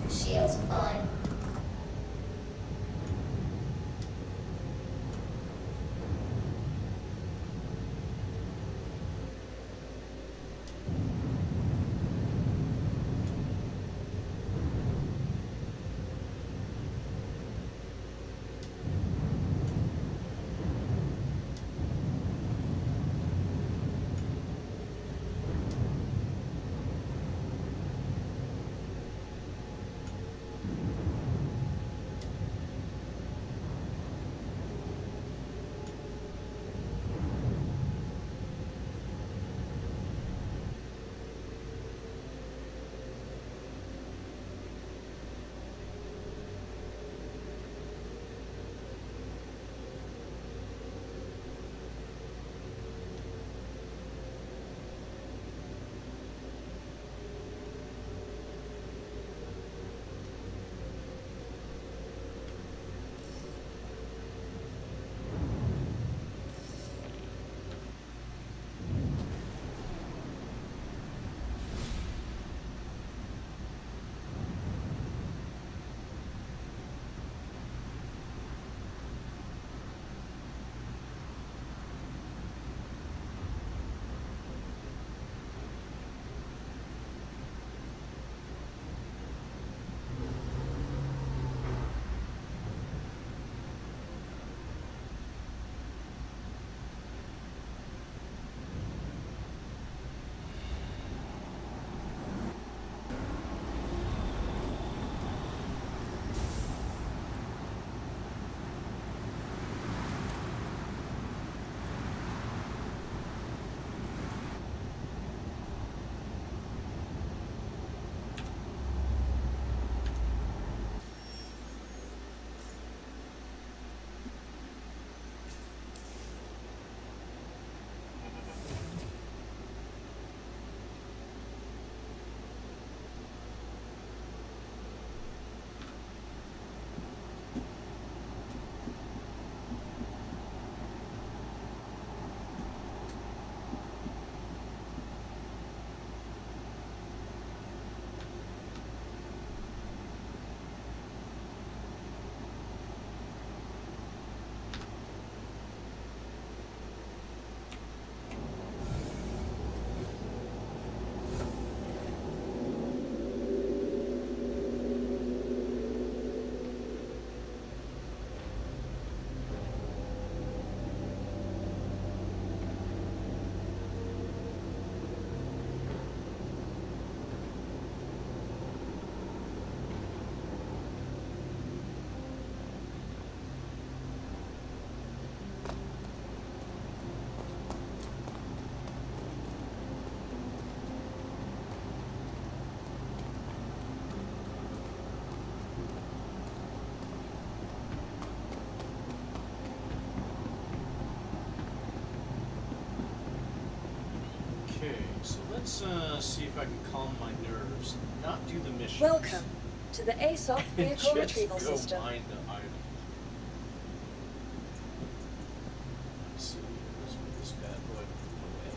Shields fine. Let's see if I can calm my nerves, not do the mission. Welcome to the ASOC vehicle retrieval go system. Find the item. Let's see. Let's move this bad boy away.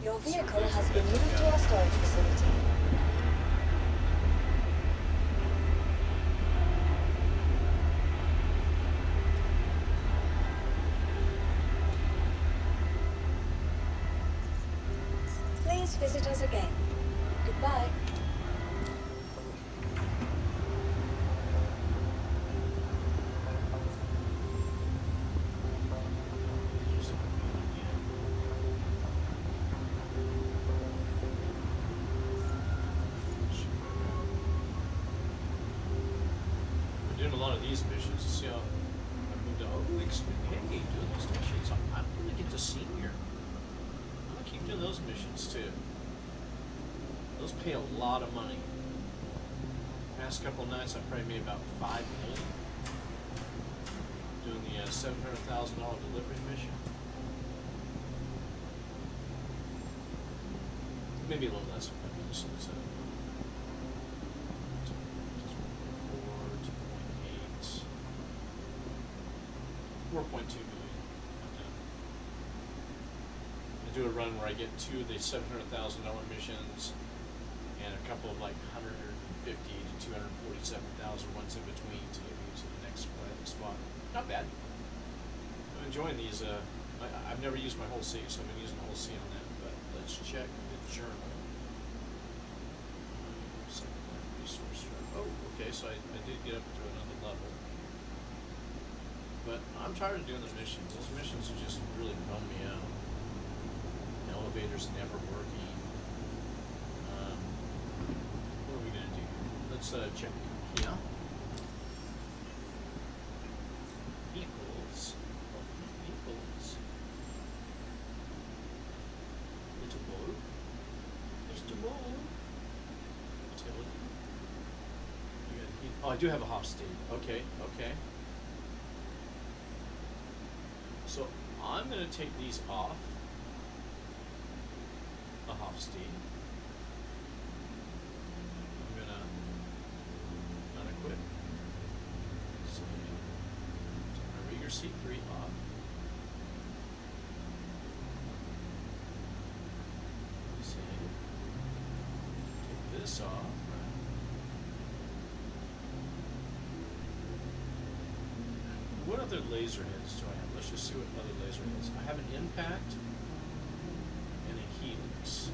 Your vehicle has been moved to our storage facility. Please visit us again. Goodbye. We're doing a lot of these missions. See how I moved to hey, doing these missions. I'm gonna get to senior. I'm gonna keep doing those missions too. Those pay a lot of money. Past couple nights, I probably made about $5 million doing the $700,000 delivery mission. Maybe a little less than $5 million. So it's, 4.2 million. I do a run where I get 2 of the $700,000 missions and a couple couple of like 150 to 247,000 ones in between to get me to the next spot. Not bad. I'm enjoying these. I've never used my whole C, so I've been using the whole C on that. But let's check the journal. Second life resource. Oh, okay. So I did get up to another level. But I'm tired of doing the missions. Those missions are just really bum me out. The elevator's never working. What are we gonna do? Let's check here. Vehicles. Vehicles. Little. Utility. Oh, I do have a Hofstede. Okay. So I'm going to take these off a Hofstede. I'm going to unequip. So take my Rieger C3 off. Take this off. What other laser heads do I have? Let's just see what other laser heads. I have an impact and a helix.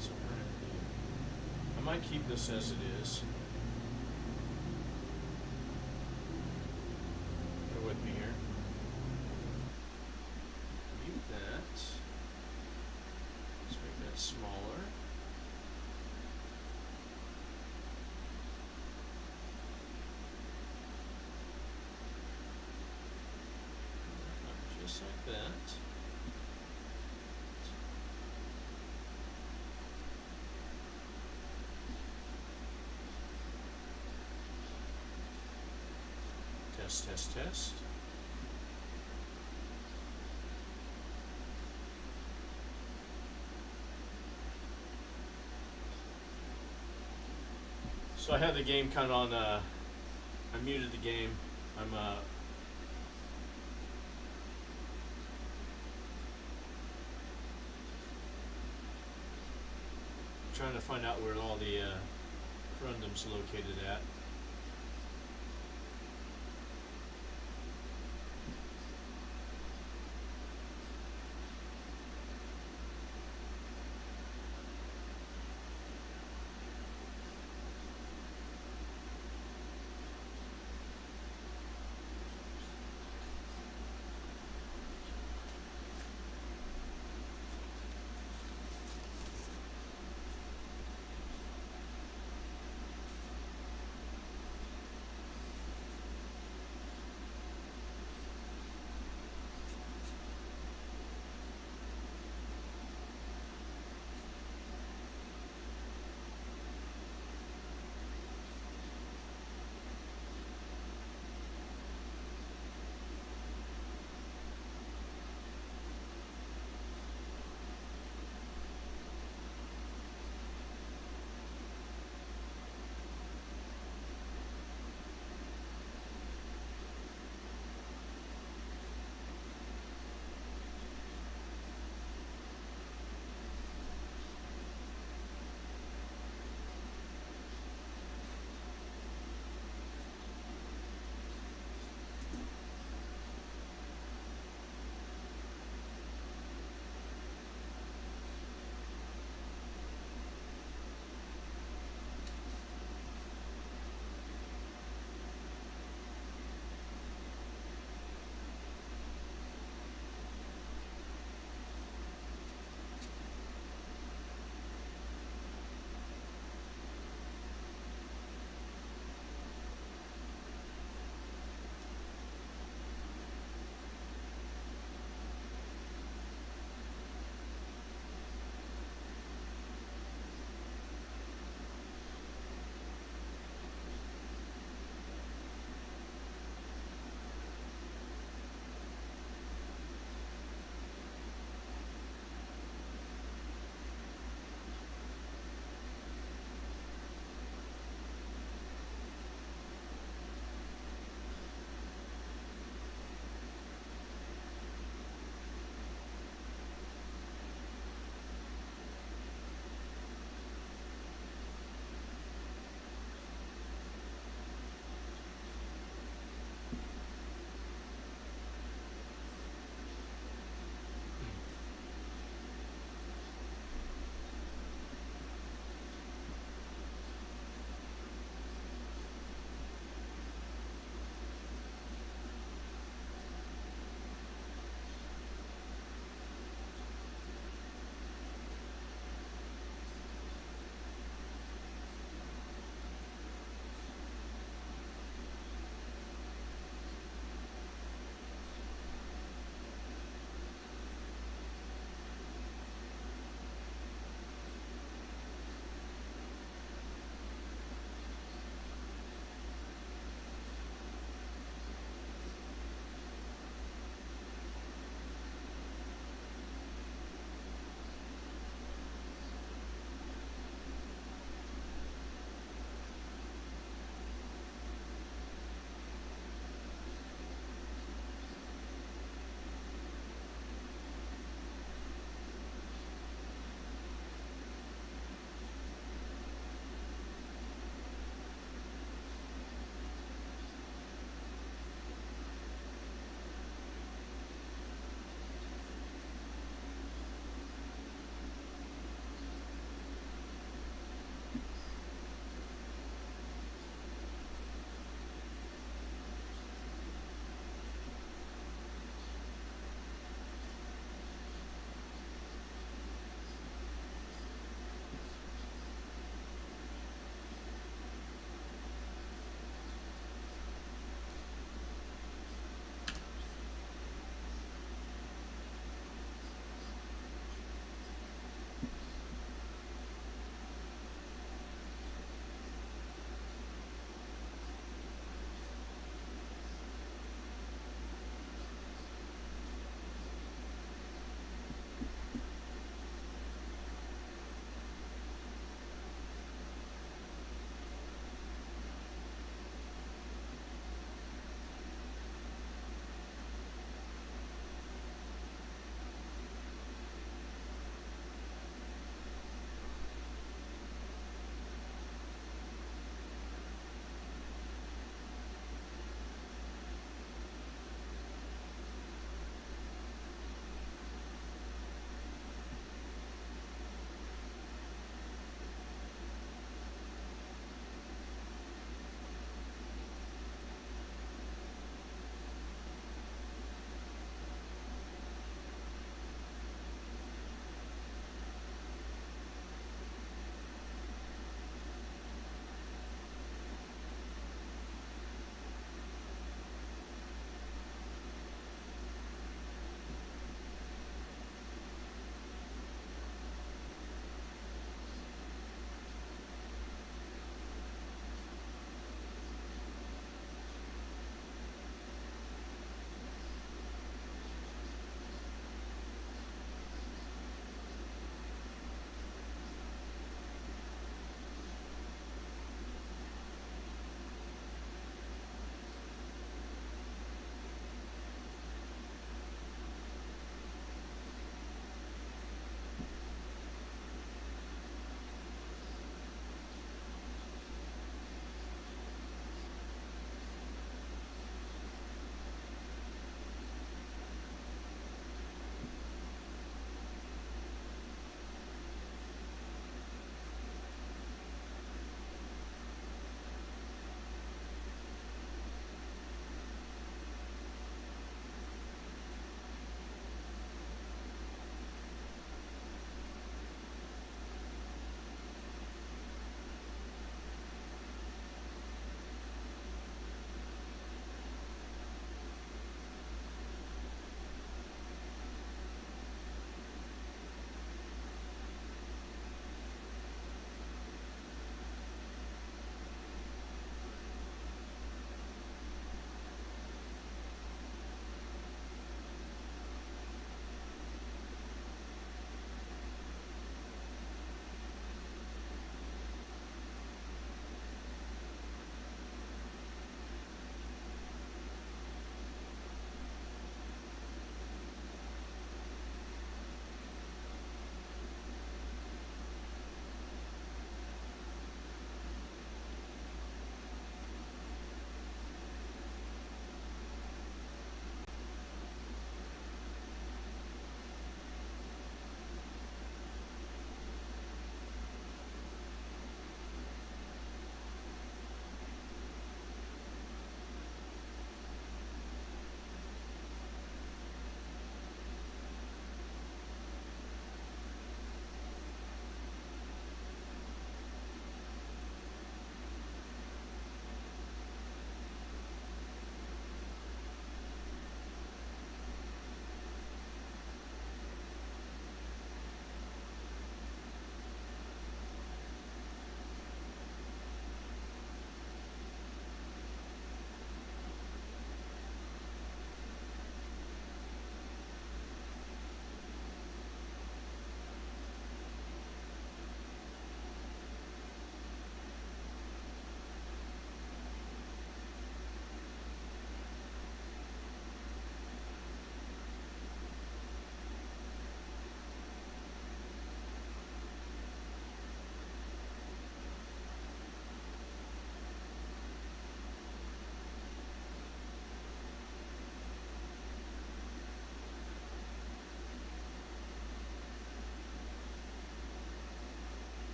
So I might keep this as it is. Bear with me here. Leave that. Make that smaller. Just like that. Test. So I had the game kind of on, I muted the game. I'm, trying to find out where all the, corundum's located at.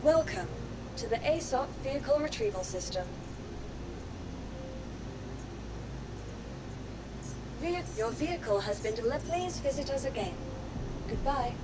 Welcome to the ASOP Vehicle Retrieval System. Your vehicle has been delivered. Please visit us again. Goodbye.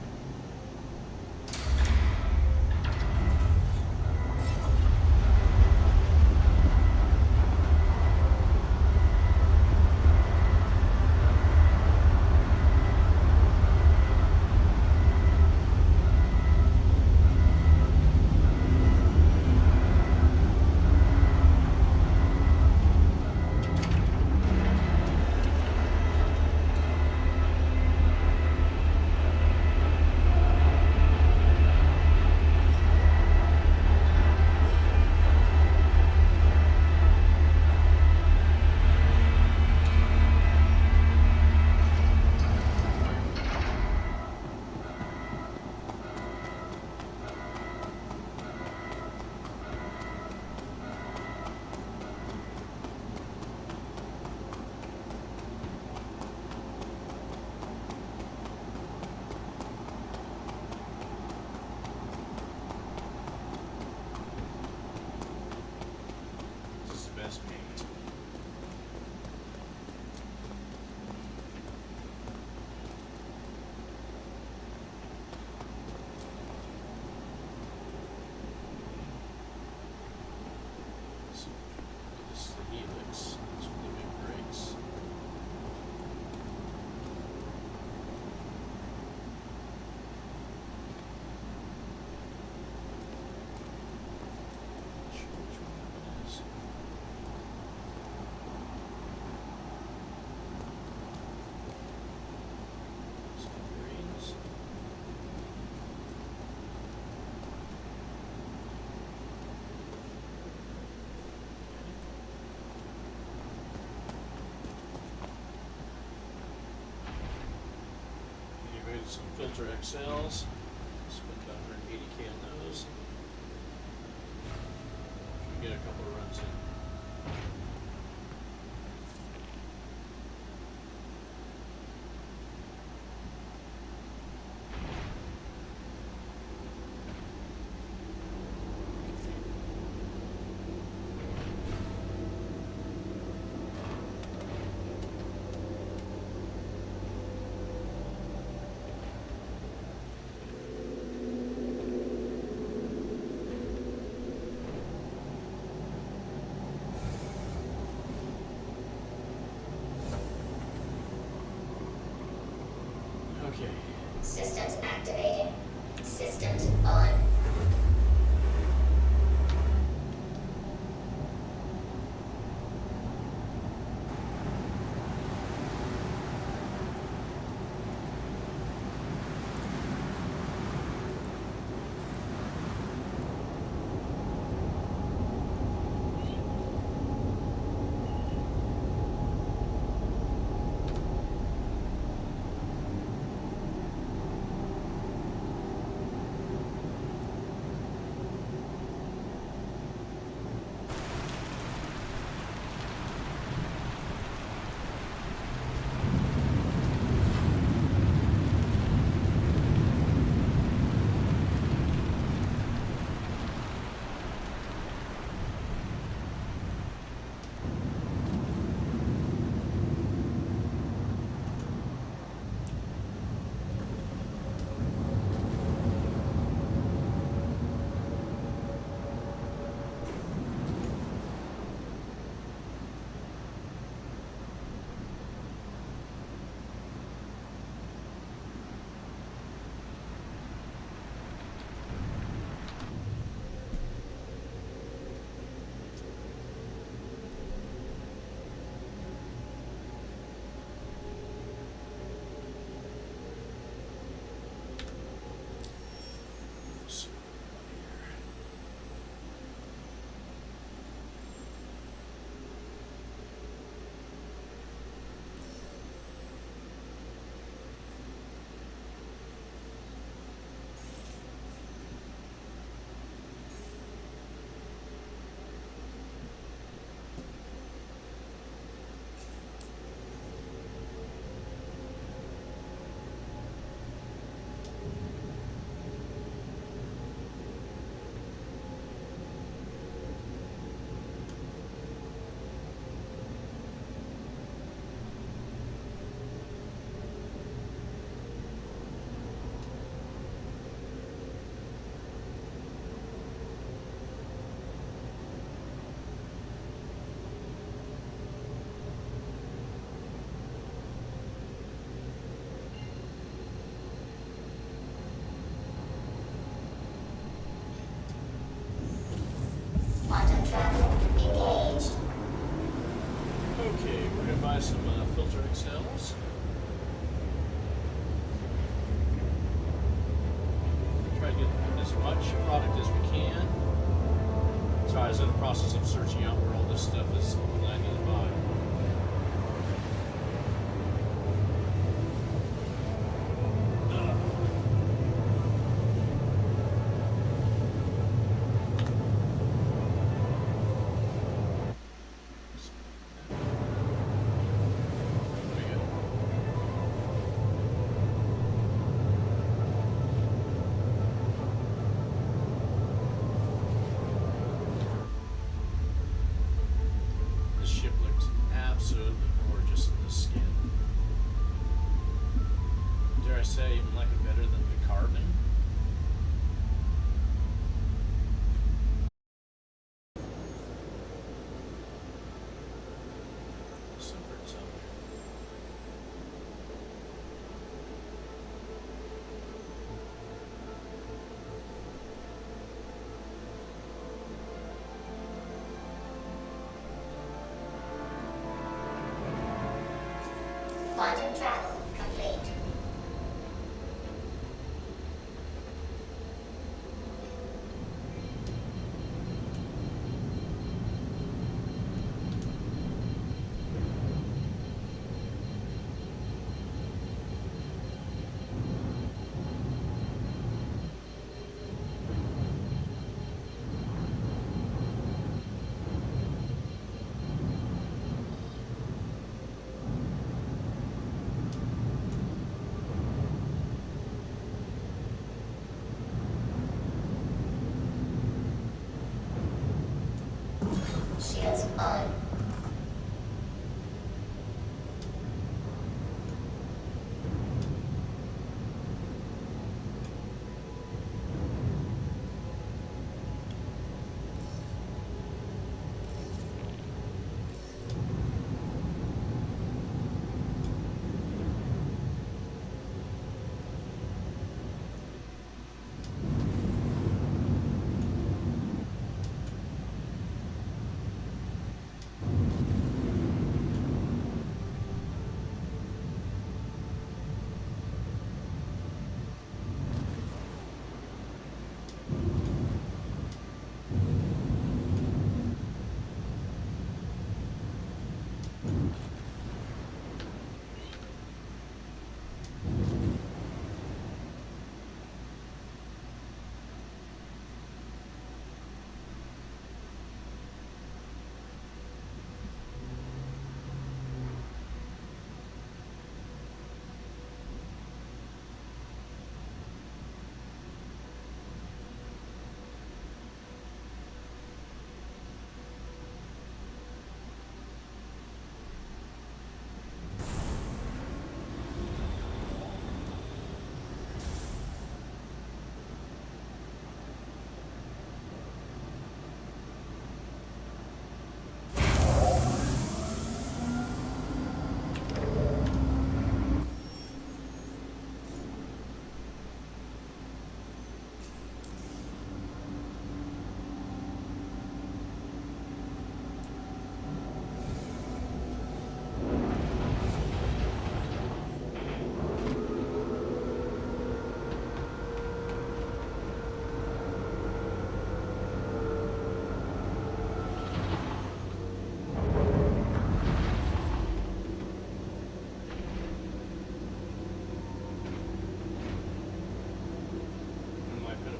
Some filter XLs. Spent about 180K on those. Should get a couple of runs in. Okay. Systems activating. Systems on. try some filter XLs. Try to get as much product as we can. So I was in the process of searching out where all this stuff is that I need to buy. This ship looks absolutely gorgeous in this skin. Dare I say, even like it better than the Carbon. Super tough. Quantum travel complete. Shields on.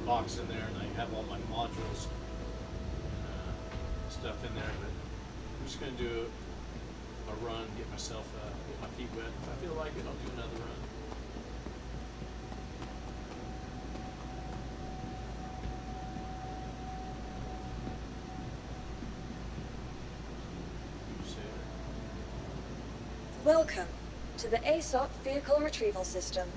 Box in there, and I have all my modules stuff in there, but I'm just going to do a run, get myself, get my feet wet. If I feel like it, I'll do another run. Welcome to the ASOP Vehicle Retrieval System.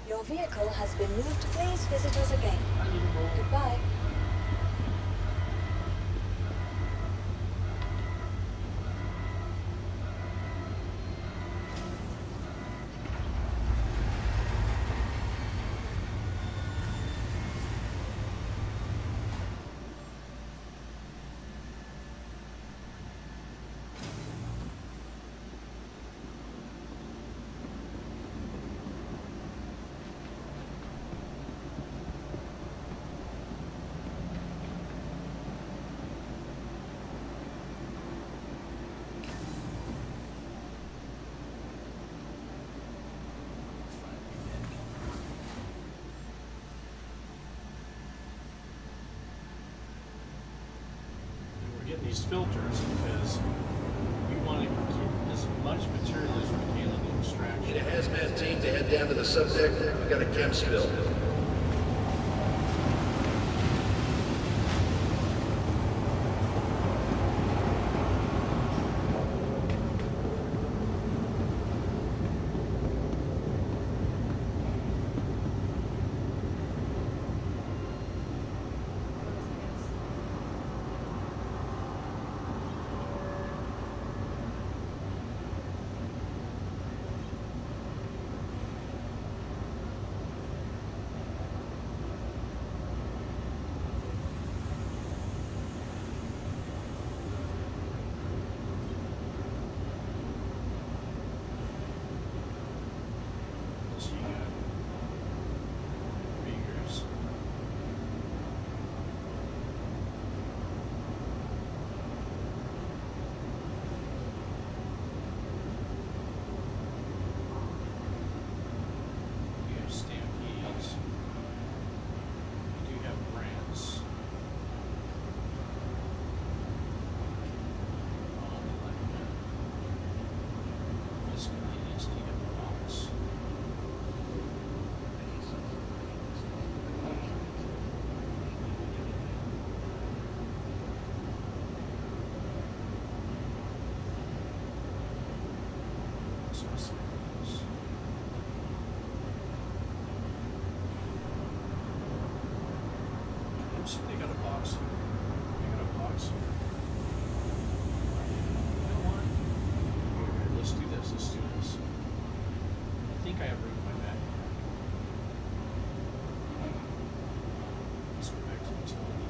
Your vehicle has been moved. Please visit us again. Goodbye. these filters because we want to get as much material as we can on the extraction. Need a hazmat team to head down to the subdeck. We've got a chem spill. So you got fingers. You have stampedes. You do have brands. This convenience to get a box. So it's like this. See, they got a box here. They got a box here. You know what? Here, let's do this. Let's do this. I think I have room in my bag. Let's go back to utility.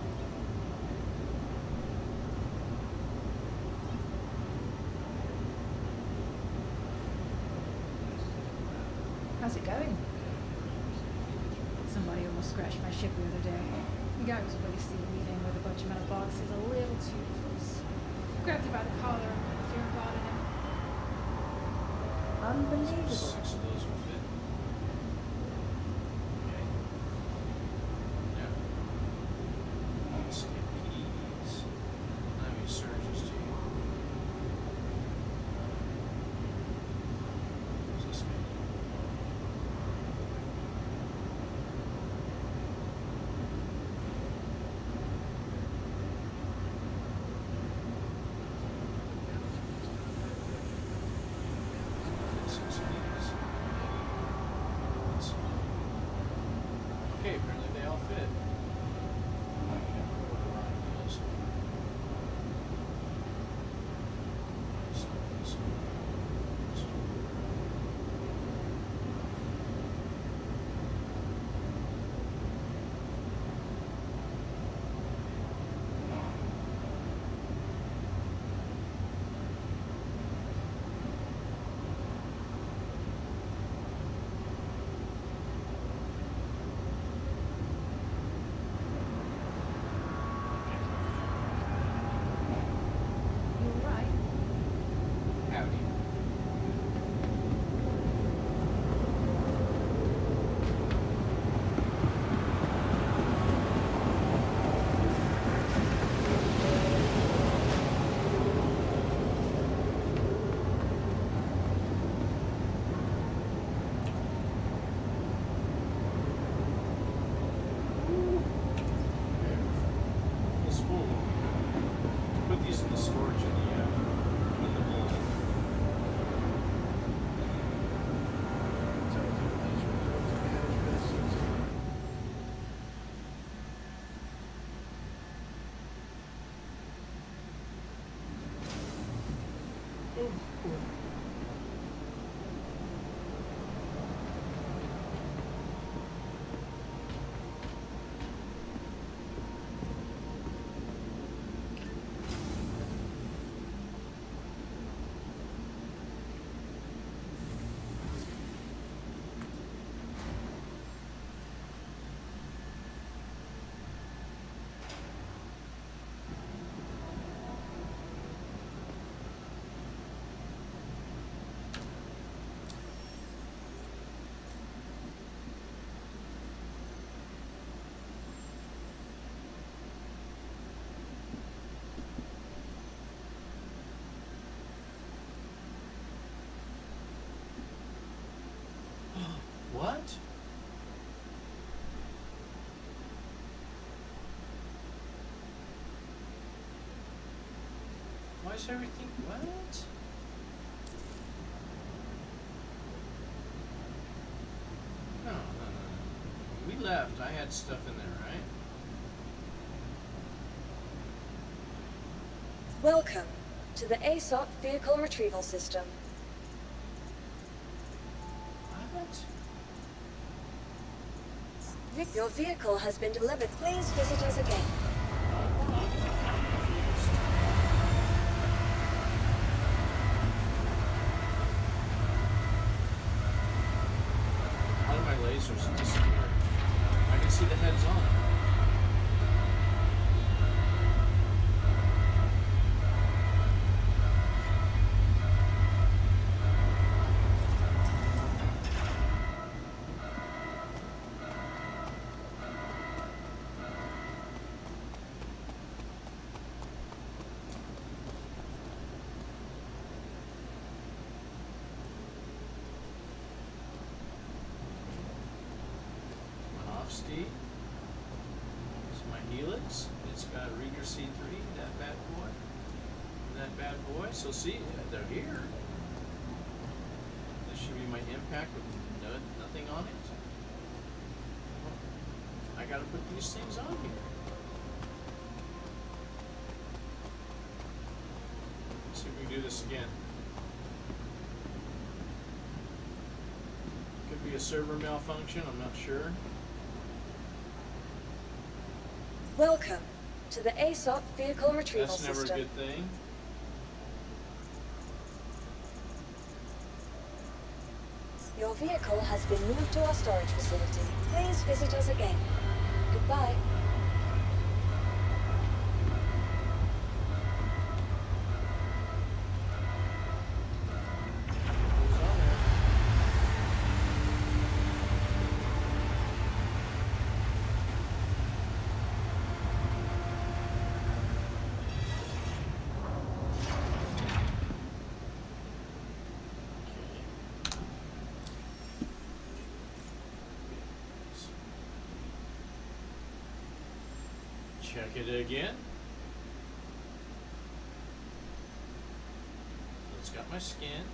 How's it going? Somebody almost scratched my ship the other day. The guy was wasting leaving with a bunch of metal boxes a little too close. Grabbed him by the collar and fear God in him. Unbelievable. 6 of those will fit. Okay. Yeah. Stampedes. How many surges do you? What's this mean? Okay, apparently they all fit. is everything? What? No. When we left, I had stuff in there, right? Welcome to the ASOP Vehicle Retrieval System. What? Your vehicle has been delivered. Please visit us again. How do my lasers disappear? I can see the heads on it. Steve. This is my Helix. It's got a Rieger C3, that bad boy. That bad boy. So see, they're here. This should be my impact with nothing on it. I gotta put these things on here. Let's see if we can do this again. Could be a server malfunction, I'm not sure. Welcome to the ASOP Vehicle Retrieval That's never System. a good thing. Your vehicle has been moved to our storage facility. Please visit us again. Goodbye. Check it again. So it's got my skin.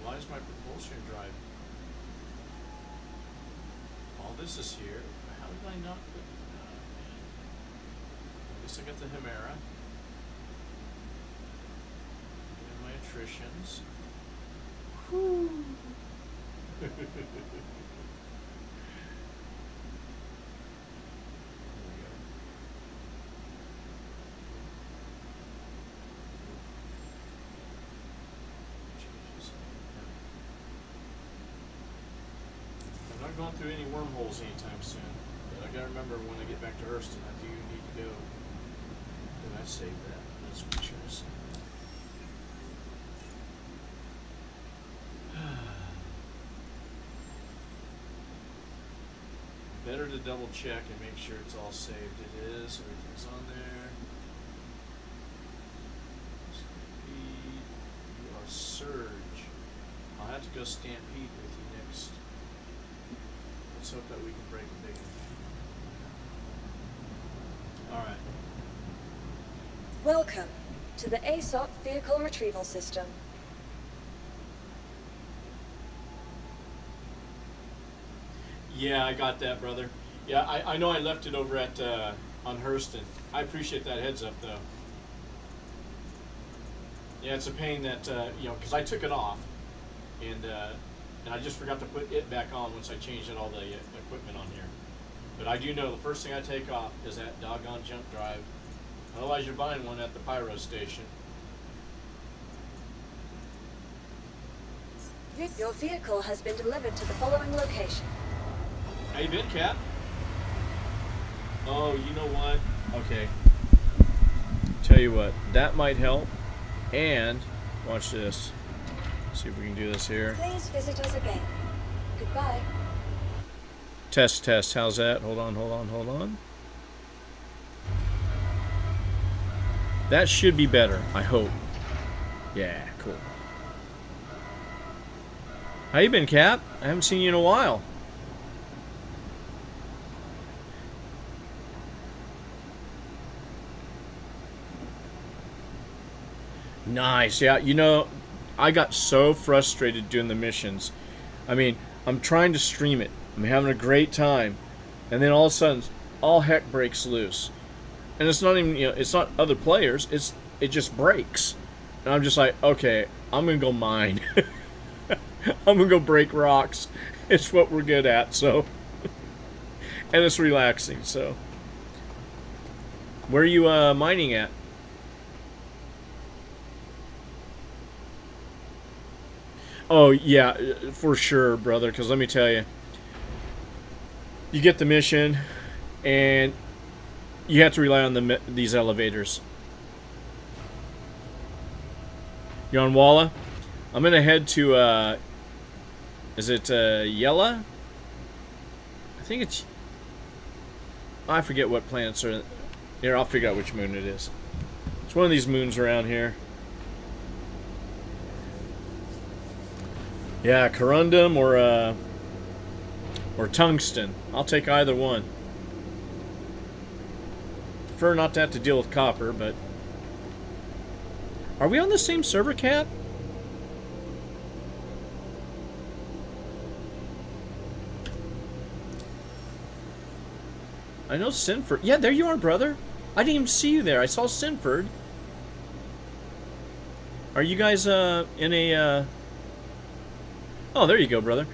Why is my propulsion drive? All this is here. How did I not put? I guess I got the Hemera. And my attritions. Whew. I'm not going through any wormholes anytime soon, but I gotta remember when I get back to Hurston, I do need to go. Did I save that? Let's make sure I save that. Better to double check and make sure it's all saved. It is. Everything's on there. Stampede. You are Surge. I'll have to go Stampede with you next. Let's hope that we can break a big one. Alright. Welcome to the ASOP Vehicle Retrieval System. Yeah, I got that, brother. Yeah, I know I left it over at on Hurston. I appreciate that heads up, though. Yeah, it's a pain that you know, because I took it off, and I just forgot to put it back on once I changed all the equipment on here. But I do know the first thing I take off is that doggone jump drive. Otherwise, you're buying one at the Pyro station. Your vehicle has been delivered to the following location. How you been, Cap? Oh, you know what? Okay. Tell you what, that might help. And watch this. See if we can do this here. Please visit us again. Goodbye. Test, test. How's that? Hold on, hold on, hold on. That should be better, I hope. Yeah, cool. How you been, Cap? I haven't seen you in a while. Nice. Yeah, you know, I got so frustrated doing the missions. I mean, I'm trying to stream it. I'm having a great time. And then all of a sudden, all heck breaks loose. And it's not even, it's not other players. It just breaks. And I'm just like, okay, I'm going to go mine. I'm going to go break rocks. It's what we're good at, so. And it's relaxing, so. Where are you mining at? Oh, yeah, for sure, brother, because let me tell you. You get the mission, and you have to rely on these elevators. You're on Walla? I'm going to head to, is it Yella? I think it's... I forget what planets are... Here, I'll figure out which moon it is. It's one of these moons around here. Yeah, corundum or tungsten. I'll take either one. Prefer not to have to deal with copper, but... Are we on the same server, Cat? I know Sinford. Yeah, there you are, brother. I didn't even see you there. I saw Sinford. Are you guys in a... Oh, there you go, brother.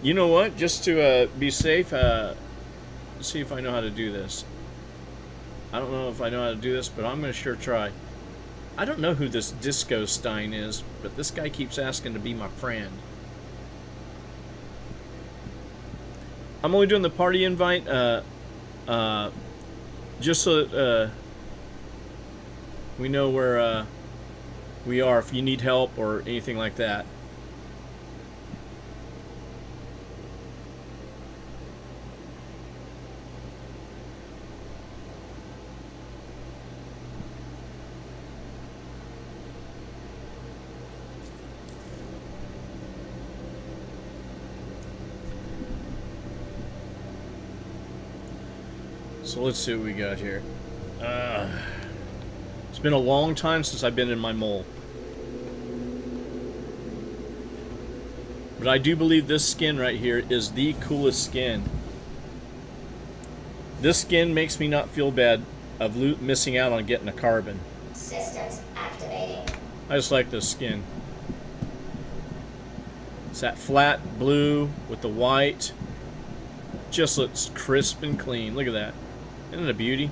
You know what? Just to be safe, let's see if I know how to do this. I don't know if I know how to do this, but I'm going to sure try. I don't know who this Disco Stein is, but this guy keeps asking to be my friend. I'm only doing the party invite, just so that we know where we are if you need help or anything like that. So let's see what we got here. It's been a long time since I've been in my mole. But I do believe this skin right here is the coolest skin. This skin makes me not feel bad of missing out on getting a carbon. Systems activating. I just like this skin. It's that flat blue with the white. Just looks crisp and clean. Look at that. Isn't it a beauty?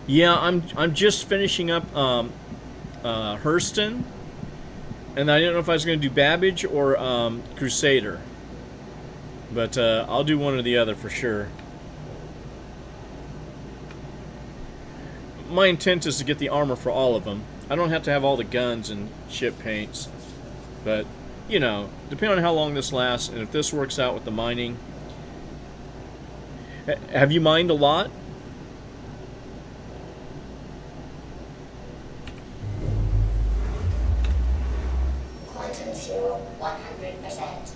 Yeah, I'm just finishing up Hurston, and I didn't know if I was going to do Babbage or Crusader, but I'll do one or the other for sure. My intent is to get the armor for all of them. I don't have to have all the guns and ship paints, but you know, depending on how long this lasts, and if this works out with the mining. Have you mined a lot? Quantum fuel 100%.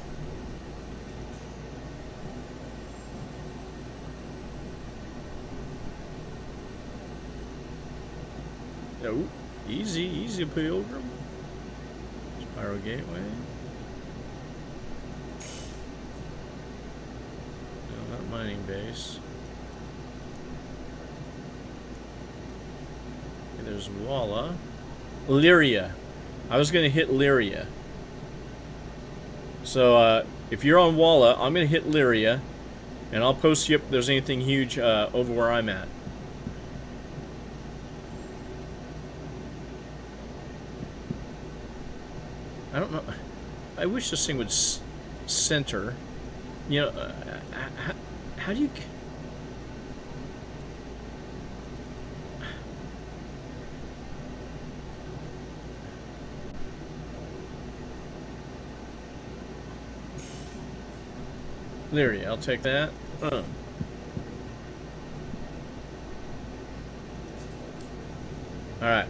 Oh, easy, Pilgrim. Spiral Gateway. No, not mining base. Okay, there's Walla. Lyria. I was going to hit Lyria. So, if you're on Walla, I'm going to hit Lyria. And I'll post you up if there's anything huge over where I'm at. I don't know. I wish this thing would center. You know, how do you... Lyria, I'll take that. Alright.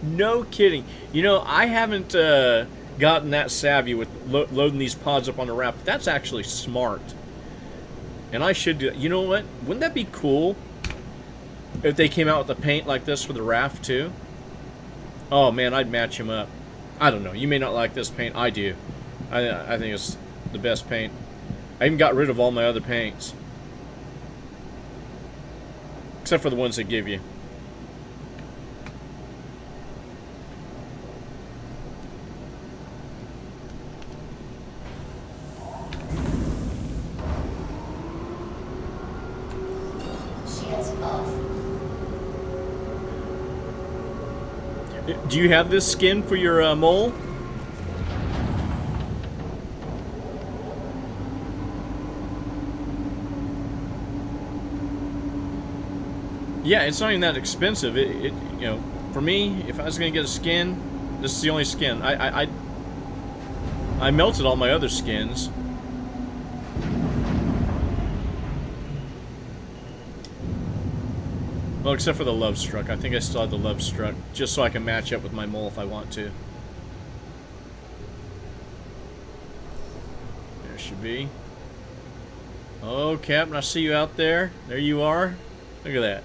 No kidding. You know, I haven't gotten that savvy with loading these pods up on the raft. That's actually smart. And I should do that. You know what? Wouldn't that be cool if they came out with a paint like this for the raft too? Oh man, I'd match them up. I don't know. You may not like this paint. I do. I think it's the best paint. I even got rid of all my other paints. Except for the ones they give you. Shields off. Do you have this skin for your mole? Yeah, it's not even that expensive. You know, for me, if I was gonna get a skin, this is the only skin. I melted all my other skins. Well, except for the Love Struck. I think I still have the Love Struck, just so I can match up with my mole if I want to. There should be. Oh, Captain, I see you out there. There you are. Look at that.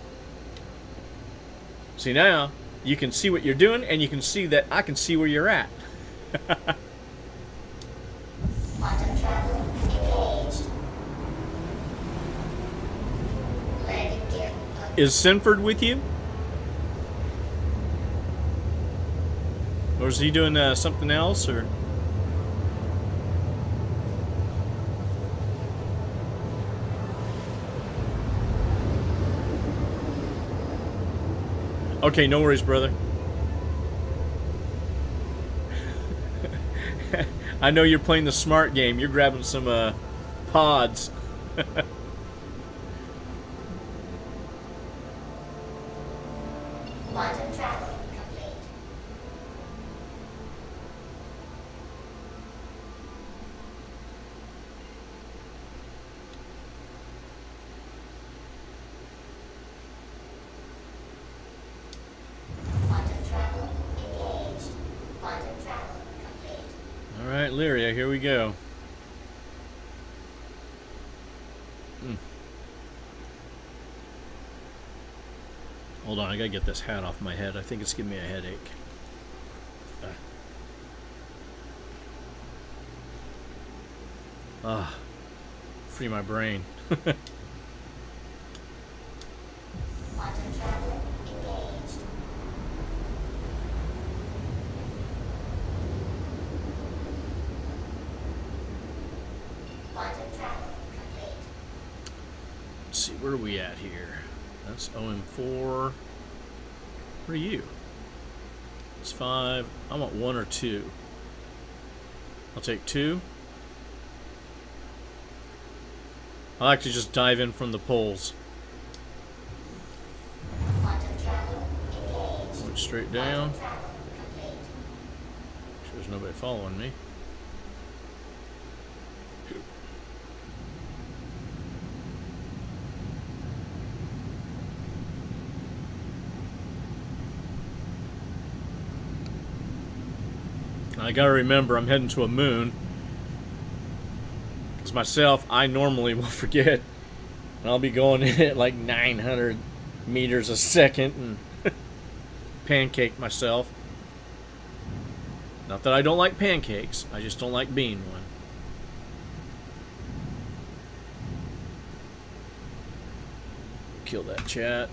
See, now you can see what you're doing, and you can see that I can see where you're at. Quantum travel engaged. Landing gear up. Is Sinford with you? Or is he doing something else, or? Okay, no worries, brother. I know you're playing the smart game. You're grabbing some pods. Quantum travel complete. Quantum travel engaged. Quantum travel complete. All right, Lyria, here we go. Hold on, I gotta get this hat off my head. I think it's giving me a headache. Free my brain. Quantum travel engaged. Quantum travel complete. Let's see, where are we at here? That's OM4. Where are you? It's 5. I want 1 or 2. I'll take 2. I like to just dive in from the poles. Quantum travel engaged. Went straight down. Quantum travel complete. Sure there's nobody following me. I gotta remember I'm heading to a moon. Because myself, I normally will forget. And I'll be going in at like 900 meters a second and pancake myself. Not that I don't like pancakes, I just don't like being one. Kill that chat.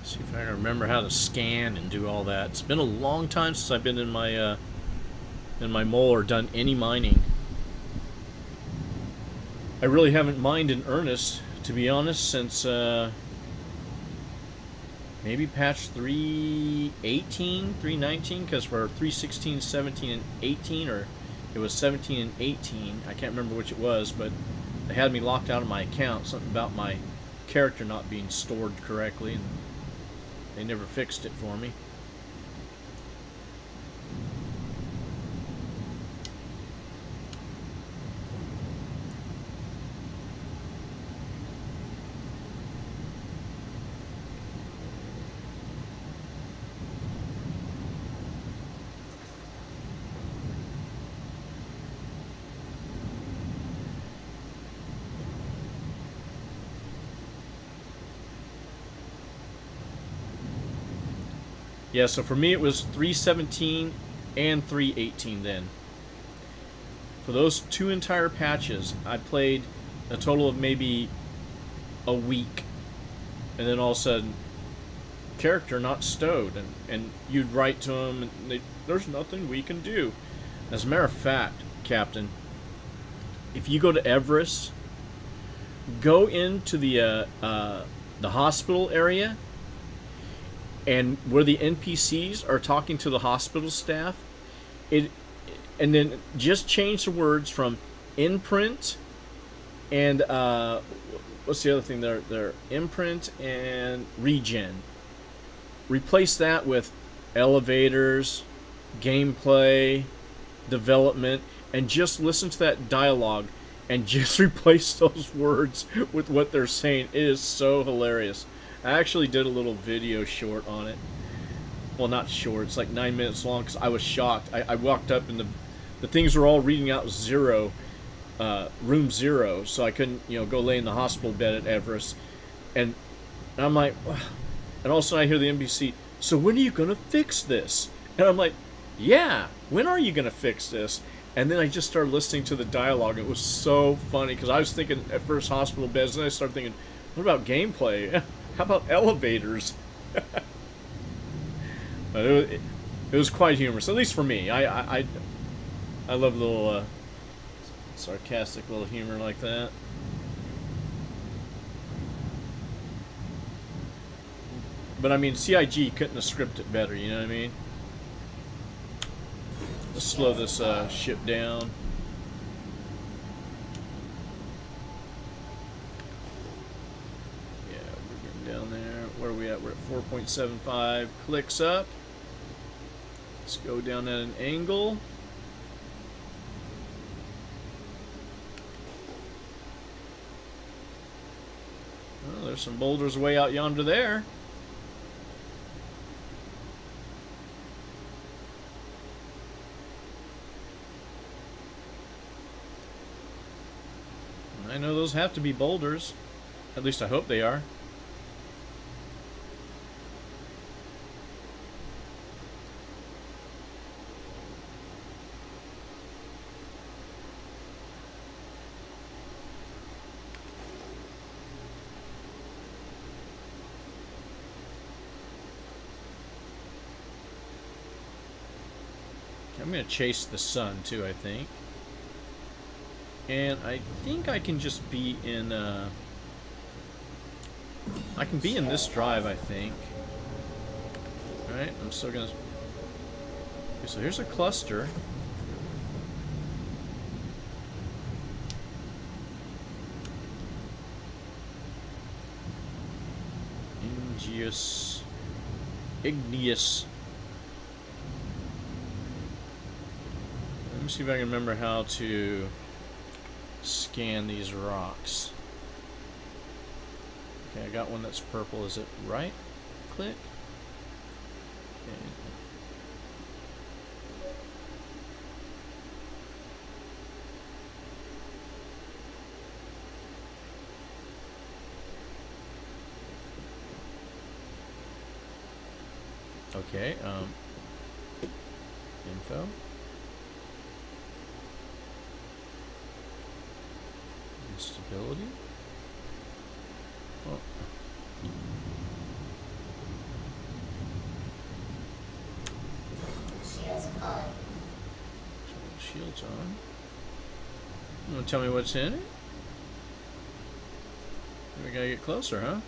See if I can remember how to scan and do all that. It's been a long time since I've been in my mole or done any mining. I really haven't mined in earnest, to be honest, since maybe patch 3.18, 3.19, because for 3.16, 17, and 18, or it was 17 and 18. I can't remember which it was, but they had me locked out of my account. Something about my character not being stored correctly, and they never fixed it for me. Yeah, so for me it was 317 and 318 then. For those 2 entire patches, I played a total of maybe a week. And then all of a sudden, character not stowed. And you'd write to them, and there's nothing we can do. As a matter of fact, Captain, if you go to Everest, go into the hospital area, and where the NPCs are talking to the hospital staff, and then just change the words from imprint and what's the other thing there? Imprint and regen. Replace that with elevators, gameplay, development, and just listen to that dialogue and just replace those words with what they're saying. It is so hilarious. I actually did a little video short on it. Well, not short. It's like 9 minutes long because I was shocked. I walked up and the things were all reading out 0, room 0, so I couldn't, go lay in the hospital bed at Everest. And I'm like, and all of a sudden I hear the NPC, so when are you going to fix this? And I'm like, yeah, when are you going to fix this? And then I just started listening to the dialogue. It was so funny because I was thinking at first hospital beds, and I started thinking, what about gameplay? How about elevators? But it was quite humorous, at least for me. I love a little sarcastic little humor like that. But I mean, CIG couldn't have scripted it better, you know what I mean? Let's slow this ship down. Down there. Where are we at? We're at 4.75 clicks up. Let's go down at an angle. Oh, there's some boulders way out yonder there. I know those have to be boulders. At least I hope they are. I'm going to chase the sun too, I think. And I think I can just be in, I can be in this drive, I think. Alright, I'm still going to... Okay, so here's a cluster. Igneous. Let me see if I can remember how to scan these rocks. Okay, I got one that's purple. Is it right click? Okay, info. Stability. Oh. Shields on. Shields on. You want to tell me what's in it? We gotta get closer, huh?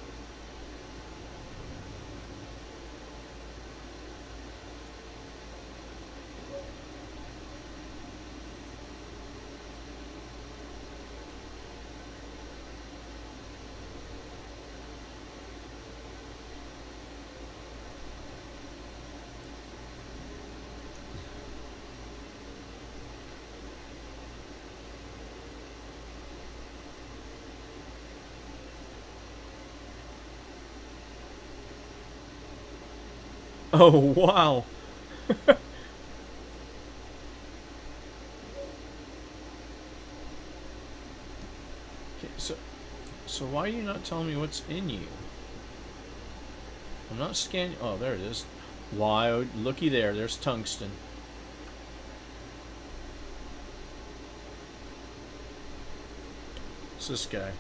Oh, wow. Okay, so why are you not telling me what's in you? I'm not scanning. Oh, there it is. Why? Looky there. There's tungsten. What's this guy?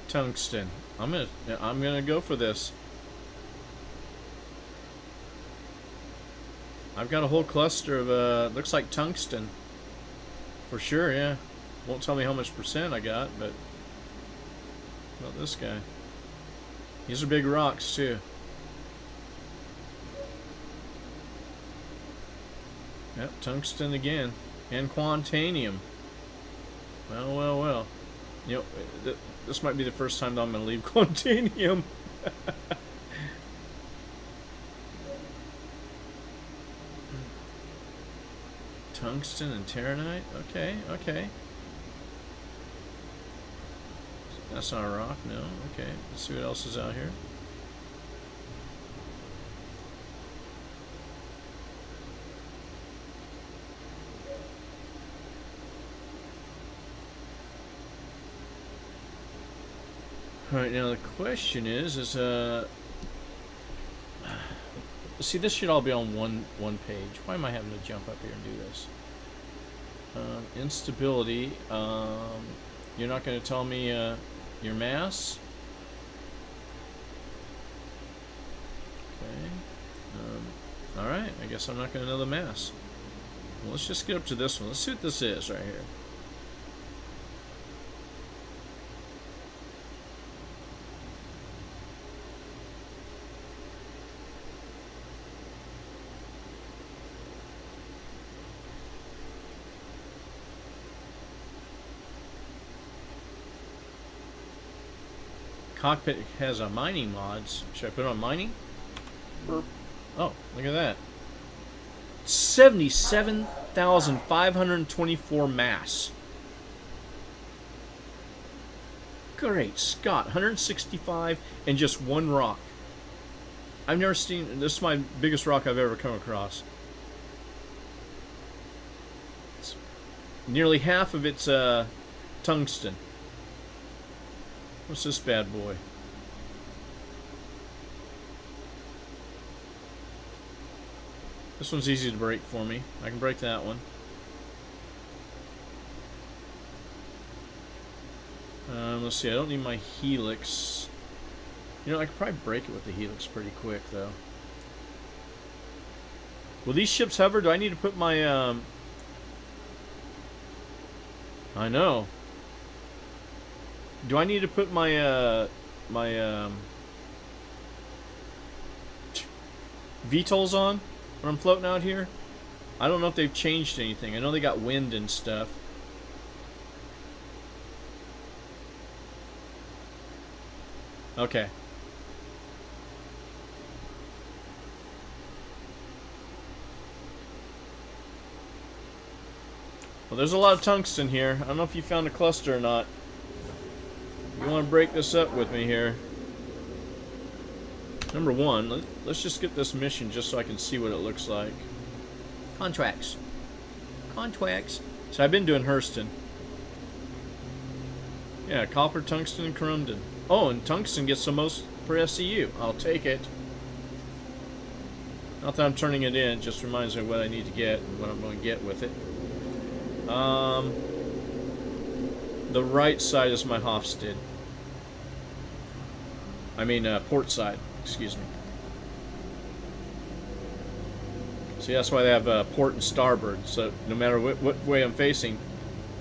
Tungsten. I'm gonna go for this. I've got a whole cluster of looks like tungsten. For sure, yeah. Won't tell me how much percent I got, but how about this guy? These are big rocks too. Yep, tungsten again. And quantanium. Well, well, well. You know, this might be the first time that I'm going to leave quantanium. Tungsten and terranite? Okay, okay. That's not a rock, no. Okay, let's see what else is out here. Alright, now the question is see, this should all be on one page. Why am I having to jump up here and do this? Instability. You're not going to tell me your mass? Okay. Alright, I guess I'm not going to know the mass. Well, let's just get up to this one. Let's see what this is right here. Cockpit has a mining mods. Should I put it on mining? Oh, look at that. 77,524 mass. Great Scott. 165 and just one rock. I've never seen... This is my biggest rock I've ever come across. It's nearly half of it's tungsten. What's this bad boy? This one's easy to break for me. I can break that one. Let's see, I don't need my helix. You know, I could probably break it with the helix pretty quick, though. Will these ships hover? Do I need to put my, I know. Do I need to put my, VTOLs on when I'm floating out here? I don't know if they've changed anything. I know they got wind and stuff. Okay. Well, there's a lot of tungsten here. I don't know if you found a cluster or not. You want to break this up with me here. Number one, let's just get this mission just so I can see what it looks like. Contracts. Contracts. So I've been doing Hurston. Yeah, copper, tungsten, and corundum. Oh, and tungsten gets the most per SCU. I'll take it. Not that I'm turning it in, it just reminds me of what I need to get and what I'm going to get with it. The right side is my Hofstede. I mean, port side. Excuse me. See, that's why they have port and starboard. So no matter what way I'm facing,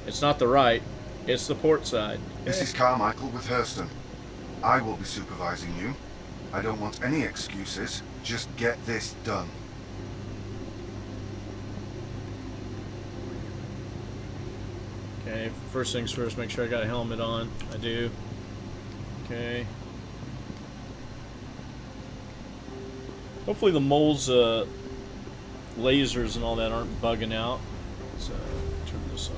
it's not the right, it's the port side. This is Carmichael with Hurston. I will be supervising you. I don't want any excuses. Just get this done. Okay, first things first, make sure I got a helmet on. I do. Okay. Hopefully the mole's lasers and all that aren't bugging out. Let's turn this off.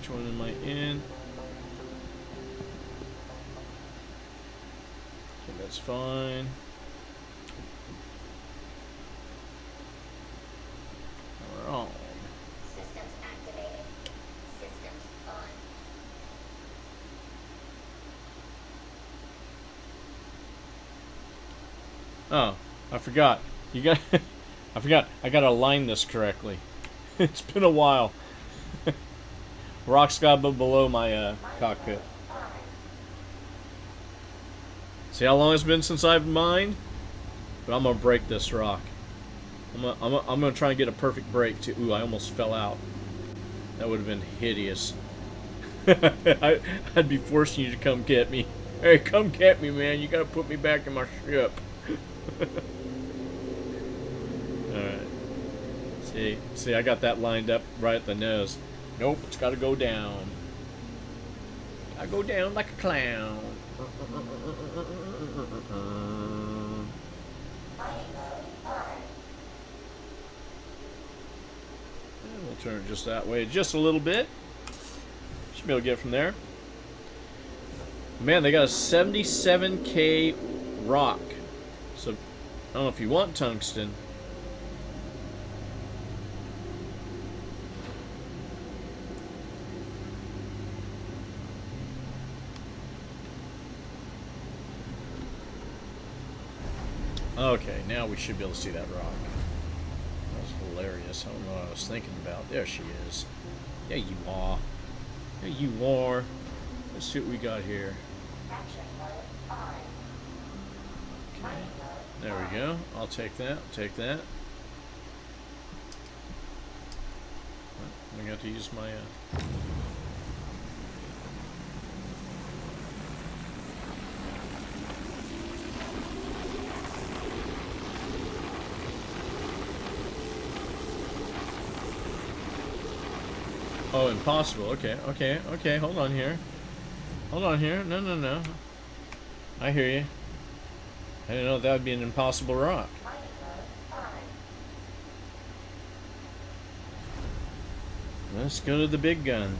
which one am I in? Okay, that's fine. We're on. Systems activated. Systems on. Oh, I forgot. You got. I forgot. I gotta align this correctly. It's been a while. Rock's got below my cockpit. See how long it's been since I've mined? But I'm gonna break this rock. I'm gonna try and get a perfect break too. Ooh, I almost fell out. That would have been hideous. I'd be forcing you to come get me. Hey, come get me, man. You gotta put me back in my ship. Alright. See, I got that lined up right at the nose. Nope, it's gotta go down. Gotta go down like a clown. And we'll turn it just that way, just a little bit. Should be able to get it from there. Man, they got a 77K rock. So, I don't know if you want tungsten. Okay, now we should be able to see that rock. That was hilarious. I don't know what I was thinking about. There she is. There you are. There you are. Let's see what we got here. Fracturing mode on. Okay. There we go. I'll take that. Take that. I got to use my... Oh, impossible. Okay, okay, okay. Hold on here. Hold on here. No, no, no. I hear you. I didn't know that would be an impossible rock. Let's go to the big gun.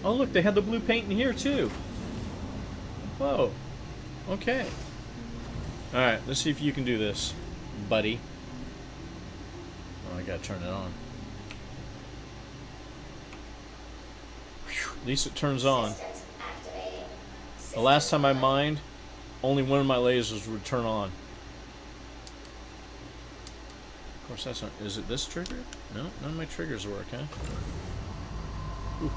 Oh, look, they had the blue paint in here, too. Whoa. Okay. Alright, let's see if you can do this, buddy. Oh, I gotta turn it on. Whew, at least it turns on. Systems activating. The last time I mined, only one of my lasers would turn on. Of course, that's not... Is it this trigger? No, none of my triggers work, huh? Ooh.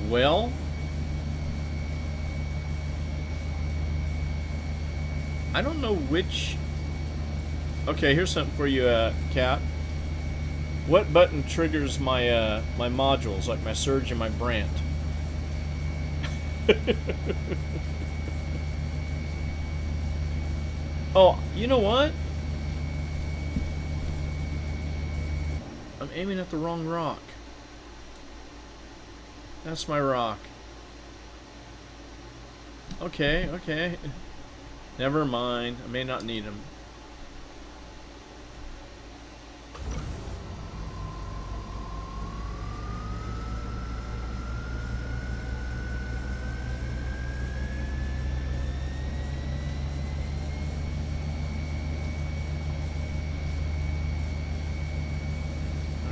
Well, I don't know which... Okay, here's something for you, Cat. What button triggers my my modules, like my Surge and my Brant? Oh, you know what? I'm aiming at the wrong rock. That's my rock. Okay, okay. Never mind. I may not need them.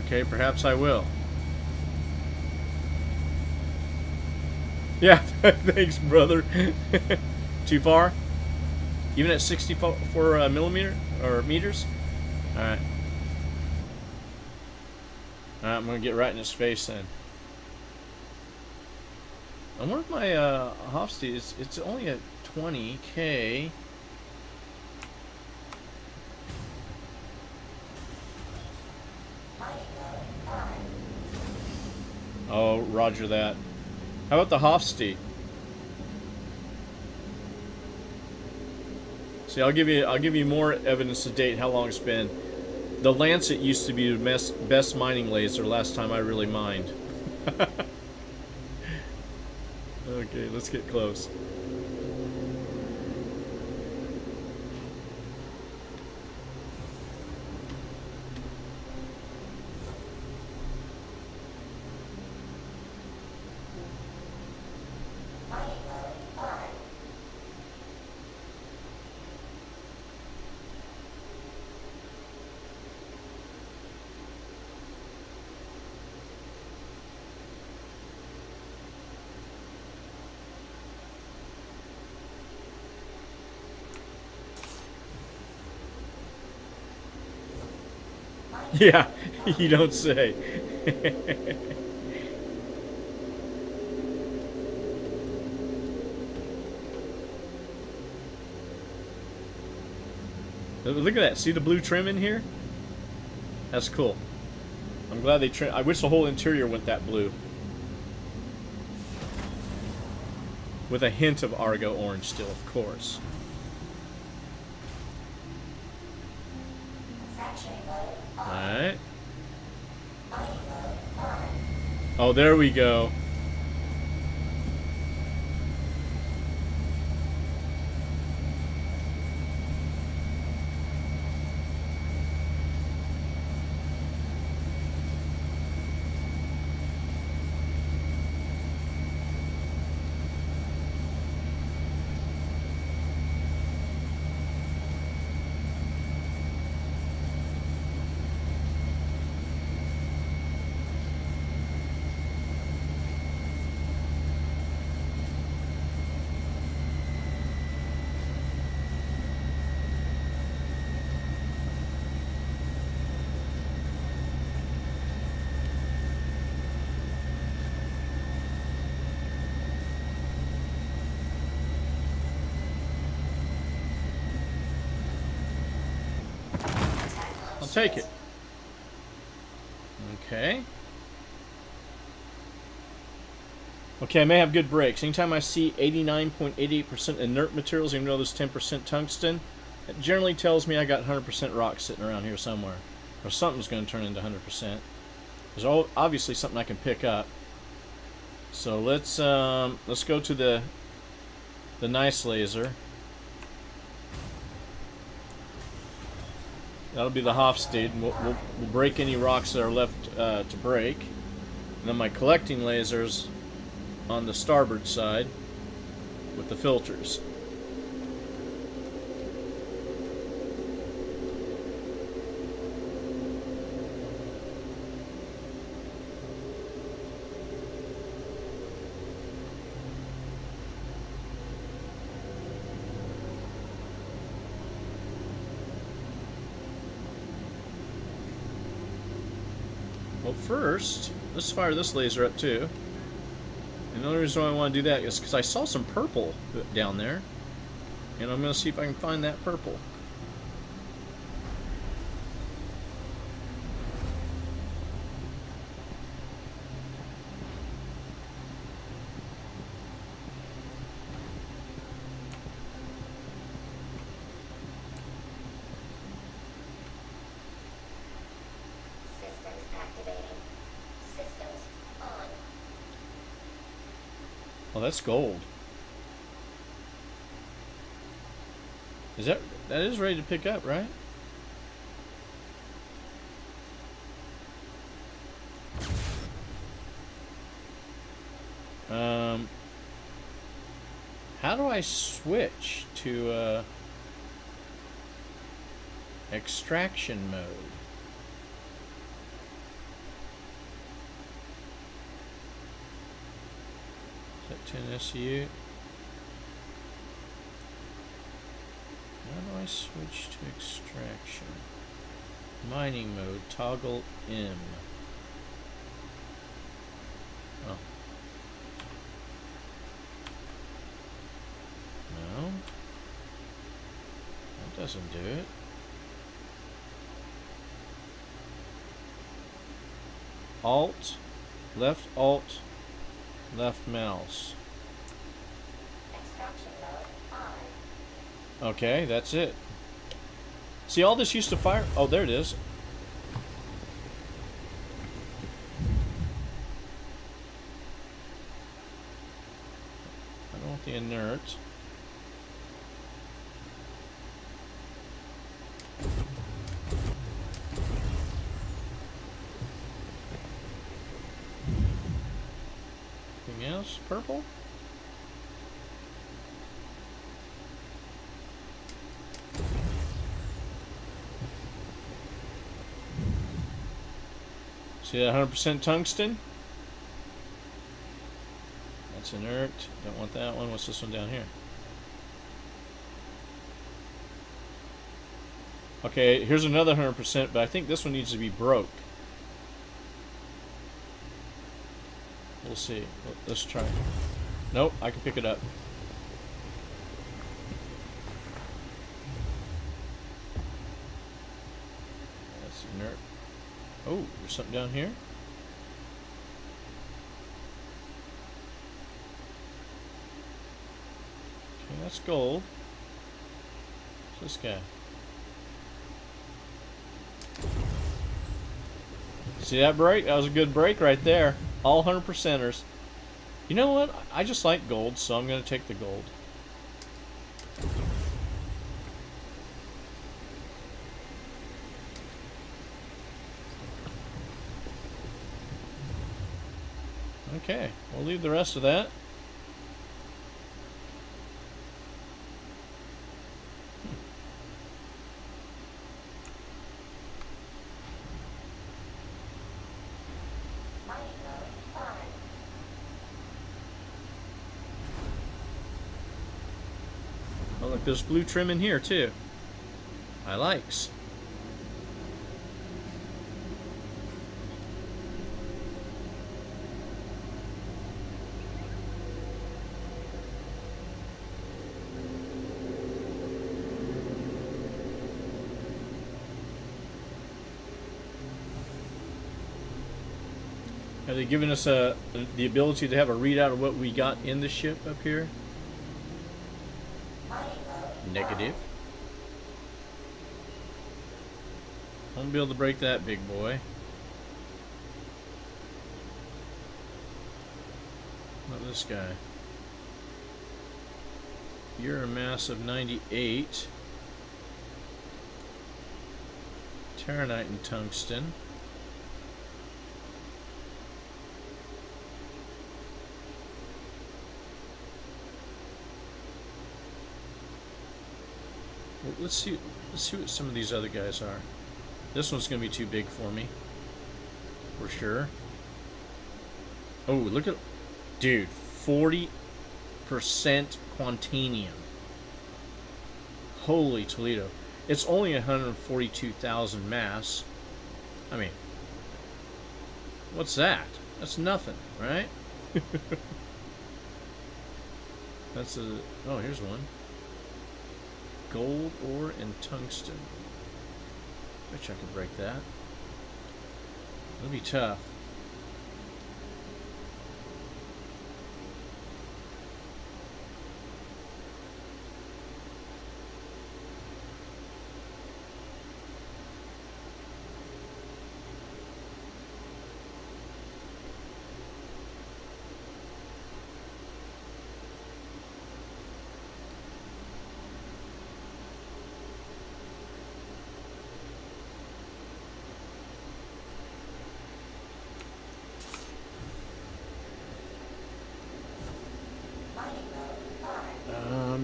Okay, perhaps I will. Yeah, thanks, brother. Too far? Even at 64 millimeter or meters? Alright. Alright, I'm gonna get right in his face then. I wonder if my Hofstede is, it's only at 20K. Oh, roger that. How about the Hofstede? See, I'll give you more evidence to date how long it's been. The Lancet used to be the best mining laser last time I really mined. Okay, let's get close. Yeah, you don't say. Look at that. See the blue trim in here? That's cool. I'm glad they trim. I wish the whole interior went that blue. With a hint of Argo orange still, of course. Alright. Oh, there we go. I'll take it. Okay. Okay, I may have good brakes. Anytime I see 89.88% inert materials, even though there's 10% tungsten, it generally tells me I got 100% rock sitting around here somewhere. Or something's going to turn into 100%. There's obviously something I can pick up. So let's go to the nice laser. That'll be the Hofstede, and we'll break any rocks that are left to break. And then my collecting lasers on the starboard side with the filters. Well, first, let's fire this laser up too. And the only reason why I want to do that is because I saw some purple down there. And I'm going to see if I can find that purple. Systems activating. Systems on. Oh, that's gold. That is ready to pick up, right? How do I switch to extraction mode? Is that 10 SU? How do I switch to extraction? Mining mode, toggle M. Oh. No. That doesn't do it. Alt Left alt, left mouse. Extraction mode on. Okay, that's it. See, all this used to fire. Oh, there it is. I don't want the inert. Anything else? Purple? See that 100% tungsten? That's inert. Don't want that one. What's this one down here? Okay, here's another 100%, but I think this one needs to be broke. We'll see. Let's try. Nope, I can pick it up. That's inert. Oh, there's something down here. Okay, that's gold. What's this guy? See that break? That was a good break right there. All 100%ers. You know what? I just like gold, so I'm going to take the gold. Okay, we'll leave the rest of that. Mining mode on. Oh, look, there's blue trim in here, too. I likes. Have they given us the ability to have a readout of what we got in the ship up here? Mining mode Negative. Won't be able to break that, big boy. Not this guy. You're a mass of 98. Terranite and tungsten. Well, let's see what some of these other guys are. This one's gonna be too big for me, for sure. Oh, look at, dude, 40% Quantanium. Holy Toledo! It's only 142,000 mass. I mean, what's that? That's nothing, right? That's a. Oh, here's one. Gold ore and tungsten. Bet you I could break that. It'll be tough.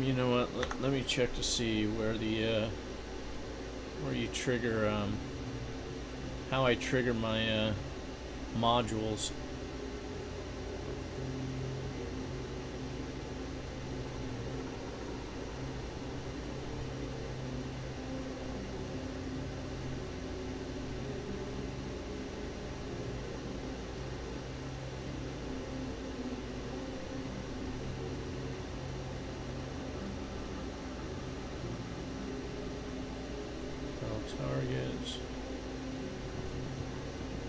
You know what? Let me check to see where the where you trigger how I trigger my modules. Targets.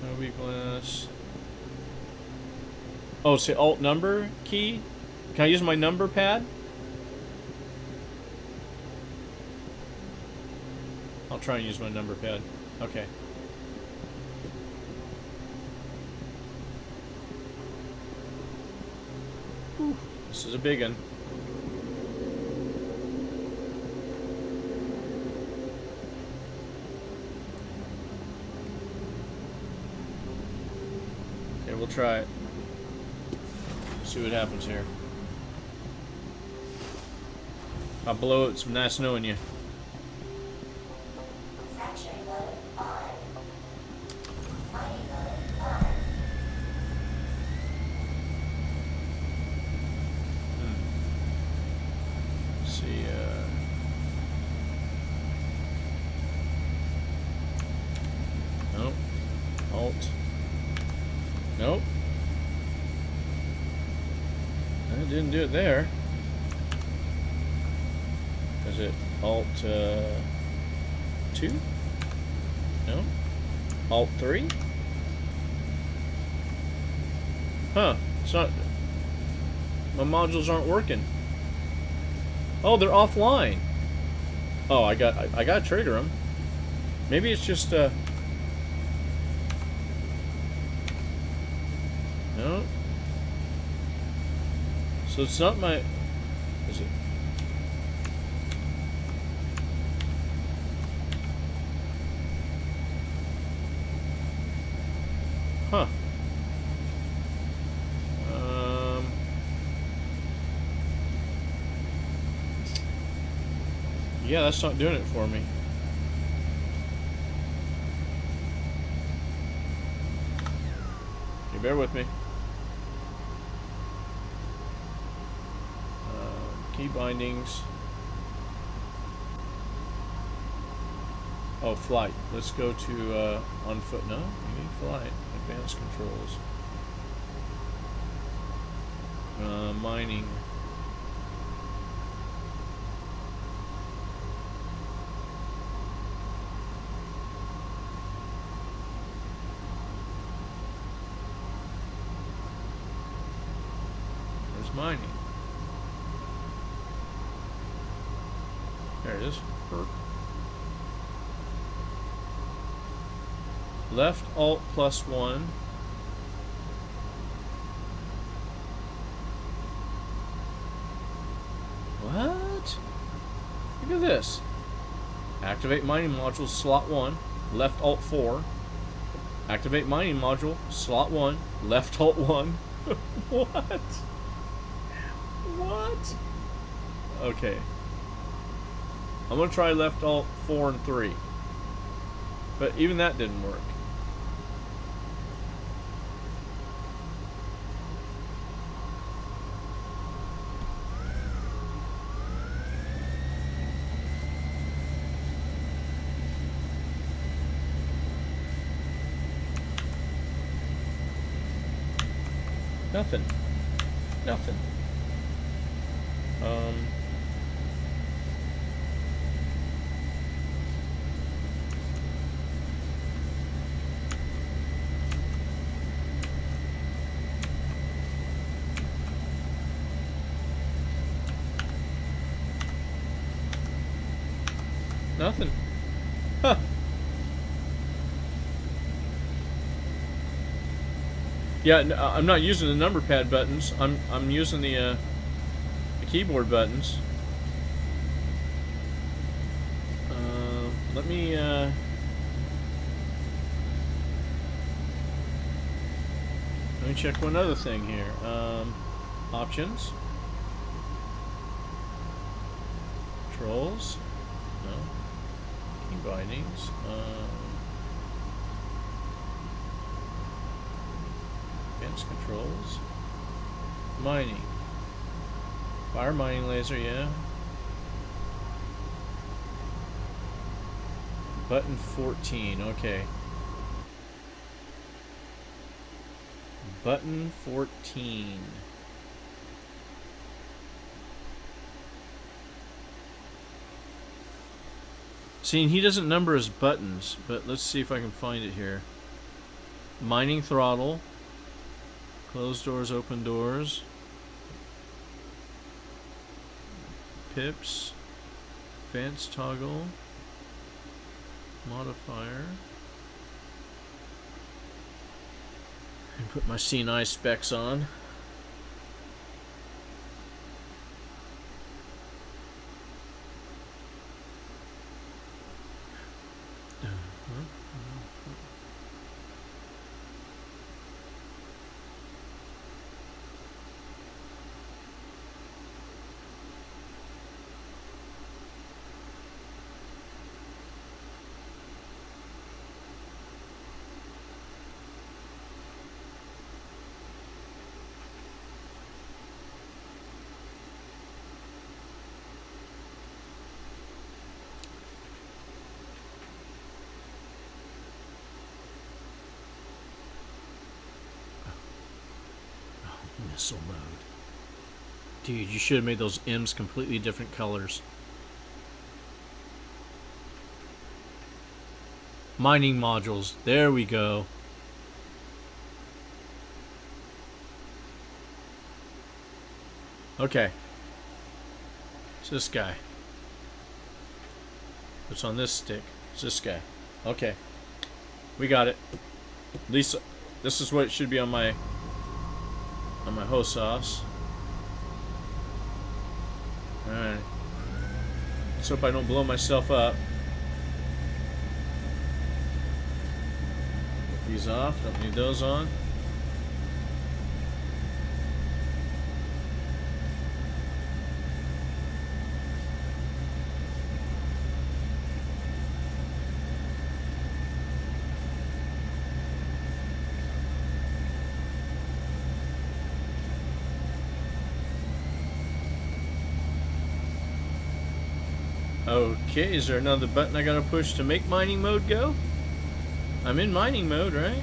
Moby glass. Oh, say alt number key? Can I use my number pad? I'll try and use my number pad. Okay. Whew. This is a big one. Okay, we'll try it. See what happens here. I'll blow it. It's nice knowing you. Fracturing mode on. Mining mode on. Let's see, nope. Alt. Nope. I didn't do it there. Is it Alt 2? No? Alt 3? Huh. It's not... My modules aren't working. Oh, they're offline. Oh, I gotta trigger them. Maybe it's just no. So it's not my. Is it? Huh. Yeah, that's not doing it for me. Okay, bear with me. Key bindings. Oh, flight. Let's go to on foot. No, we need flight. Advanced controls. Mining. Where's mining? There it is. Left Alt +1. What? Look at this. Activate mining module slot 1. Left Alt 4. Activate mining module slot 1. Left Alt 1. What? What? Okay. I'm gonna try left alt 4 and 3. But even that didn't work. Nothing. Nothing. Nothing. Huh. Yeah, I'm not using the number pad buttons. I'm using the keyboard buttons. Let me check one other thing here. Options. Controls. No. Key bindings. Advanced controls. Mining. Fire mining laser, yeah. Button 14, okay. Button 14. See, he doesn't number his buttons, but let's see if I can find it here. Mining throttle. Close doors, open doors. Pips. Advanced toggle. Modifier. And put my CNI specs on. Missile mode. Dude, you should have made those M's completely different colors. Mining modules. There we go. Okay. It's this guy. What's on this stick? It's this guy. Okay. We got it. At least this is what it should be on my host sauce. Alright. Let's hope I don't blow myself up. Put these off. Don't need those on. Okay, is there another button I gotta push to make mining mode go? I'm in mining mode, right?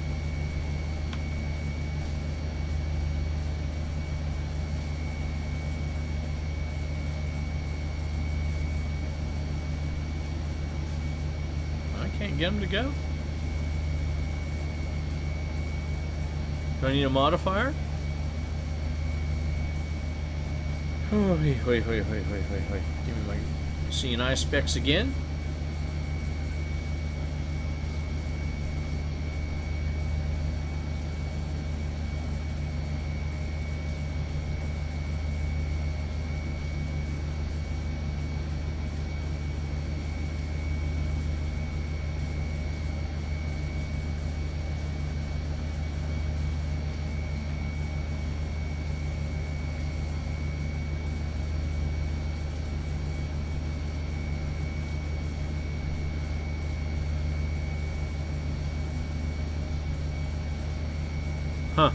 I can't get them to go? Do I need a modifier? Oh, wait. Give me my CNI specs again. Huh.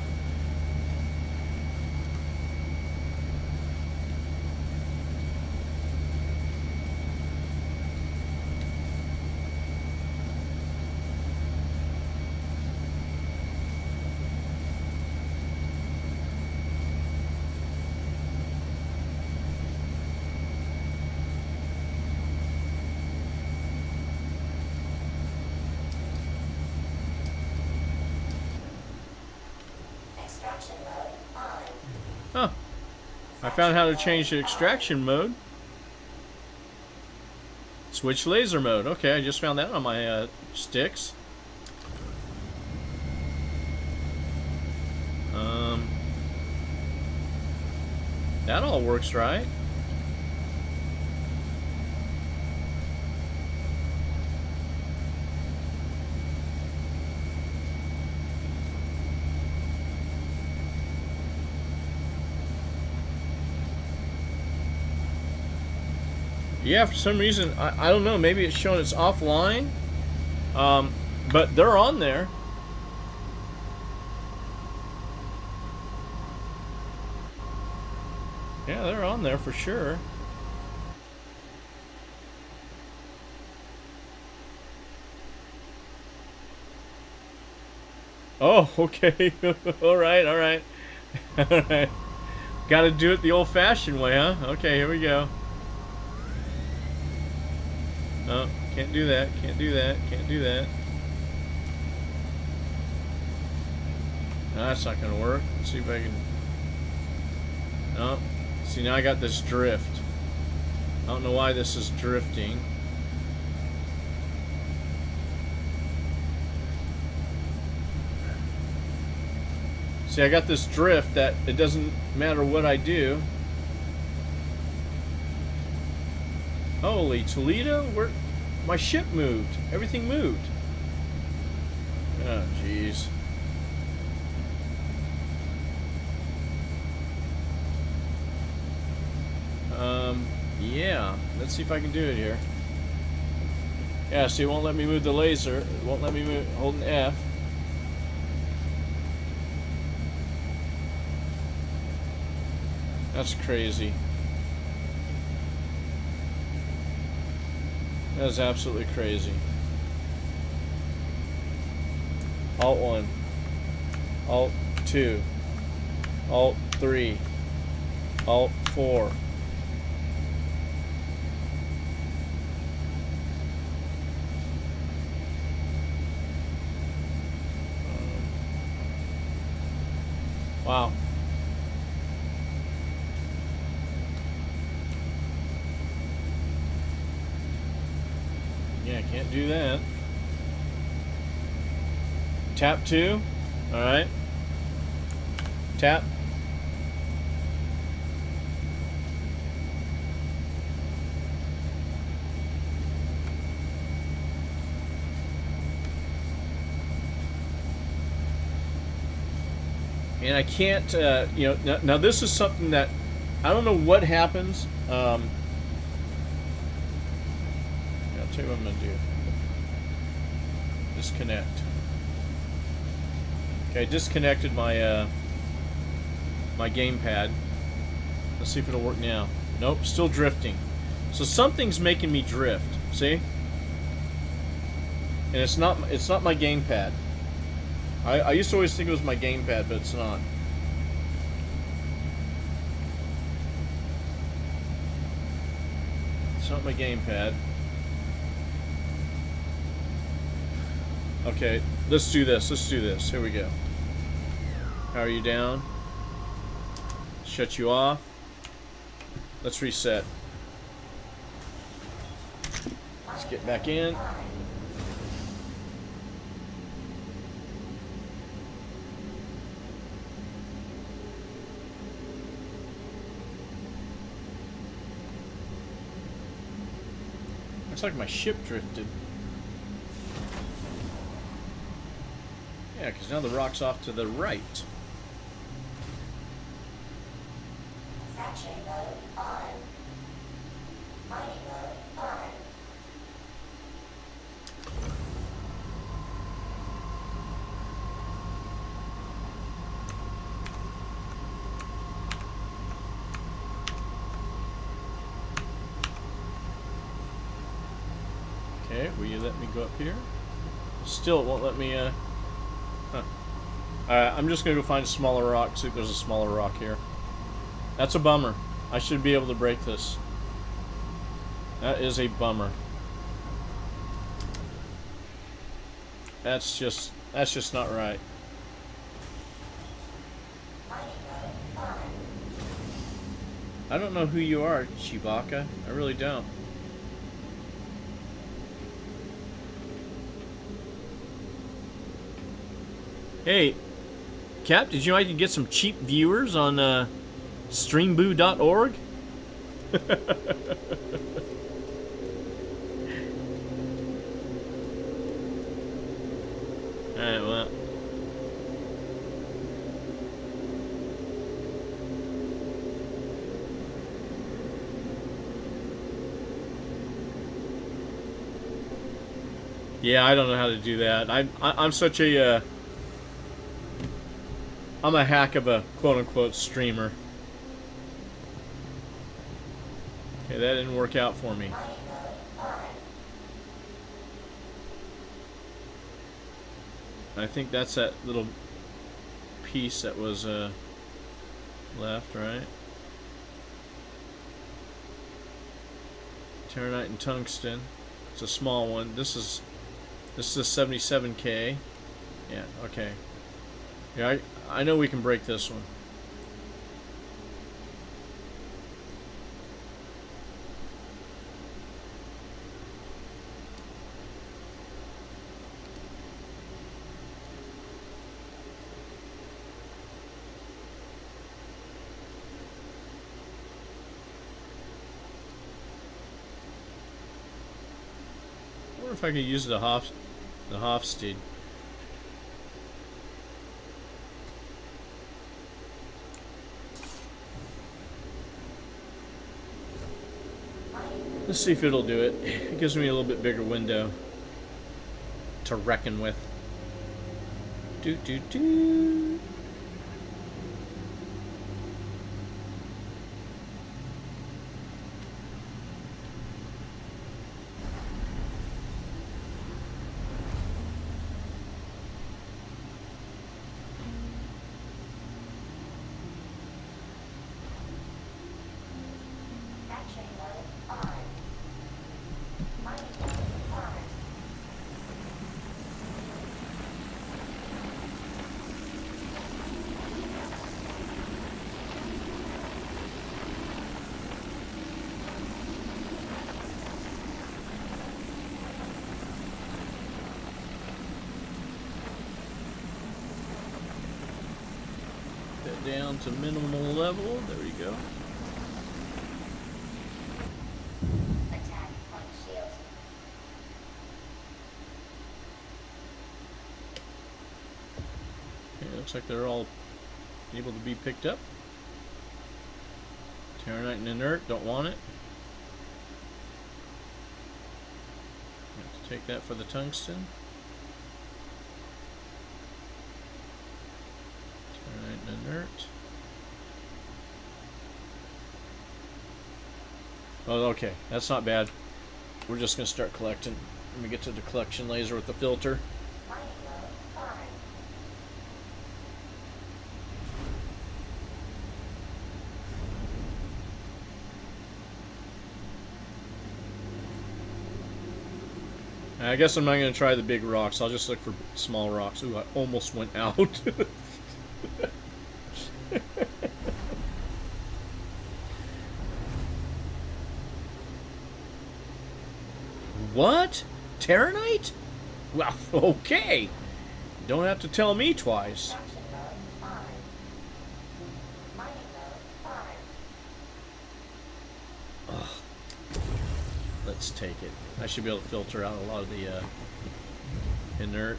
Extraction mode on. Huh. I found how to change the extraction mode. Switch laser mode. Okay, I just found that on my sticks. That all works, right? Yeah, for some reason, I don't know, maybe it's showing it's offline. But they're on there. Yeah, they're on there for sure. Oh, okay. Alright. Alright. Gotta do it the old-fashioned way, huh? Okay, here we go. Oh, can't do that, can't do that, can't do that. No, that's not gonna work. Let's see if I can. No. See, now I got this drift. I don't know why this is drifting. See, I got this drift that it doesn't matter what I do. Holy Toledo, where my ship moved. Everything moved. Oh, jeez. Yeah. Let's see if I can do it here. Yeah, see, it won't let me move the laser. It won't let me move holding F. That's crazy. That is absolutely crazy. Alt 1. Alt 2. Alt 3. Alt 4. Wow. Yeah, can't do that. Tap 2. Alright. Tap. And I can't, you know, now this is something that I don't know what happens. I'll tell you what I'm going to do. Disconnect. Okay, I disconnected my my gamepad. Let's see if it'll work now. Nope, still drifting. So something's making me drift. See? And it's not my gamepad. I used to always think it was my gamepad, but it's not. It's not my gamepad. Okay, let's do this. Let's do this. Here we go. Power you down. Shut you off. Let's reset. Let's get back in. Looks like my ship drifted. Yeah, because now the rock's off to the right. Factory mode on. Mining mode on. Okay, will you let me go up here? Still, it won't let me, Huh. Alright, I'm just gonna go find a smaller rock, see if there's a smaller rock here. That's a bummer. I should be able to break this. That is a bummer. That's just not right. Mining mode on. I don't know who you are, Chewbacca. I really don't. Hey, Cap, did you know I could get some cheap viewers on streamboo.org? Alright, well. Yeah, I don't know how to do that. I'm such a I'm a hack of a quote-unquote streamer. Okay, that didn't work out for me. I think that's that little piece that was left, right? Terranite and tungsten. It's a small one. This is a 77K. Yeah, okay. Yeah, I know we can break this one. I wonder if I could use the Hofstede. Let's see if it'll do it. It gives me a little bit bigger window to reckon with. Do do do. Action mode on. Mining mode on. That down to minimal level. There we go. Attack on shield. Okay, looks like they're all able to be picked up. Terranite and inert, don't want it. Have to take that for the tungsten. Terranite and inert. Oh, okay, that's not bad. We're just gonna start collecting. Let me get to the collection laser with the filter. Mining mode on. I guess I'm not going to try the big rocks. I'll just look for small rocks. Ooh, I almost went out. What? Terranite? Well, okay. Don't have to tell me twice. Action mode on. Mining mode on. Let's take it. I should be able to filter out a lot of the inert.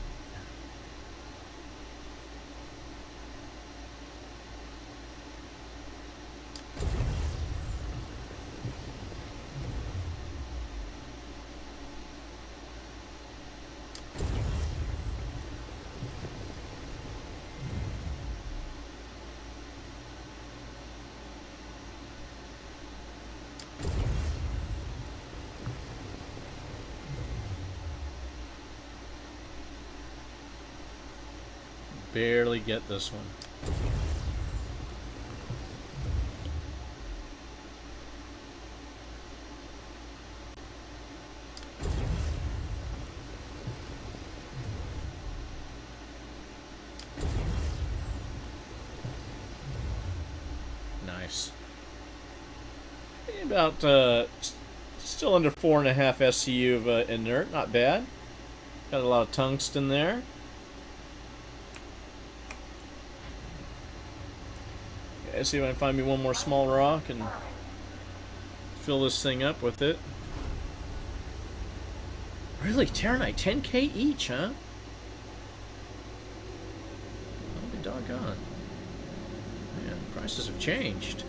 Barely get this one. Nice. About still under 4.5 SCU of inert, not bad. Got a lot of tungsten there. Let's see if I can find me one more small rock and fill this thing up with it. Really, Terranite, 10K each, huh? I'll be doggone. Man, prices have changed.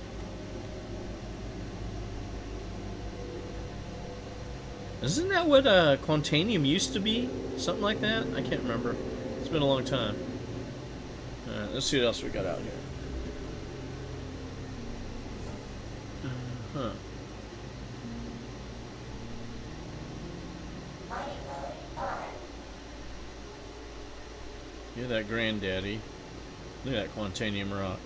Isn't that what Quantanium used to be? Something like that? I can't remember. It's been a long time. Alright, let's see what else we got out here. Huh. Mining mode on. Yeah, that granddaddy. Look at that Quantanium rock.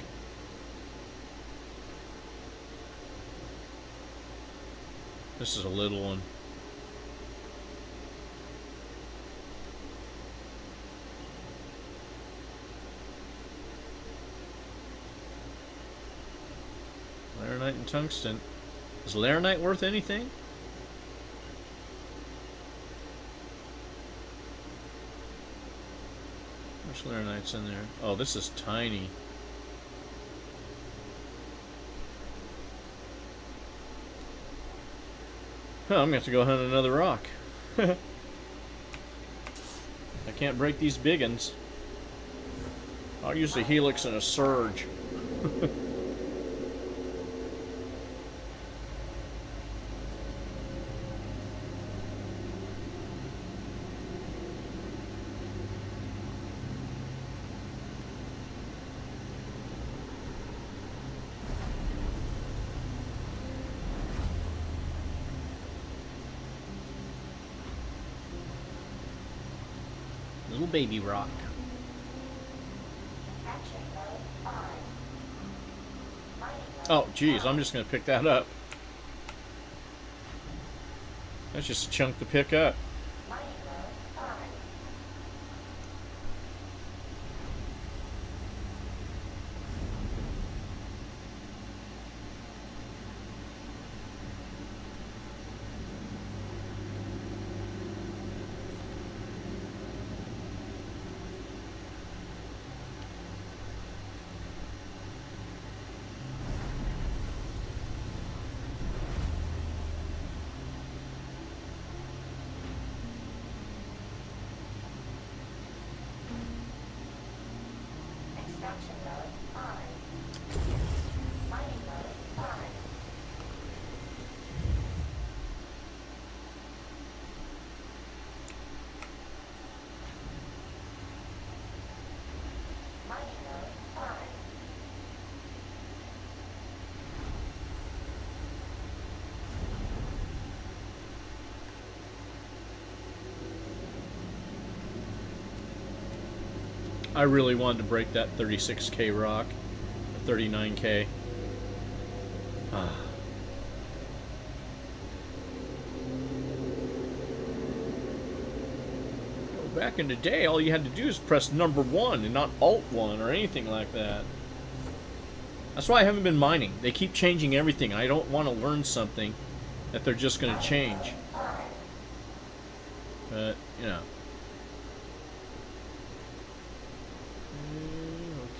This is a little one. laranite and tungsten. Is laranite worth anything? There's laranite's in there. Oh, this is tiny. Huh, I'm gonna have to go hunt another rock. I can't break these big uns. I'll use a helix and a surge. Little baby rock. Action mode on. Mining mode Oh, geez, I'm just gonna pick that up. That's just a chunk to pick up. mining mode on. Extraction mode on. Mining mode on. Mining mode on. I really wanted to break that 36K rock, or 39K. Ah. Back in the day, all you had to do is press number 1 and not Alt 1 or anything like that. That's why I haven't been mining. They keep changing everything. I don't want to learn something that they're just going to change. But, you know.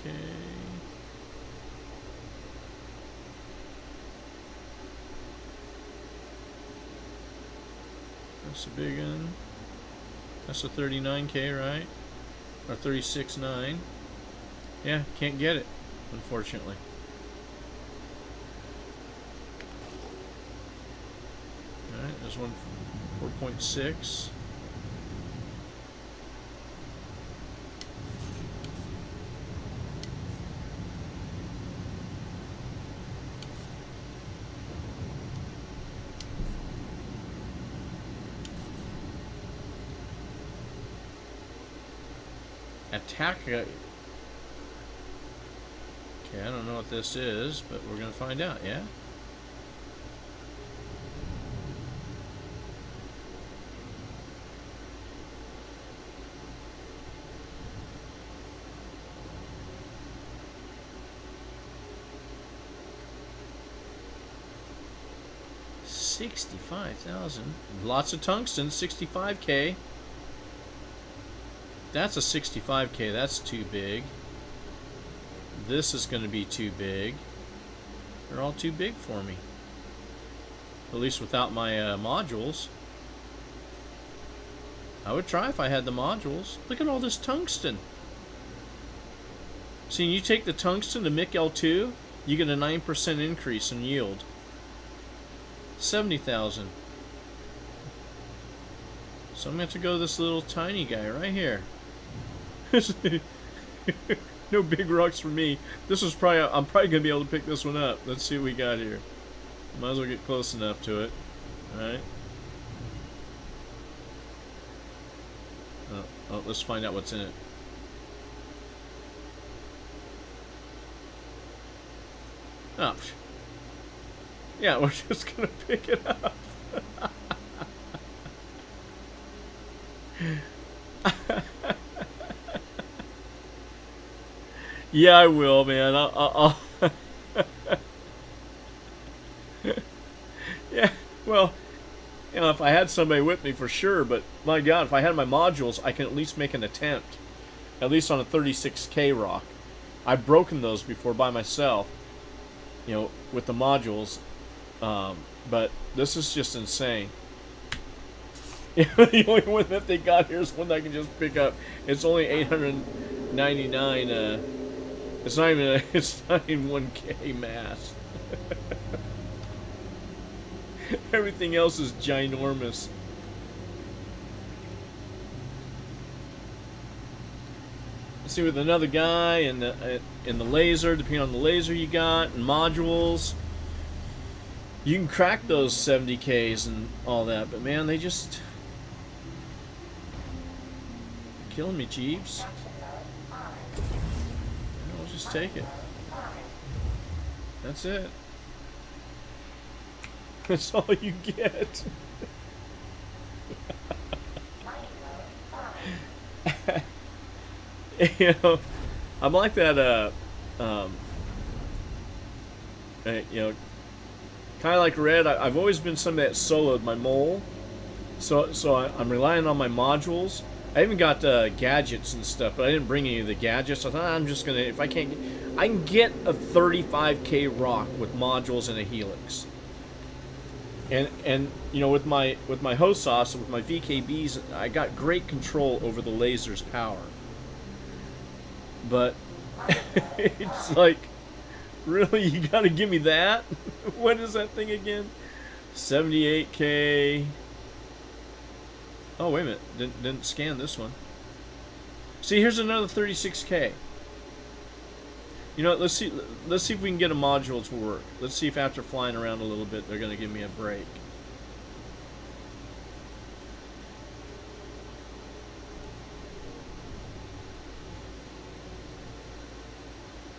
Okay. That's a big one. That's a 39K, right? Or 36.9. Yeah, can't get it, unfortunately. Alright, there's one 4.6. Attack. Okay, I don't know what this is, but we're gonna find out, yeah? $65,000. Lots of tungsten, 65K. That's a 65K, that's too big. This is going to be too big. They're all too big for me. At least without my modules. I would try if I had the modules. Look at all this tungsten. See, you take the tungsten to MIC L2, you get a 9% increase in yield. 70,000. So I'm going to have to go to this little tiny guy right here. No big rocks for me. This is probably, I'm probably going to be able to pick this one up. Let's see what we got here. Might as well get close enough to it. Alright. Oh, let's find out what's in it. Oh. Yeah, we're just going to pick it up. Yeah, I will, man. I'll Well, you know, if I had somebody with me for sure, but my God, if I had my modules, I can at least make an attempt. At least on a 36K rock. I've broken those before by myself, you know, with the modules. But this is just insane. The only one that they got here is one that I can just pick up. It's only 899. It's not even 1K mass. Everything else is ginormous. Let's see, with another guy and the laser, depending on the laser you got and modules, you can crack those 70Ks and all that. But man, they just killing me, Jeeves. I'll just take it. That's it. That's all you get. You know, I'm like that. You know, kind of like Red. I've always been somebody that soloed my mole, so I'm relying on my modules. I even got gadgets and stuff, but I didn't bring any of the gadgets. I thought I'm just gonna, if I can't get, I can get a 35K rock with modules and a helix. And you know, with my host sauce and with my VKBs, I got great control over the laser's power. But it's like, really, you gotta give me that? What is that thing again? 78K. Oh, wait a minute. Didn't scan this one. See, here's another 36K. You know what, let's see if we can get a module to work. Let's see if after flying around a little bit, they're gonna give me a break.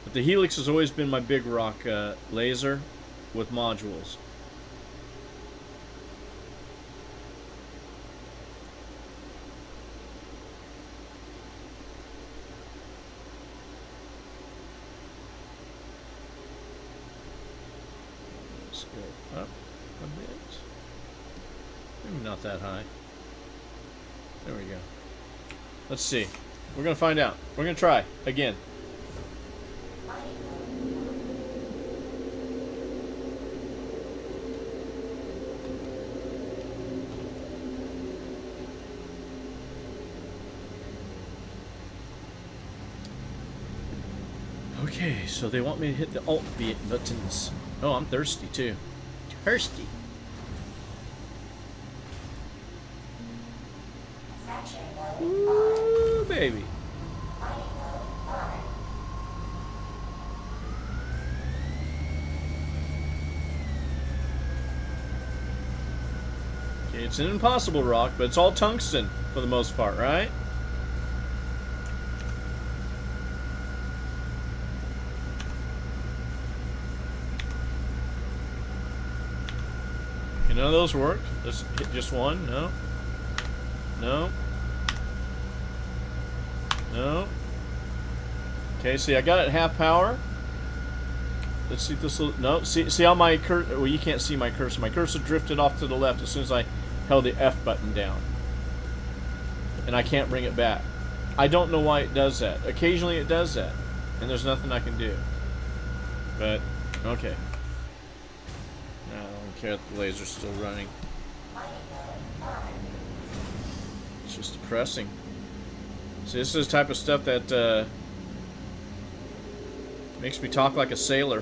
But the Helix has always been my big rock laser with modules. Let's go up a bit. Maybe not that high. There we go. Let's see. We're gonna find out. We're gonna try again. Okay, so they want me to hit the alt buttons. Oh, I'm thirsty too. Thirsty. Ooh, baby. Okay, it's an impossible rock, but it's all tungsten for the most part, right? None of those work. Let's hit just one. No. No. No. Okay, see, I got it at half power. Let's see if this will... No, see how my cursor... Well, you can't see my cursor. My cursor drifted off to the left as soon as I held the F button down. And I can't bring it back. I don't know why it does that. Occasionally it does that. And there's nothing I can do. But, okay. The laser's still running. It's just depressing. See, this is the type of stuff that makes me talk like a sailor.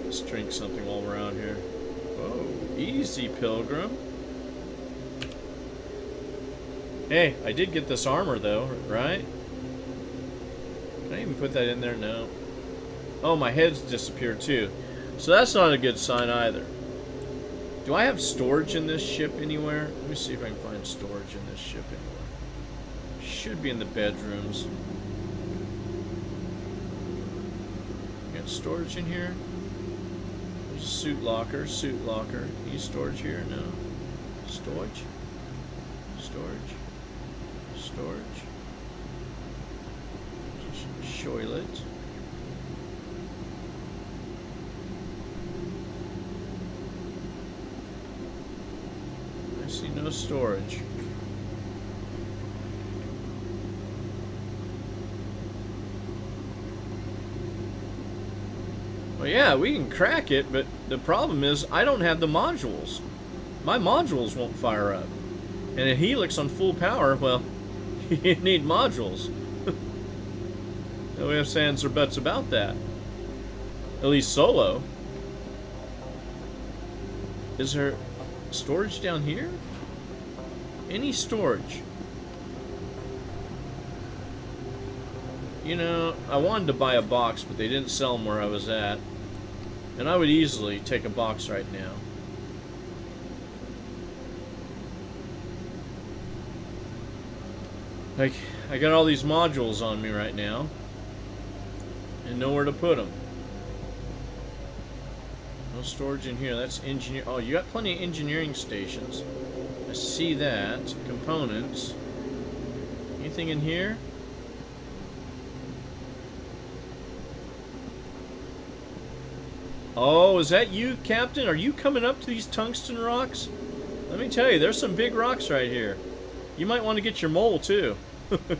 Let's drink something while we're out here. Oh, easy, Pilgrim. Hey, I did get this armor though, right? Can I even put that in there? No. Oh, my head's disappeared too. So that's not a good sign either. Do I have storage in this ship anywhere? Let me see if I can find storage in this ship anywhere. Should be in the bedrooms. Got storage in here. There's a suit locker. Suit locker. Any storage here? No. Storage. Storage. Storage. Shoilet. I see no storage. Well, yeah, we can crack it, but the problem is I don't have the modules. My modules won't fire up. And a Helix on full power, well, you need modules. No ifs, ands, or buts about that. At least solo. Is there storage down here? Any storage? You know, I wanted to buy a box, but they didn't sell them where I was at. And I would easily take a box right now. Like, I got all these modules on me right now. And nowhere to put them. No storage in here. That's engineer. Oh, you got plenty of engineering stations. I see that. Components. Anything in here? Oh, is that you, Captain? Are you coming up to these tungsten rocks? Let me tell you, there's some big rocks right here. You might want to get your mole, too. Because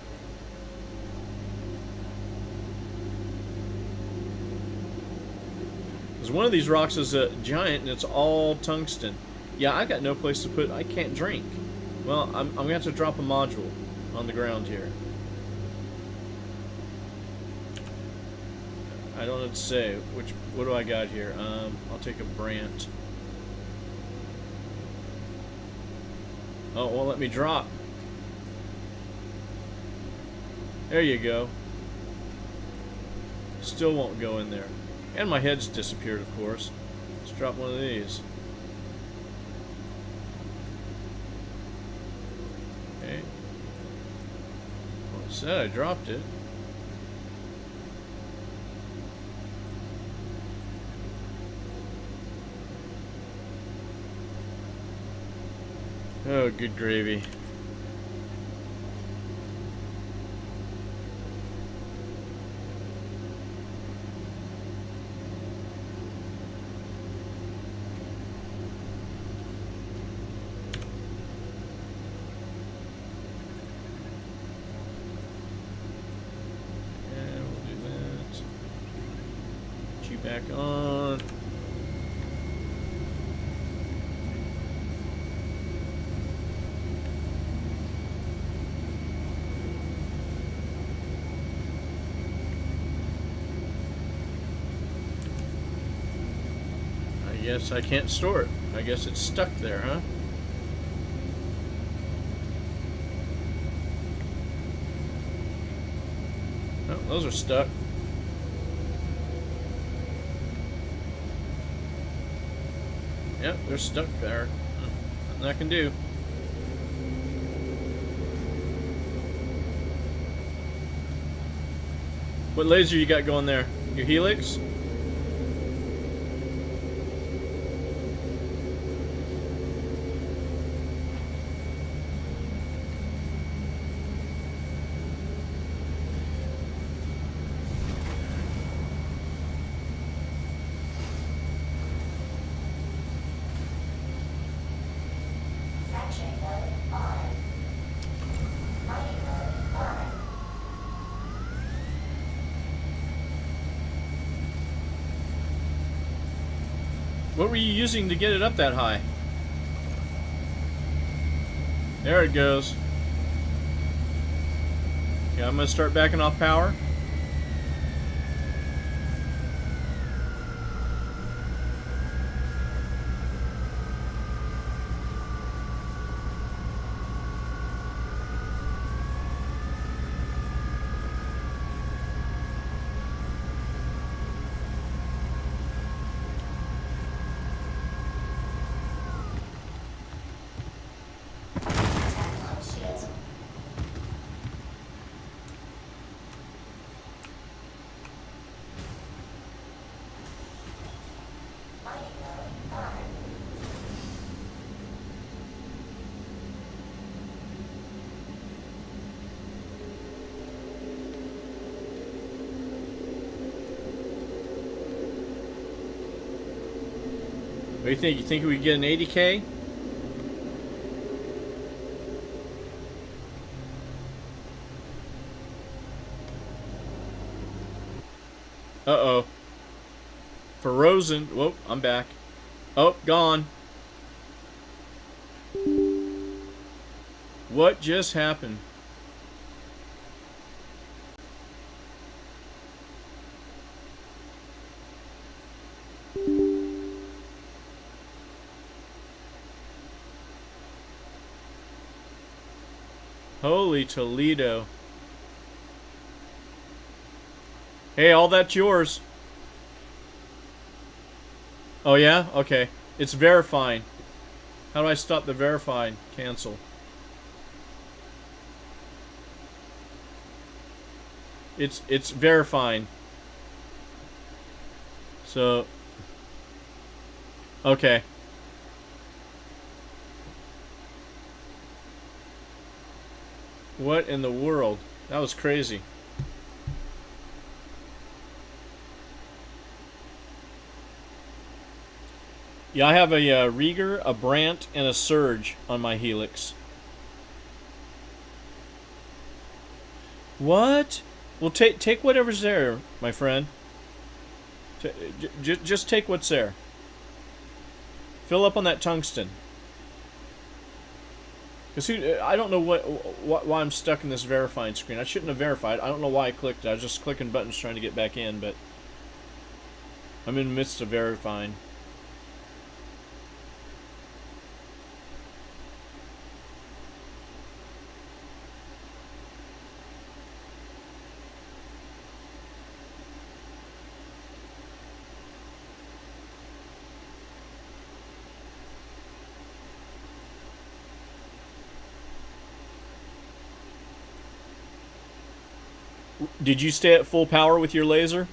one of these rocks is a giant, and it's all tungsten. Yeah, I got no place to put. I can't drink. Well, I'm going to have to drop a module on the ground here. I don't know what to say. What do I got here? I'll take a Brant. Oh, well, let me drop. There you go. Still won't go in there. And my head's disappeared, of course. Let's drop one of these. Okay. Well, I said I dropped it. Oh, good gravy. And we'll do that. Put you back on. I guess I can't store it. I guess it's stuck there, huh? Oh, those are stuck. Yep, they're stuck there. Nothing I can do. What laser you got going there? Your Helix? Fracturing mode on. Mining mode on. What were you using to get it up that high? There it goes. Yeah, I'm gonna start backing off power. Attack on shields. Mining mode on. What do you think? You think we could get an 80K? frozen. Whoa, I'm back. Oh, gone. What just happened? Holy Toledo. Hey, all that's yours. Oh yeah? Okay. It's verifying. How do I stop the verifying? Cancel. It's verifying. So okay. What in the world? That was crazy. Yeah, I have a Rieger, a Brandt, and a Surge on my Helix. What? Well, take whatever's there, my friend. Just take what's there. Fill up on that tungsten. Cause I don't know why I'm stuck in this verifying screen. I shouldn't have verified. I don't know why I clicked it. I was just clicking buttons trying to get back in, but I'm in the midst of verifying. Did you stay at full power with your laser?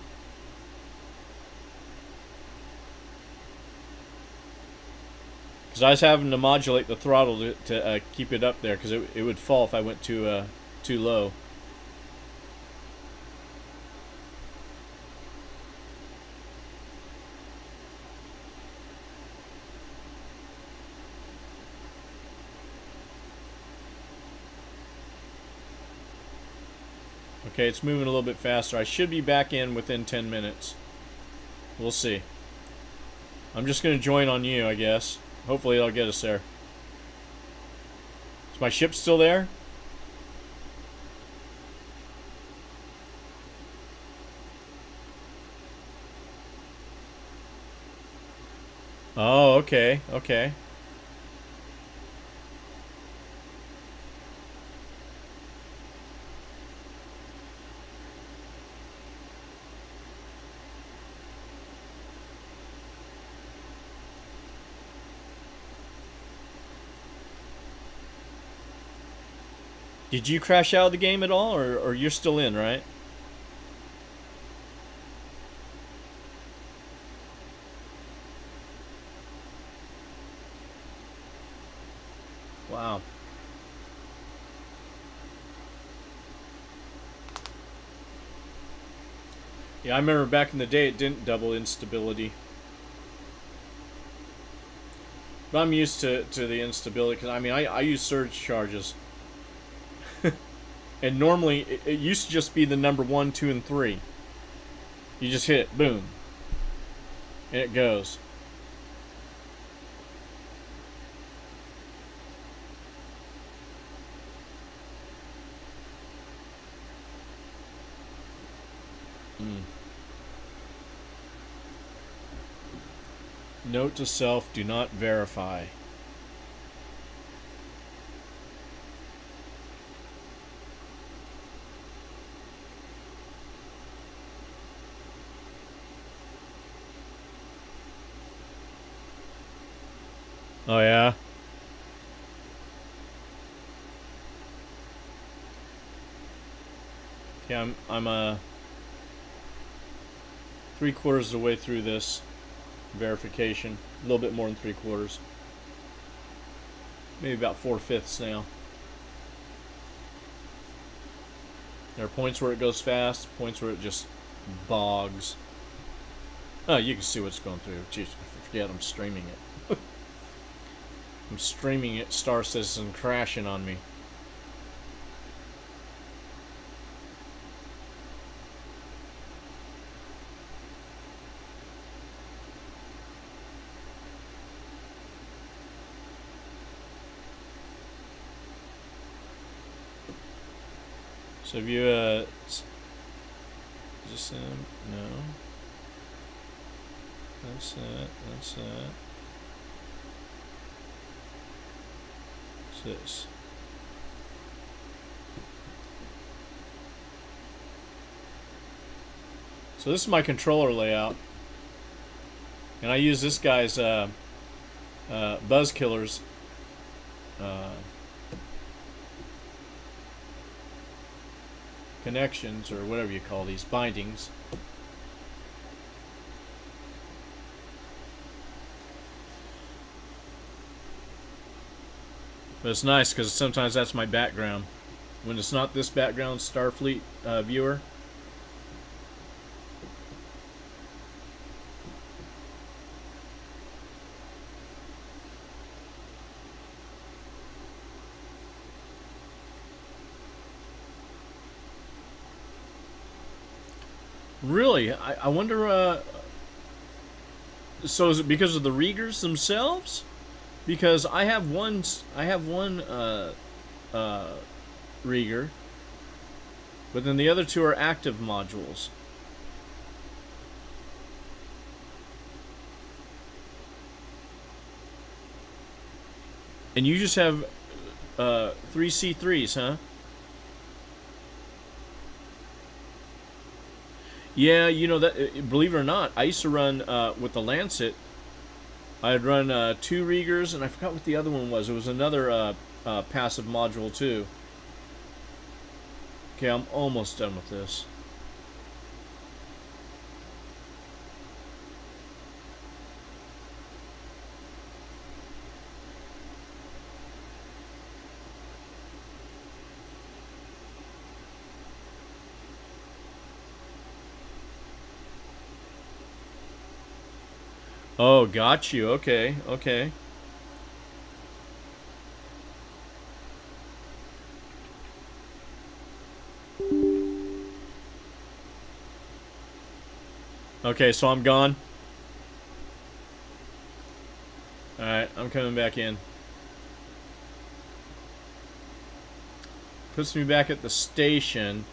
Because I was having to modulate the throttle to keep it up there, because it would fall if I went too low. Okay, it's moving a little bit faster. I should be back in within 10 minutes. We'll see. I'm just going to join on you, I guess. Hopefully it'll get us there. Is my ship still there? Oh, okay, okay. Did you crash out of the game at all, or you're still in, right? Wow. Yeah, I remember back in the day it didn't double instability. But I'm used to the instability, because I mean, I use surge charges. And normally, it used to just be the number 1, 2, and 3. You just hit it, boom. And it goes. Note to self, do not verify. Oh yeah. Okay, I'm 3/4 of the way through this verification. A little bit more than 3/4. Maybe about 4/5 now. There are points where it goes fast, points where it just bogs. Oh, you can see what's going through. Jeez, I forget I'm streaming it. I'm streaming it, StarCitizen crashing on me. So if you just no. That's it. That's it. What's this? So this is my controller layout, and I use this guy's buzz killers. Connections, or whatever you call these, bindings. But it's nice because sometimes that's my background. When it's not this background Starfleet viewer. Really? I wonder, so is it because of the Riegers themselves? Because I have one Rieger, but then the other two are active modules. And you just have 3 C3s, huh? Yeah, you know that. Believe it or not, I used to run with the Lancet. I'd run 2 Riegers, and I forgot what the other one was. It was another passive module too. Okay, I'm almost done with this. Oh, got you. Okay, okay. Okay, so I'm gone. Alright, I'm coming back in. Puts me back at the station.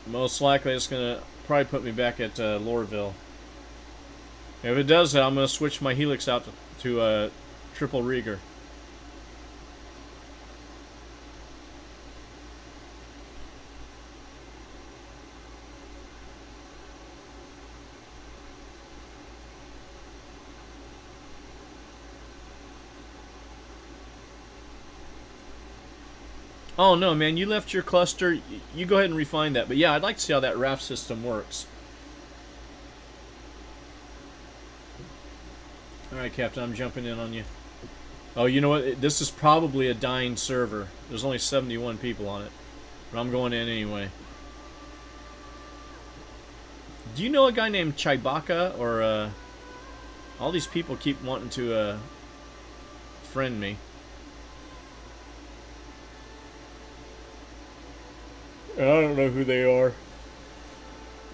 Most likely it's gonna probably put me back at Lorville. If it does that, I'm going to switch my Helix out to triple Rieger. Oh no, man, you left your cluster. You go ahead and refine that. But yeah, I'd like to see how that raft system works. Alright, Captain, I'm jumping in on you. Oh, you know what? This is probably a dying server. There's only 71 people on it. But I'm going in anyway. Do you know a guy named Chibaka? Or, all these people keep wanting to, friend me. I don't know who they are.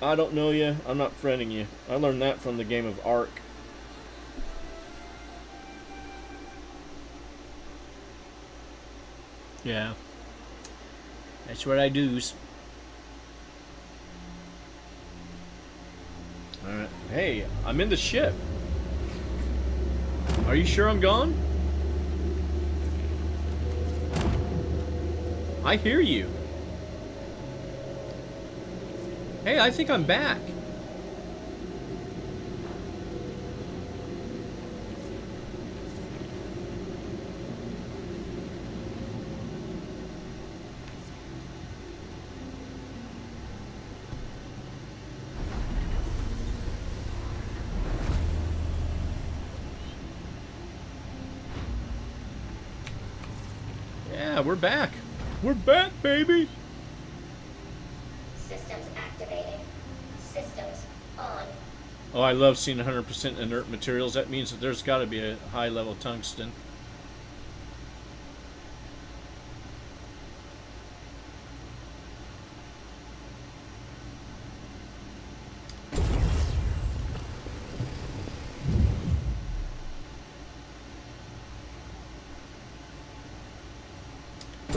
I don't know you. I'm not friending you. I learned that from the game of Ark. Yeah. That's what I do. Alright. Hey, I'm in the ship. Are you sure I'm gone? I hear you. Hey, I think I'm back. Yeah, we're back. We're back, baby. Systems activating. Systems on. Oh, I love seeing 100% inert materials. That means that there's got to be a high level tungsten.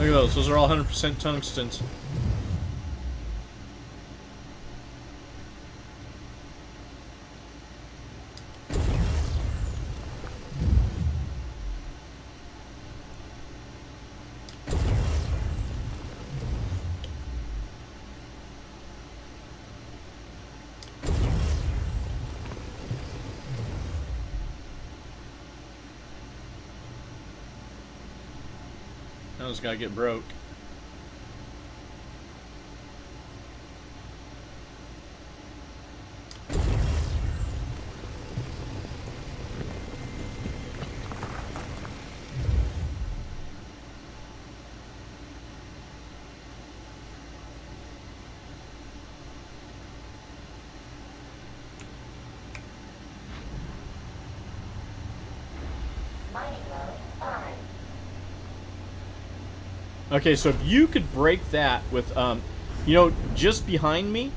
Look at those. Those are all 100% tungstens. Now this guy get broke. Mining mode on. Okay, so if you could break that with, you know, just behind me,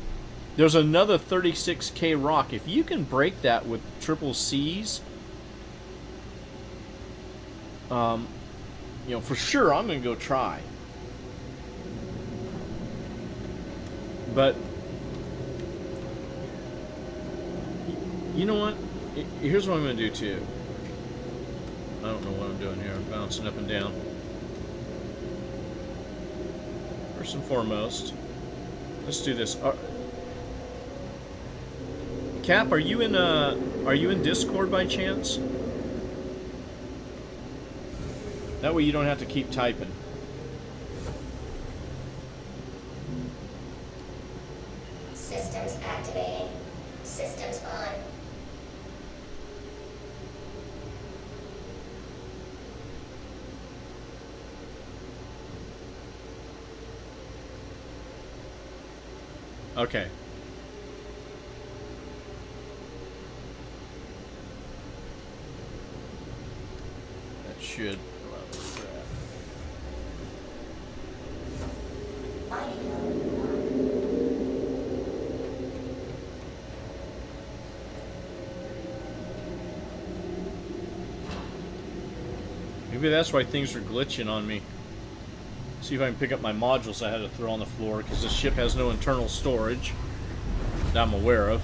there's another 36K rock. If you can break that with triple C's, you know, for sure I'm going to go try. But, you know what? Here's what I'm going to do too. I don't know what I'm doing here. I'm bouncing up and down. First and foremost, let's do this. Cap, are you in Discord by chance? That way you don't have to keep typing. Systems activating. Systems on. Okay. That should allow me to grab. Mining mode Maybe that's why things are glitching on me. See if I can pick up my modules I had to throw on the floor, because this ship has no internal storage that I'm aware of.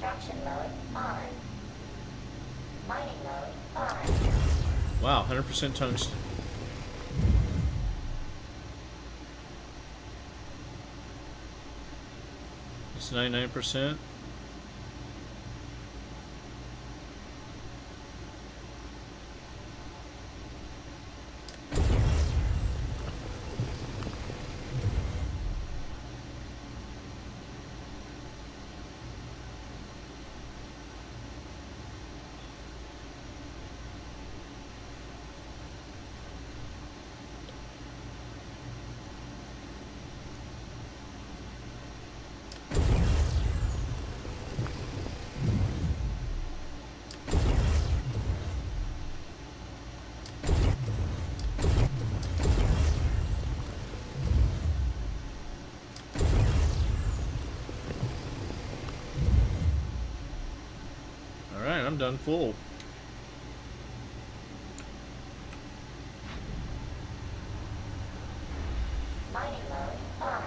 extraction mode on. Mining mode on. Wow, 100% tungsten. It's 99%. Alright, I'm done full. Mining mode on.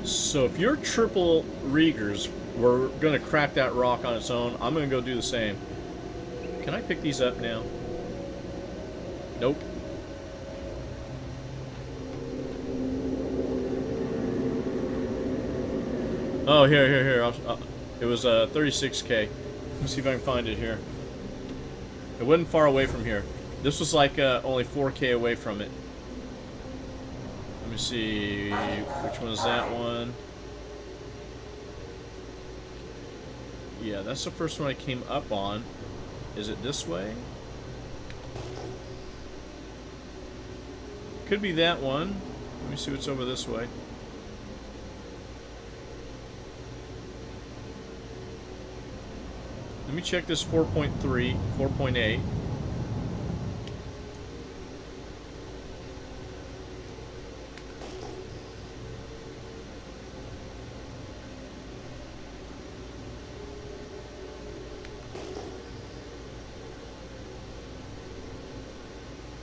So if your triple Riegers were going to crack that rock on its own, I'm going to go do the same. Can I pick these up now? Nope. Oh, here. It was 36K. Let me see if I can find it here. It wasn't far away from here. This was like only 4K away from it. Let me see, which one is that one? Yeah, that's the first one I came up on. Is it this way? Could be that one. Let me see what's over this way. Let me check this 4.3, 4.8.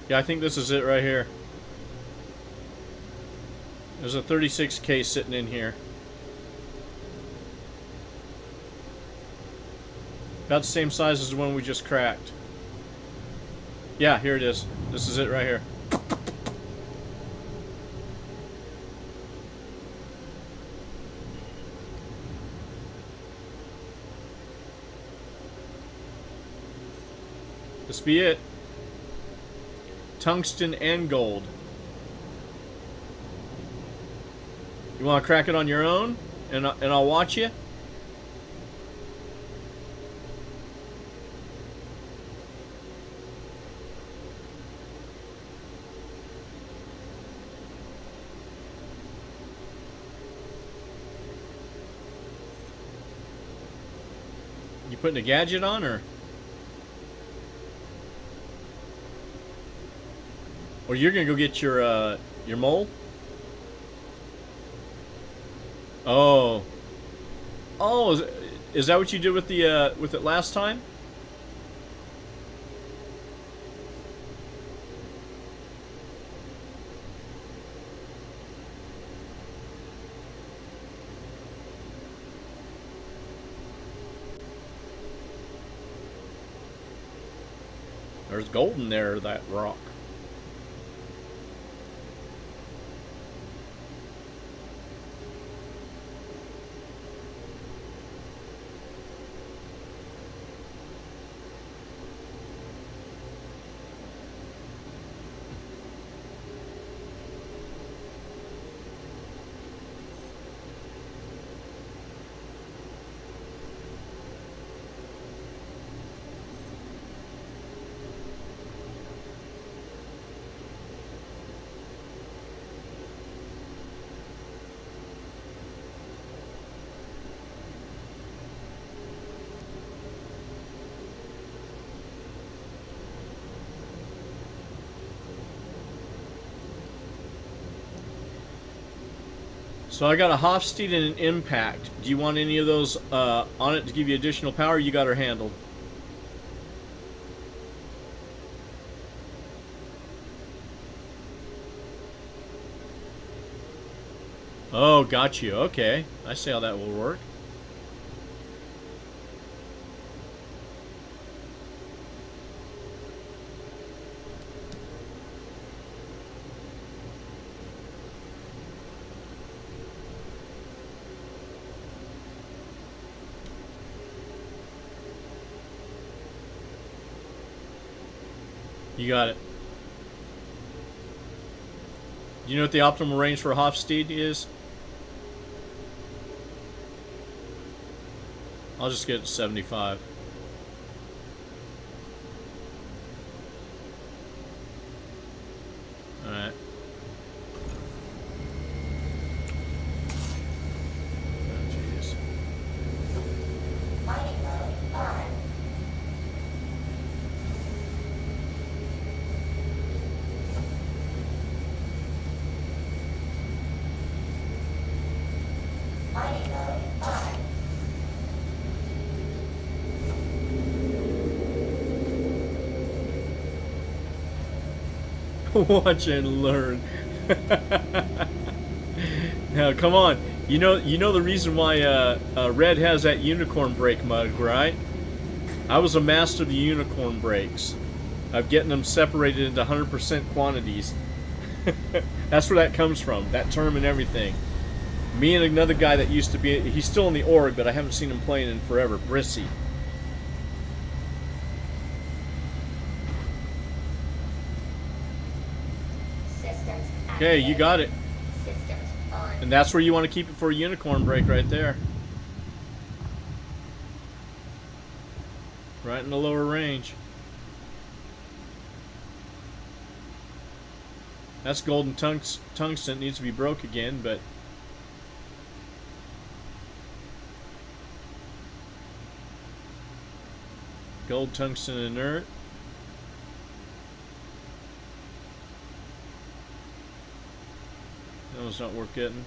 Yeah, I think this is it right here. There's a 36K sitting in here. About the same size as the one we just cracked. Yeah, here it is. This is it right here. This be it. Tungsten and gold. You want to crack it on your own? And I'll watch you? You putting a gadget on, or? Or you're gonna go get your mole? Oh. Oh, is that what you did with the with it last time? There's gold in there, that rock. So I got a Hofstede and an Impact. Do you want any of those on it to give you additional power? You got her handled. Oh, got you. Okay. I see how that will work. You got it. Do you know what the optimal range for a Hofstede is? I'll just get it to 75. Alright. Oh, jeez. Mining mode on. Mining mode on. Watch and learn. Now, come on. You know the reason why Red has that unicorn brake mug, right? I was a master of the unicorn brakes, of getting them separated into 100% quantities. That's where that comes from, that term and everything. Me and another guy that used to be, he's still in the org, but I haven't seen him playing in forever, Brissy. Systems Okay, you got it. Systems on. And that's where you want to keep it for a unicorn brake, right there. Right in the lower range. That's golden tungsten. Needs to be broke again, but gold tungsten inert. That was not worth getting.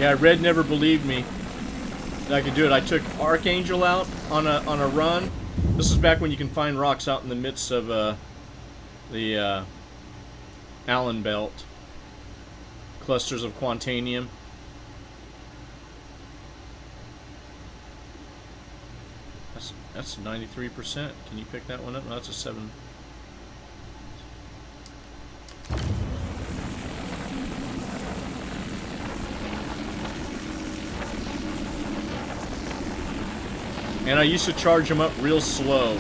Yeah, Red never believed me that I could do it. I took Archangel out on a run. This is back when you can find rocks out in the midst of the Allen Belt. Clusters of Quantanium. That's 93%. Can you pick that one up? No, that's a 7. And I used to charge them up real slow.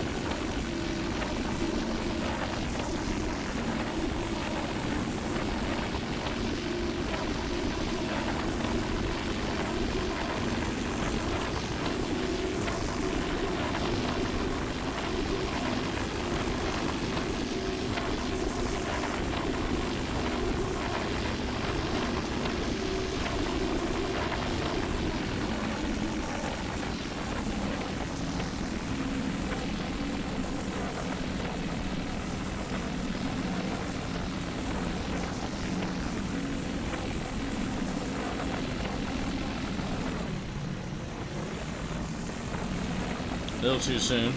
A little too soon.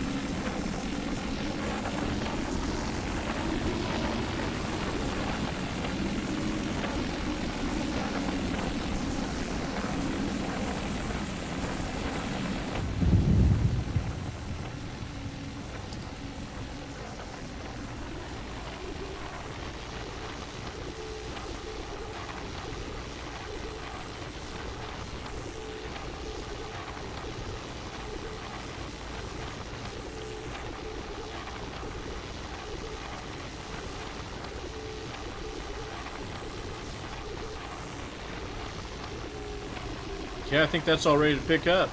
Yeah, I think that's all ready to pick up.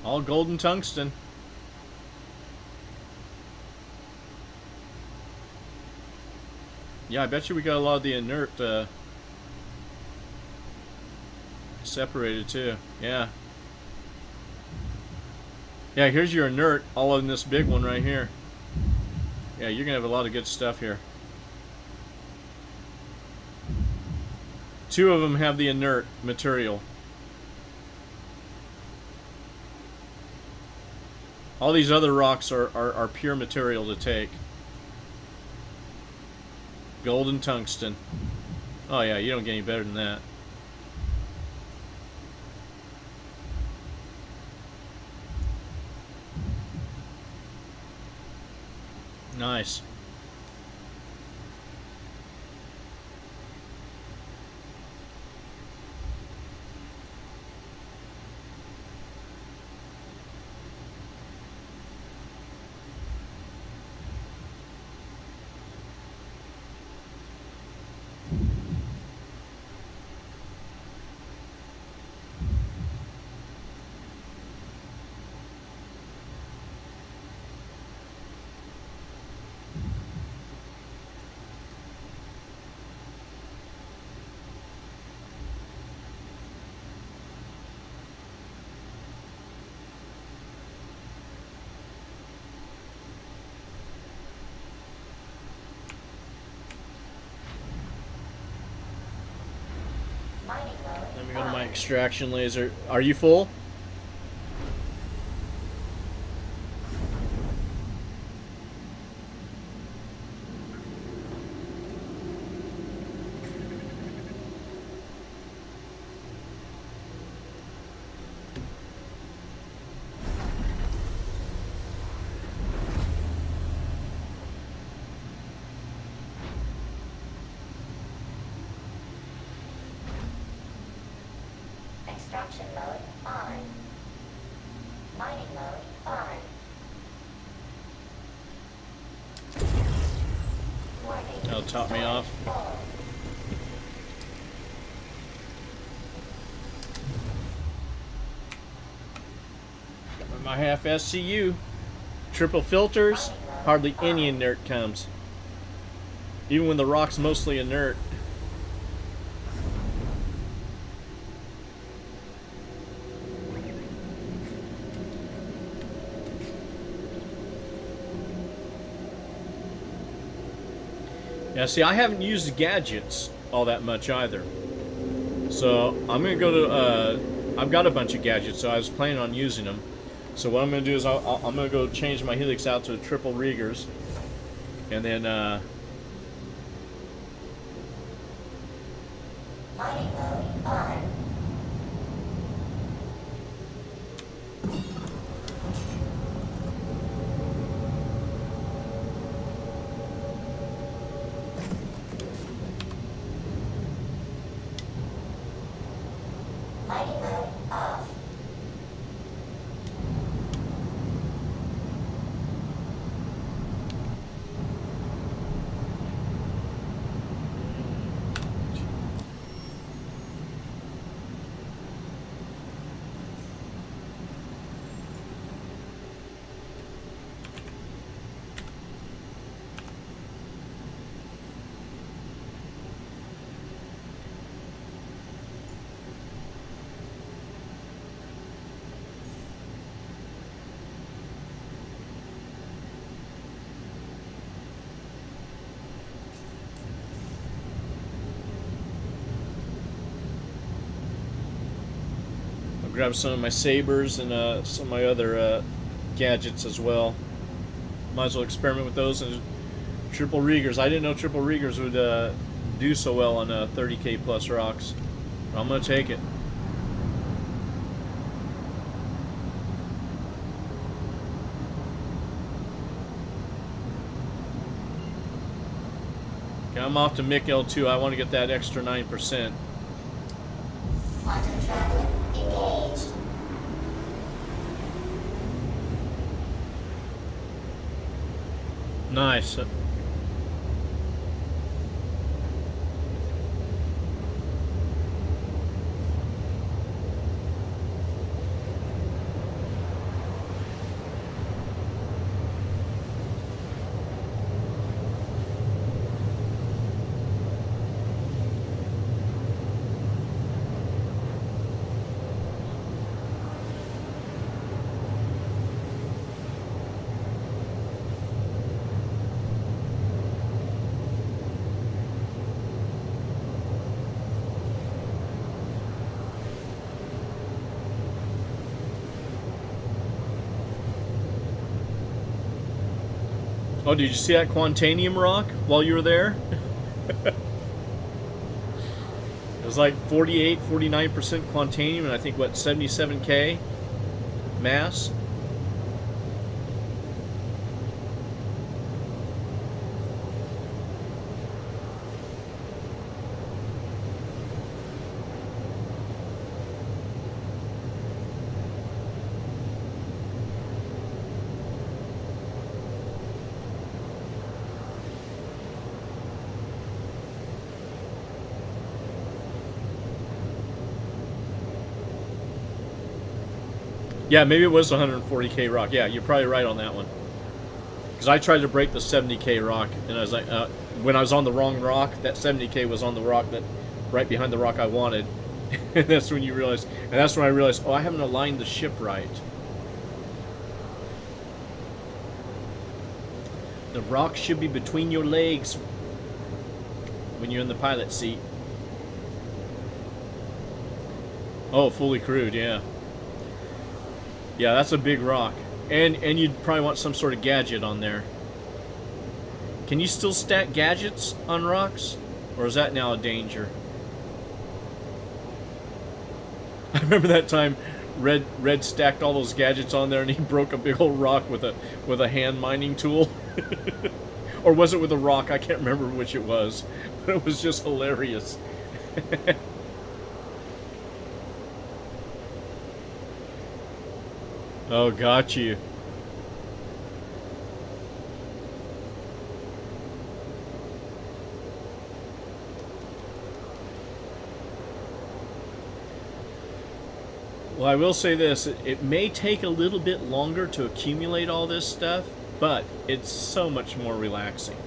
All golden tungsten. Yeah, I bet you we got a lot of the inert separated too. Yeah. Yeah, here's your inert, all in this big one right here. Yeah, you're gonna have a lot of good stuff here. 2 of them have the inert material. All these other rocks are pure material to take. Gold and tungsten. Oh yeah, you don't get any better than that. Nice. Let me go to my extraction laser. Are you full? Extraction mode on. Mining mode on. Warning. That'll top me off. Full. With my half SCU. Triple filters. Hardly any inert comes. Even when the rock's mostly inert. Yeah, see, I haven't used the gadgets all that much either. So I'm gonna go to. I've got a bunch of gadgets, so I was planning on using them. So what I'm gonna do is I'm gonna go change my Helix out to triple Riegers, and then Mining mode on. Mining mode off. I'll grab some of my sabers and some of my other gadgets as well. Might as well experiment with those and triple Riegers. I didn't know triple Riegers would do so well on 30k plus rocks. I'm gonna take it. Okay, I'm off to Mick L2. I want to get that extra 9%. Quantum travel engaged. Nice. Oh, did you see that Quantanium rock while you were there? It was like 48, 49% Quantanium and I think, what, 77k mass? Yeah, maybe it was 140k rock. Yeah, you're probably right on that one. Because I tried to break the 70k rock, and I was like, when I was on the wrong rock, that 70k was on the rock that right behind the rock I wanted. And that's when you realize, and that's when I realized, oh, I haven't aligned the ship right. The rock should be between your legs when you're in the pilot seat. Oh, fully crewed, yeah. Yeah, that's a big rock. And you'd probably want some sort of gadget on there. Can you still stack gadgets on rocks? Or is that now a danger? I remember that time Red stacked all those gadgets on there and he broke a big old rock with a hand mining tool. Or was it with a rock? I can't remember which it was. But it was just hilarious. Oh, got you. Well, I will say this. It may take a little bit longer to accumulate all this stuff, but it's so much more relaxing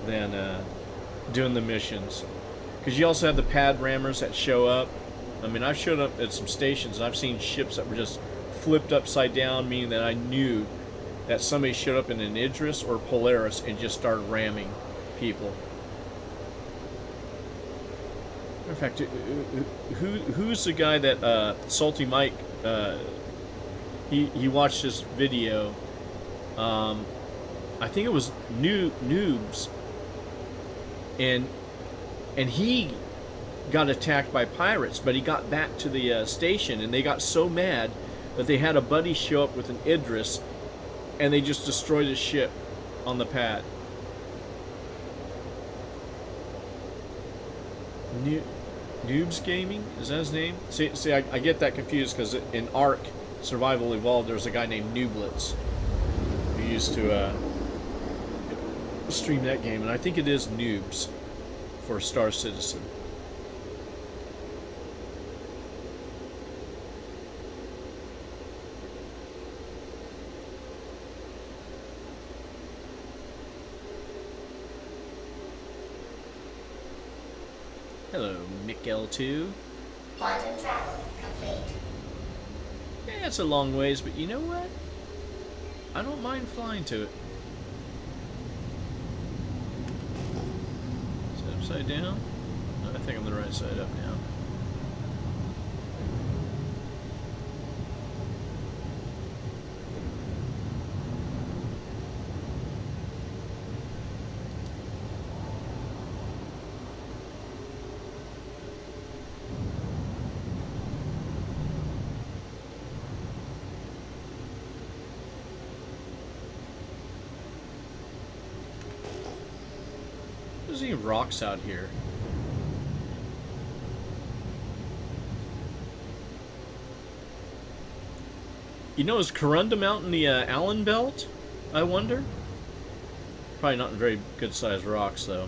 than doing the missions. Because you also have the pad rammers that show up. I mean, I've showed up at some stations and I've seen ships that were just flipped upside down, meaning that I knew that somebody showed up in an Idris or Polaris and just started ramming people. In fact, who's the guy that Salty Mike? He watched this video. I think it was Noobs, and he got attacked by pirates, but he got back to the station, and they got so mad that they had a buddy show up with an Idris, and they just destroyed his ship on the pad. Noobs Gaming? Is that his name? See, I get that confused because in Ark Survival Evolved, there was a guy named Nooblets who used to stream that game, and I think it is Noobs for StarCitizen. Hello, Mick L2. Quantum travel complete. Yeah, it's a long ways, but you know what? I don't mind flying to it. Is it upside down? No, I think I'm the right side up now. There's any rocks out here. You know, is Corundum out in the Allen Belt? I wonder. Probably not in very good sized rocks, though.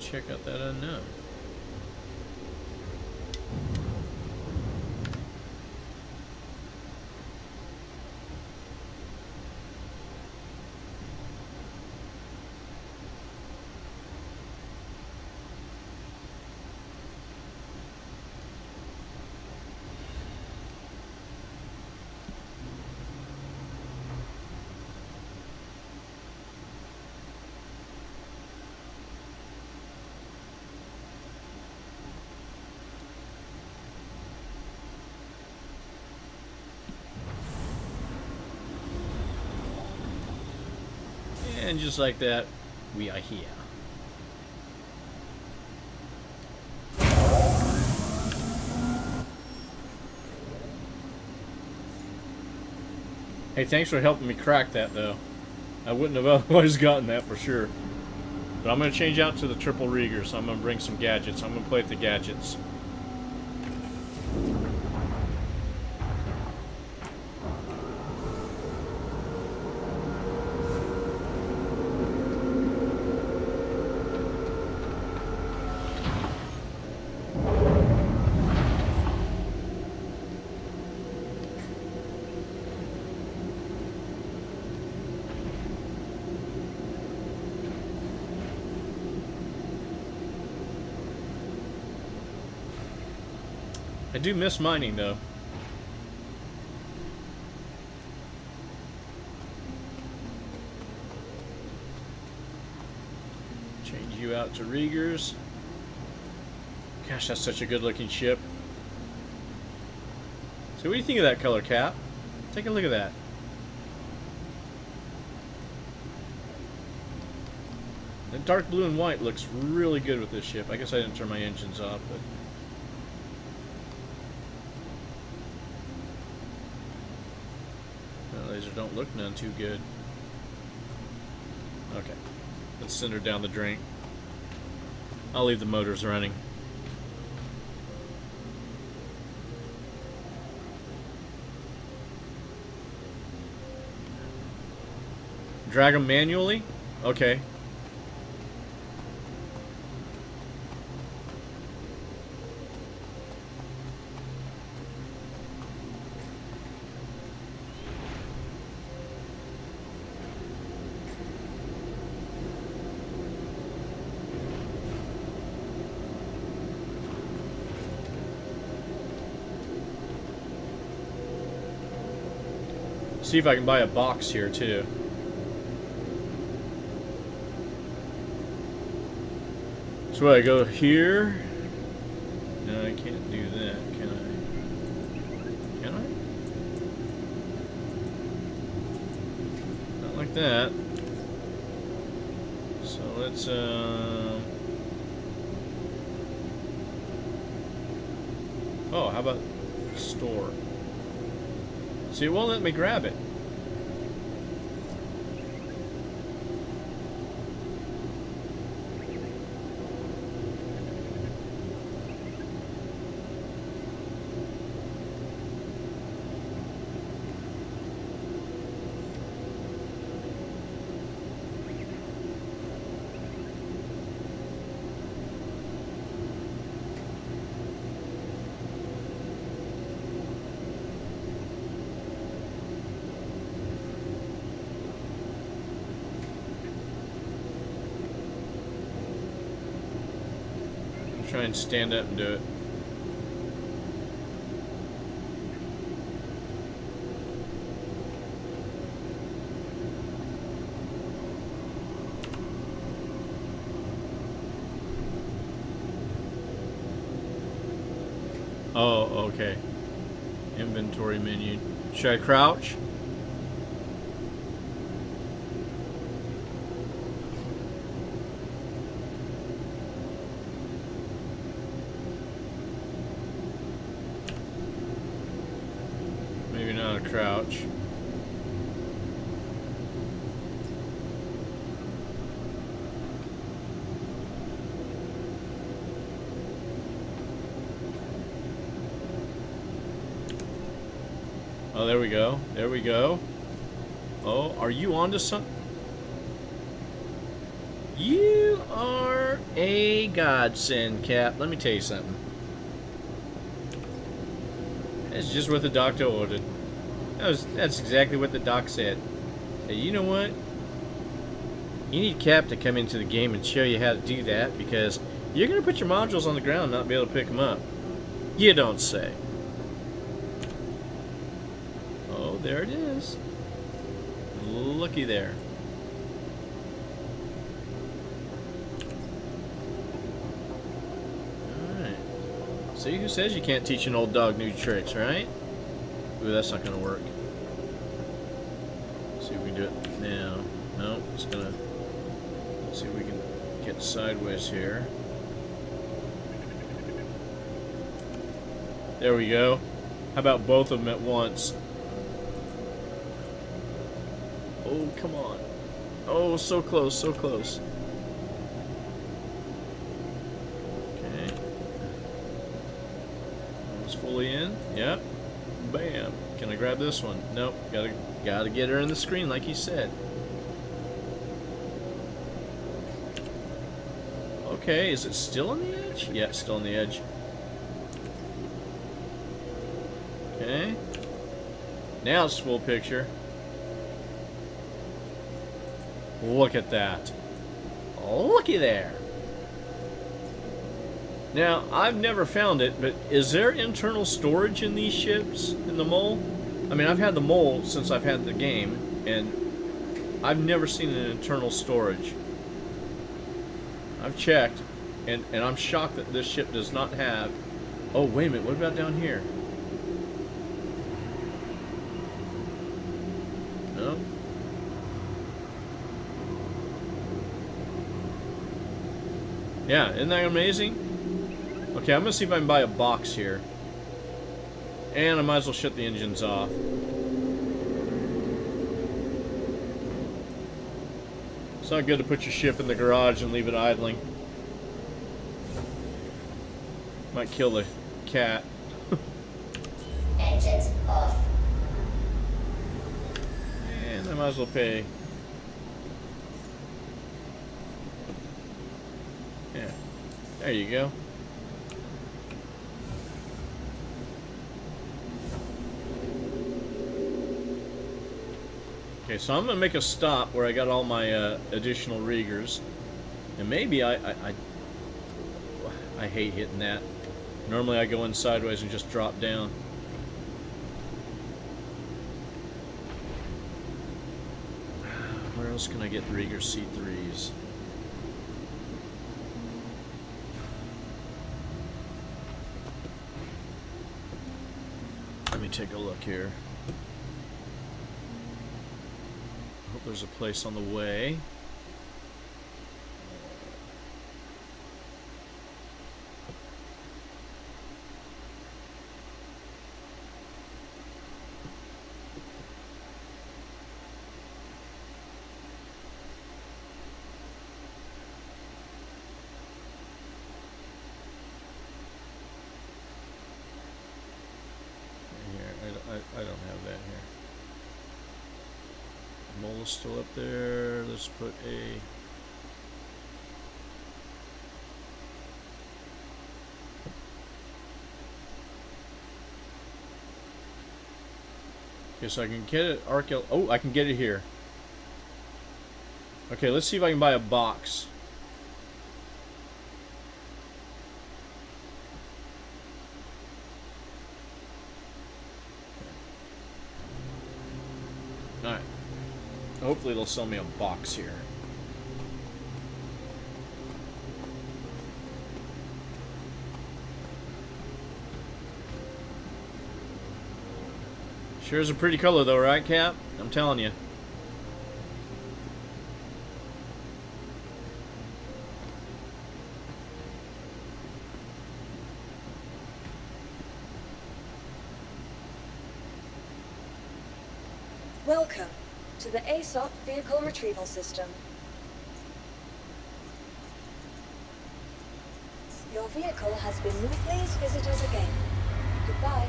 Check out that unknown. And just like that, we are here. Hey, thanks for helping me crack that, though. I wouldn't have otherwise gotten that for sure. But I'm going to change out to the triple Rieger, so I'm going to bring some gadgets. I'm going to play with the gadgets. I do miss mining, though. Change you out to Riegers. Gosh, that's such a good-looking ship. So what do you think of that color, Cap? Take a look at that. The dark blue and white looks really good with this ship. I guess I didn't turn my engines off, but... don't look none too good. Okay, let's send her down the drain. I'll leave the motors running. Drag them manually? Okay. See if I can buy a box here too. So I go here. No, I can't do that, can I? Can I? Not like that. So let's oh, how about store? See, it won't let me grab it. Try and stand up and do it. Oh, okay. Inventory menu. Should I crouch? Maybe not a crouch. Oh, there we go. There we go. Oh, are you onto something? You are a godsend, Cap. Let me tell you something. That's just what the doctor ordered. That's exactly what the doc said. Hey, you know what? You need Cap to come into the game and show you how to do that, because you're going to put your modules on the ground and not be able to pick them up. You don't say. Oh, there it is. Looky there. Alright. See, who says you can't teach an old dog new tricks, right? Ooh, that's not going to work. Let's see if we can do it now. No, it's going to... Let's see if we can get sideways here. There we go. How about both of them at once? Oh, come on. Oh, so close, so close. Okay. Almost fully in. Yep. Bam. Can I grab this one? Nope. Gotta get her in the screen like you said. Okay, is it still on the edge? Yeah, it's still on the edge. Okay. Now it's full picture. Look at that. Looky there. Now, I've never found it, but is there internal storage in these ships, in the mole? I mean, I've had the mole since I've had the game, and I've never seen an internal storage. I've checked, and I'm shocked that this ship does not have... Oh, wait a minute, what about down here? No? Yeah, isn't that amazing? Okay, I'm gonna see if I can buy a box here. And I might as well shut the engines off. It's not good to put your ship in the garage and leave it idling. Might kill the cat. Engines off. And I might as well pay. Yeah, there you go. Okay, so I'm gonna make a stop where I got all my additional riggers, and maybe I hate hitting that. Normally I go in sideways and just drop down. else can I get Rieger C3s? Let me take a look here. I hope there's a place on the way. I don't have that here. Mole is still up there. Let's put a... Okay, so I can get it. Oh, I can get it here. Okay, let's see if I can buy a box. Alright. Hopefully they'll sell me a box here. Sure is a pretty color though, right, Cap? I'm telling you. Welcome to the ASOP Vehicle Retrieval System. Your vehicle has been moved. Please visit us again. Goodbye.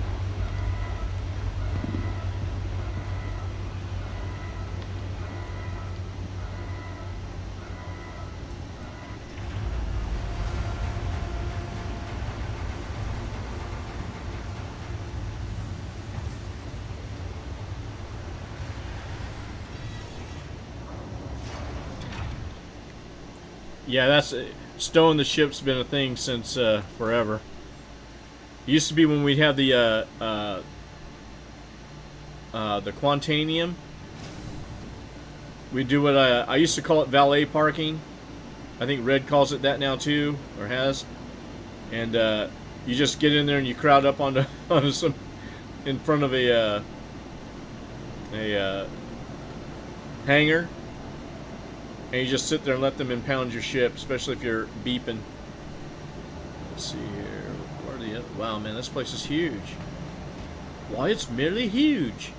Yeah, that's stowing the ship's been a thing since forever. It used to be when we'd have the Quantanium. We do what I used to call it valet parking. I think Red calls it that now too, or has. And you just get in there and you crowd up onto some in front of a hangar. And you just sit there and let them impound your ship, especially if you're beeping. Let's see here. Where are the other? Wow, man, this place is huge. Why, it's merely huge.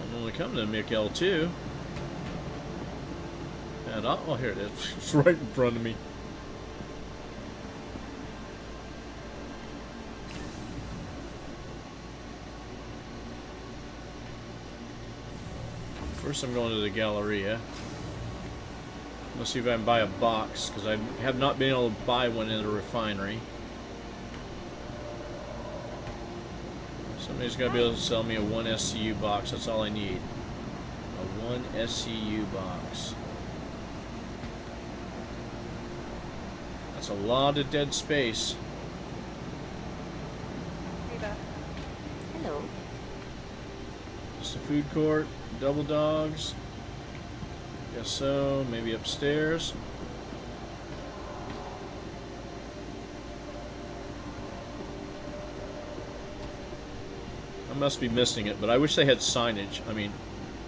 I'm only coming to Mick L2. And oh, here it is. It's right in front of me. First I'm going to the Galleria. Let's see if I can buy a box, because I have not been able to buy one in a refinery. Somebody's got to be able to sell me a 1 SCU box. That's all I need. A 1 SCU box. That's a lot of dead space. Reba. Hello. Just a food court, double dogs. Guess so. Maybe upstairs. I must be missing it, but I wish they had signage. I mean,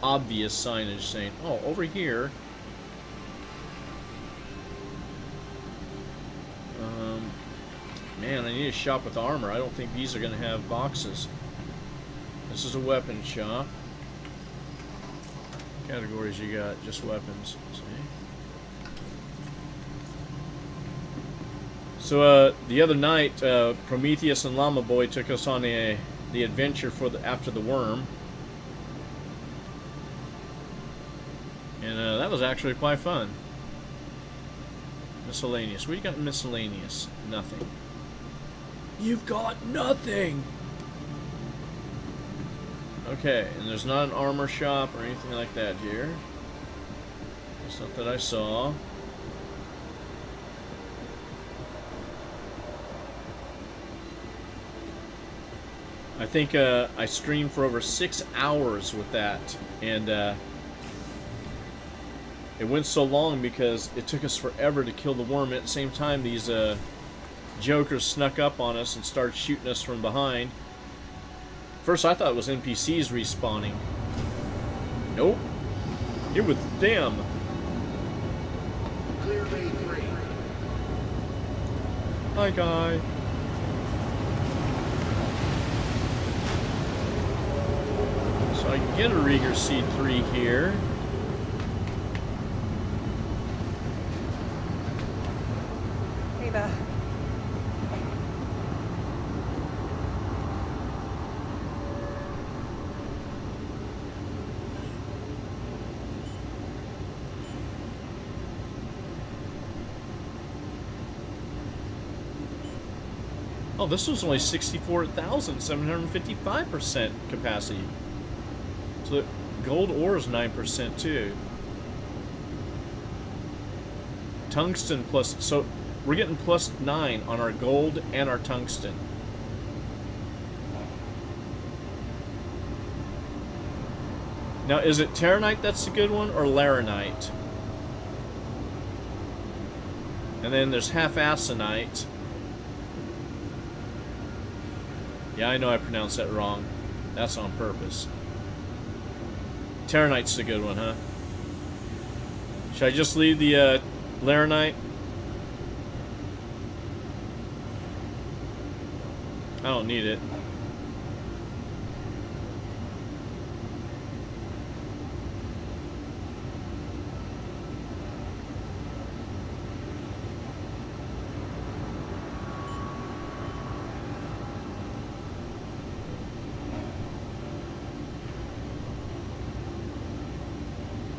obvious signage saying, "Oh, over here." Man, I need a shop with armor. I don't think these are going to have boxes. This is a weapon shop. Categories you got, just weapons. See? So the other night, Prometheus and Llama Boy took us on the adventure for after the worm, and that was actually quite fun. Miscellaneous. What do you got in miscellaneous? Nothing. You've got nothing. Okay, and there's not an armor shop or anything like that here. It's not that I saw. I think I streamed for over 6 hours with that, and it went so long because it took us forever to kill the worm. At the same time, these jokers snuck up on us and started shooting us from behind. First, I thought it was NPCs respawning. Nope. It was them. Clear bay 3. Hi, guy. So I can get a Rieger C3 here. Hey there. Oh, this was only 64,755% capacity. So gold ore is 9% too. Tungsten plus, so we're getting +9 on our gold and our tungsten. Now, is it Terranite that's the good one, or Laranite? And then there's half-Aconite. Yeah, I know I pronounced that wrong. That's on purpose. Terranite's the good one, huh? Should I just leave the Laranite? I don't need it.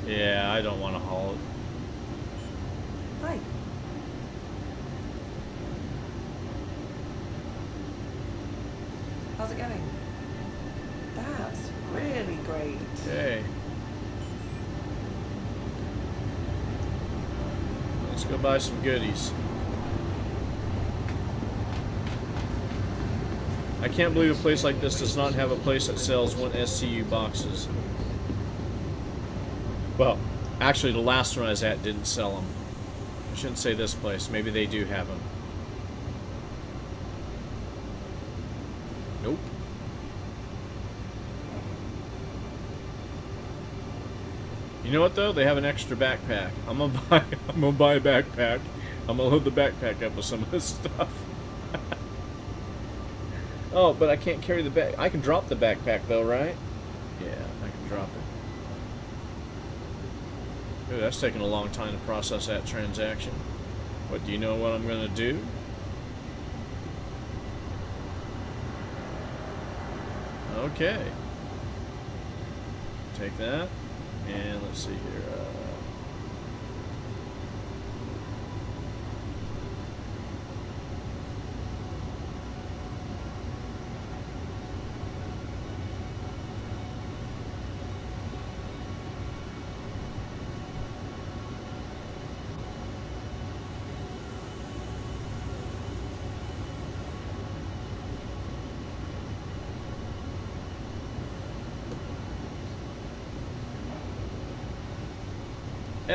Yeah, I don't want to haul it. Hi. How's it going? That's really great. Okay. Let's go buy some goodies. I can't believe a place like this does not have a place that sells 1 SCU boxes. Well, actually the last one I was at didn't sell them. I shouldn't say this place. Maybe they do have them. Nope. You know what though? They have an extra backpack. I'm gonna buy a backpack. I'm gonna load the backpack up with some of this stuff. Oh, but I can't carry the bag. I can drop the backpack though, right? Yeah, I can drop it. Ooh, that's taking a long time to process that transaction. But do you know what I'm gonna do? Okay. Take that. And let's see here.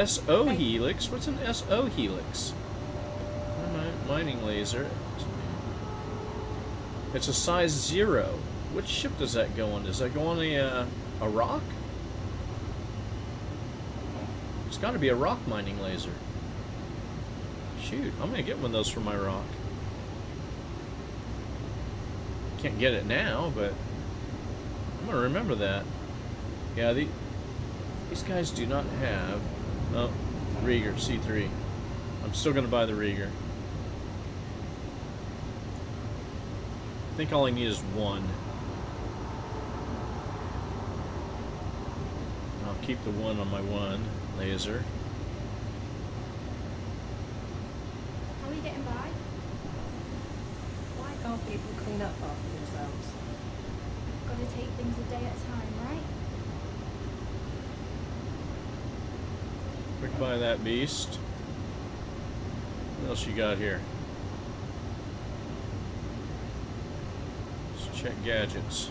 SO helix? What's an SO helix? Mining laser. It's a size 0. Which ship does that go on? Does that go on a rock? It's got to be a rock mining laser. Shoot, I'm gonna get one of those for my rock. Can't get it now, but I'm gonna remember that. Yeah, these guys do not have. Oh, Rieger C3. I'm still gonna buy the Rieger. I think all I need is one. I'll keep the one on my one laser. How are you getting by? Why can't people clean up after themselves? Gotta take things a day at a time, right? Quick buy that beast. What else you got here? Let's Check gadgets.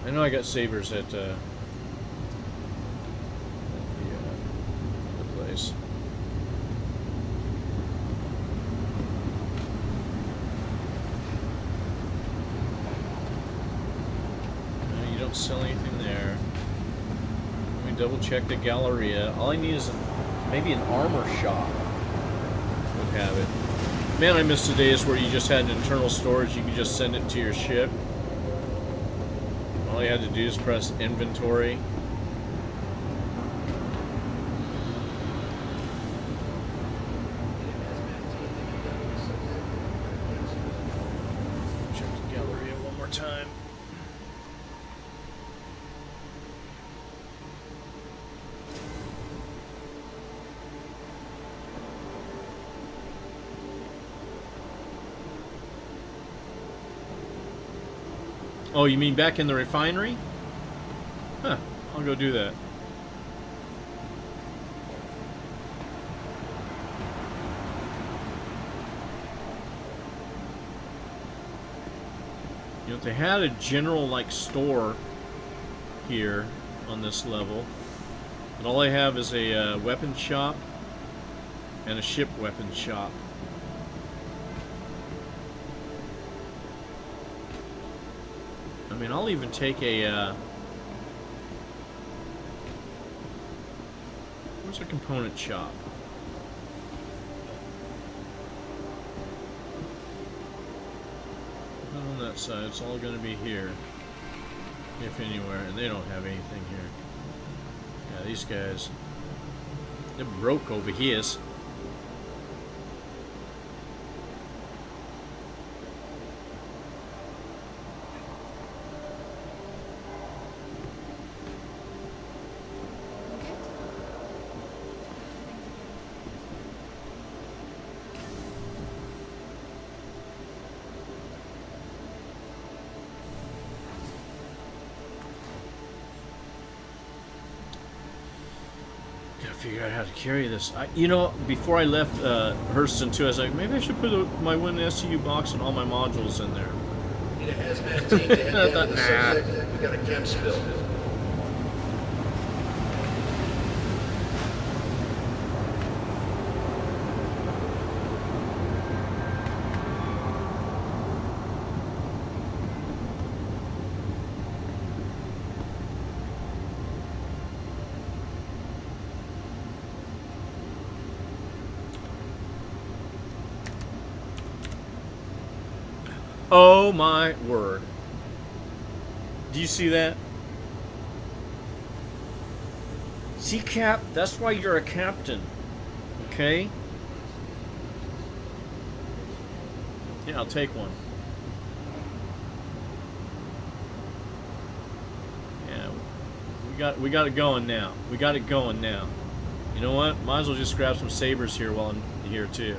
I know I got sabers at the place. No, you don't sell anything there. Let me double check the Galleria. All I need is maybe an armor shop would have it. Man, I miss the days where you just had an internal storage. You could just send it to your ship. All you had to do is press inventory. Check the Galleria one more time. Oh, you mean back in the refinery? Huh, I'll go do that. You know, if they had a general, like, store here on this level, and all I have is a weapon shop and a ship weapon shop. I mean, I'll even take a, where's a component shop? Not on that side, it's all gonna be here. If anywhere, and they don't have anything here. Yeah, these guys, they're broke over here. Figure out how to carry this. You know, before I left Hurston too, I was like, maybe I should put my one SCU box and all my modules in there. Need a hazmat team to head down to the subject. We got a chem spill. Oh my word. Do you see that? See, Cap, that's why you're a captain. Okay? Yeah, I'll take one. Yeah, we got it going now. We got it going now. You know what? Might as well just grab some sabers here while I'm here too.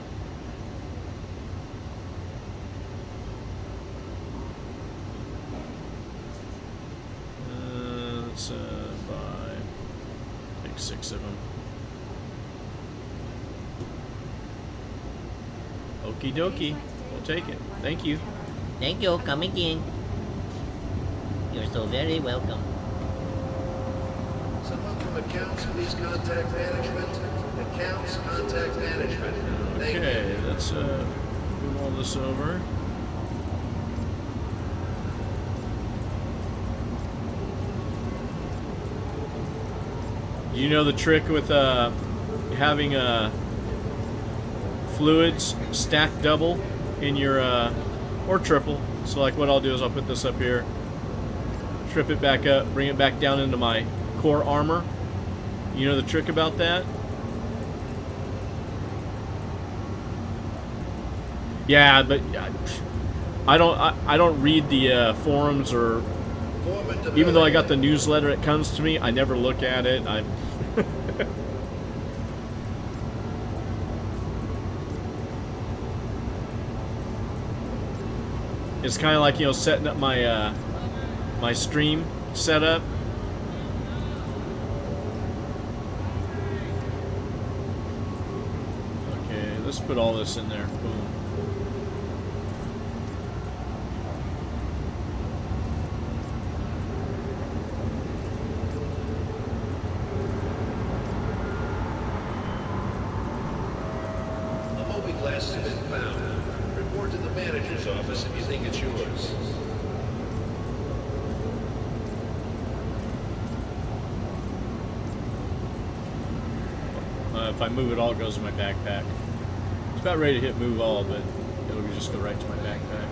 Let's buy, take 6 of them. Okie dokie. We'll take it. Thank you. Thank you. Come again. You're so very welcome. Someone from accounts, please contact management. Accounts, contact management. Thank you. Okay, let's move all this over. You know the trick with having fluids stacked double in your or triple. So like what I'll do is I'll put this up here, trip it back up, bring it back down into my core armor. You know the trick about that? Yeah, but I don't read the forums, or even though I got the newsletter, it comes to me. I never look at it. It's kind of like, you know, setting up my my stream setup. let's put all this in there. Boom. A movie glass has been found. Report to the manager's office if you think it's yours. If I move it all, it goes in my backpack. It's about ready to hit move all, but it'll just go right to my backpack.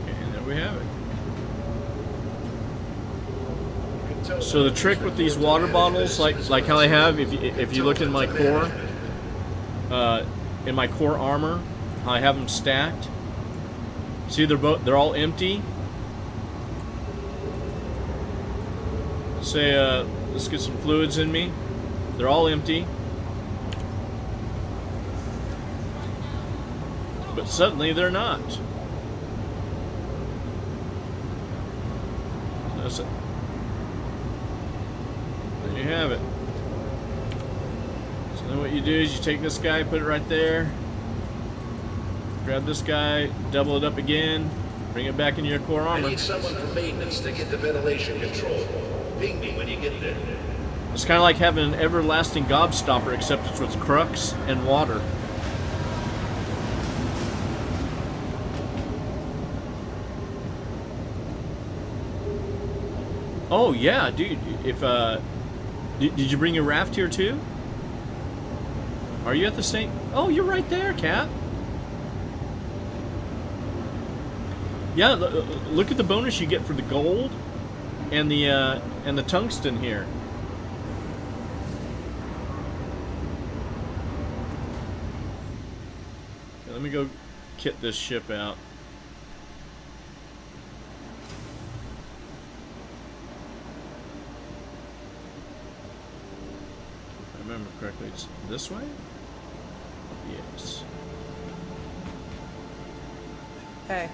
Okay, and there we have it. So the trick with these water bottles, like how I have, if you look in my core armor, how I have them stacked. See, they're all empty. Say, let's get some fluids in me. They're all empty. But suddenly they're not. That's it. You have it. So then what you do is you take this guy, put it right there, grab this guy, double it up again, bring it back into your core I armor. need someone from maintenance to get the ventilation control. Ping me when you get there. It's kind of like having an everlasting gobstopper, except it's with crux and water. Oh yeah, dude, if did you bring your raft here too? Are you at the same? Oh, you're right there, Cap. Yeah, look at the bonus you get for the gold and the tungsten here. Okay, let me go kit this ship out. Remember correctly, it's this way? Yes. Hey.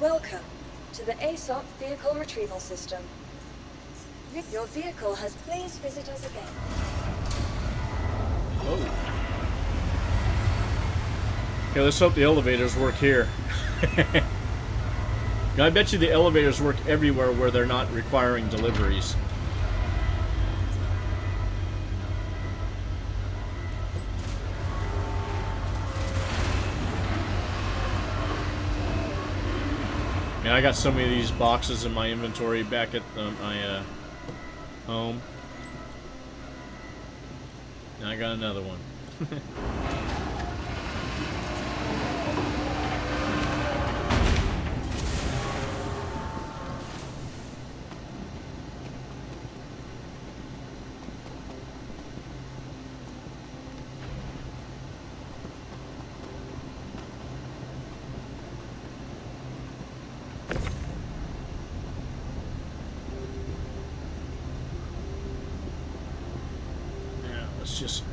Welcome to the ASOP Vehicle Retrieval System. Your vehicle has please visit us again. Whoa. Okay, let's hope the elevators work here. Now, I bet you the elevators work everywhere where they're not requiring deliveries. And I got so many of these boxes in my inventory back at my home. Now I got another one.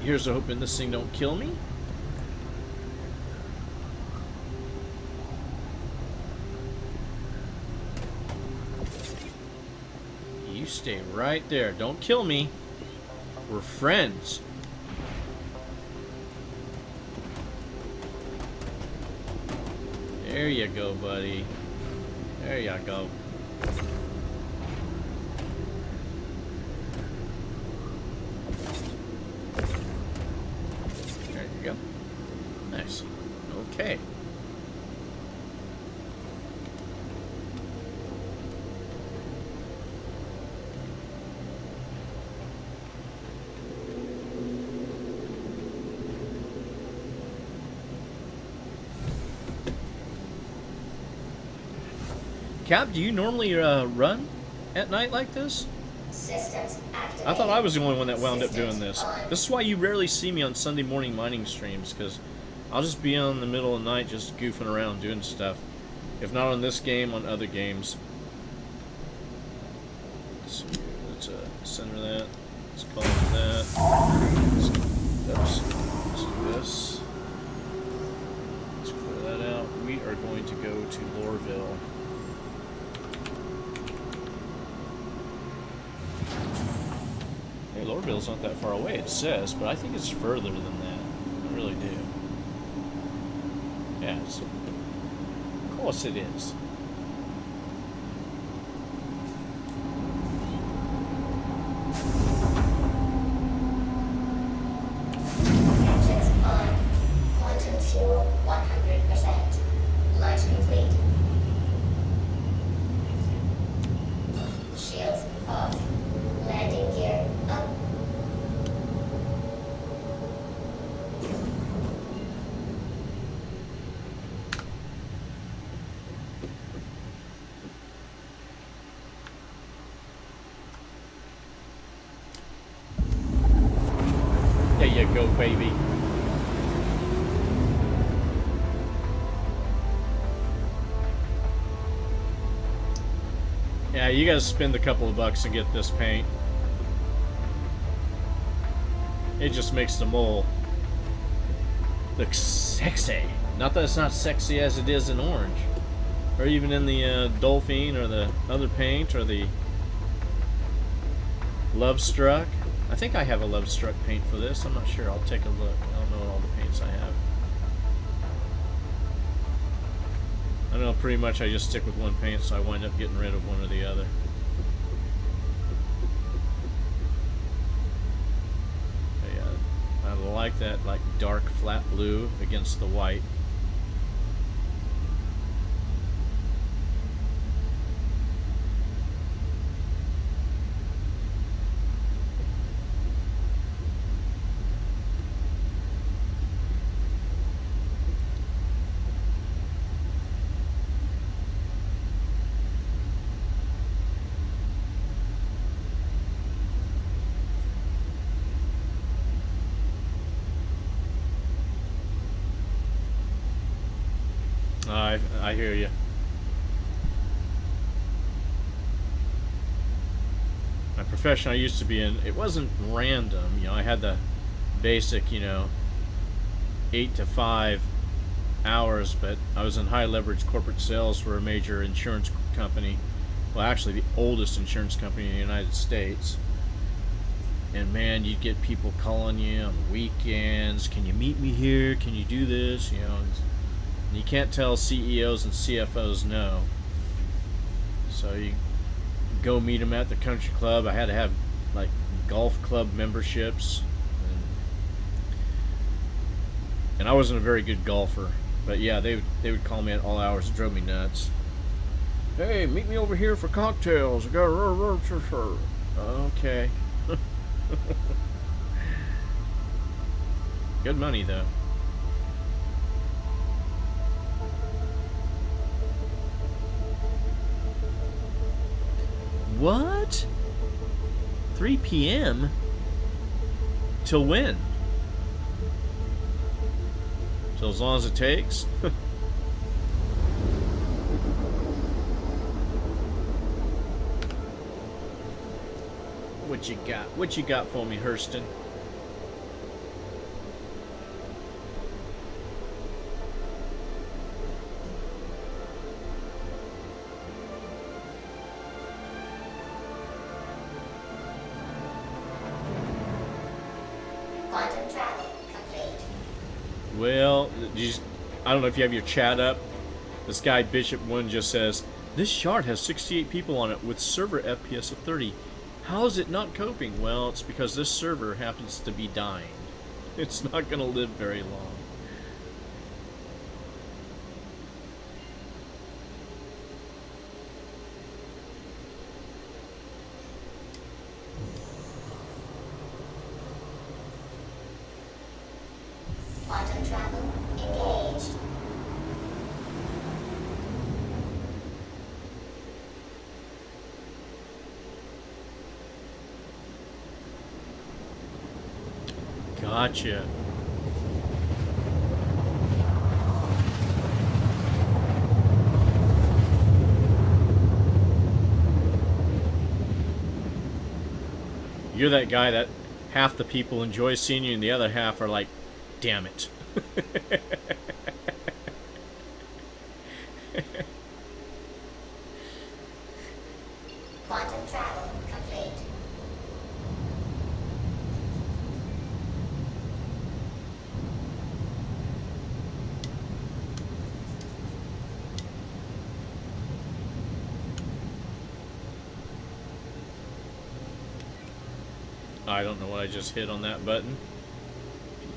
Here's hoping this thing don't kill me. You stay right there. Don't kill me. We're friends. There you go, buddy. There you go. Nice. Okay. Cap, do you normally run at night like this? Systems activated. I thought I was the only one that wound up doing Systems this. on. This is why you rarely see me on Sunday morning mining streams, because I'll just be on in the middle of the night just goofing around doing stuff. If not on this game, on other games. Let's see, let's center that. Let's call it that. Let's do this. Let's clear that out. We are going to go to Lorville. Hey, Lorville's not that far away, it says, but I think it's further than that. I really do. Yeah, of course it is. Engines on. Quantum fuel 100%. Launch complete. Shields off. Landing gear up. There you go, baby. Yeah, you guys spend a couple of bucks and get this paint. It just makes the mole look sexy. Not that it's not sexy as it is in orange. Or even in the Dolphin or the other paint or the Love Struck. I think I have a Love Struck paint for this. I'm not sure. I'll take a look. I don't know all the paints I have. I know pretty much I just stick with one paint, so I wind up getting rid of one or the other. But yeah, I like that like dark flat blue against the white. I hear you. My profession I used to be in, it wasn't random. You know, I had the basic, 8 to 5 hours, but I was in high leverage corporate sales for a major insurance company. Well, actually the oldest insurance company in the United States. And man, you'd get people calling you on weekends. Can you meet me here? Can you do this? You can't tell CEOs and CFOs no. So you go meet them at the country club. I had to have like golf club memberships, and I wasn't a very good golfer. But yeah, they would call me at all hours. It drove me nuts. Hey, meet me over here for cocktails. I got okay. Good money though. What? 3 p.m.? Till when? Till as long as it takes? What you got? What you got for me, Hurston? Quantum travel complete. Well, I don't know if you have your chat up. This guy, Bishop1, just says, this shard has 68 people on it with server FPS of 30. How is it not coping? Well, it's because this server happens to be dying. It's not going to live very long. Quantum travel engaged. Gotcha. You're that guy that half the people enjoy seeing you and the other half are like, damn it. Quantum travel complete. I don't know what I just hit on that button.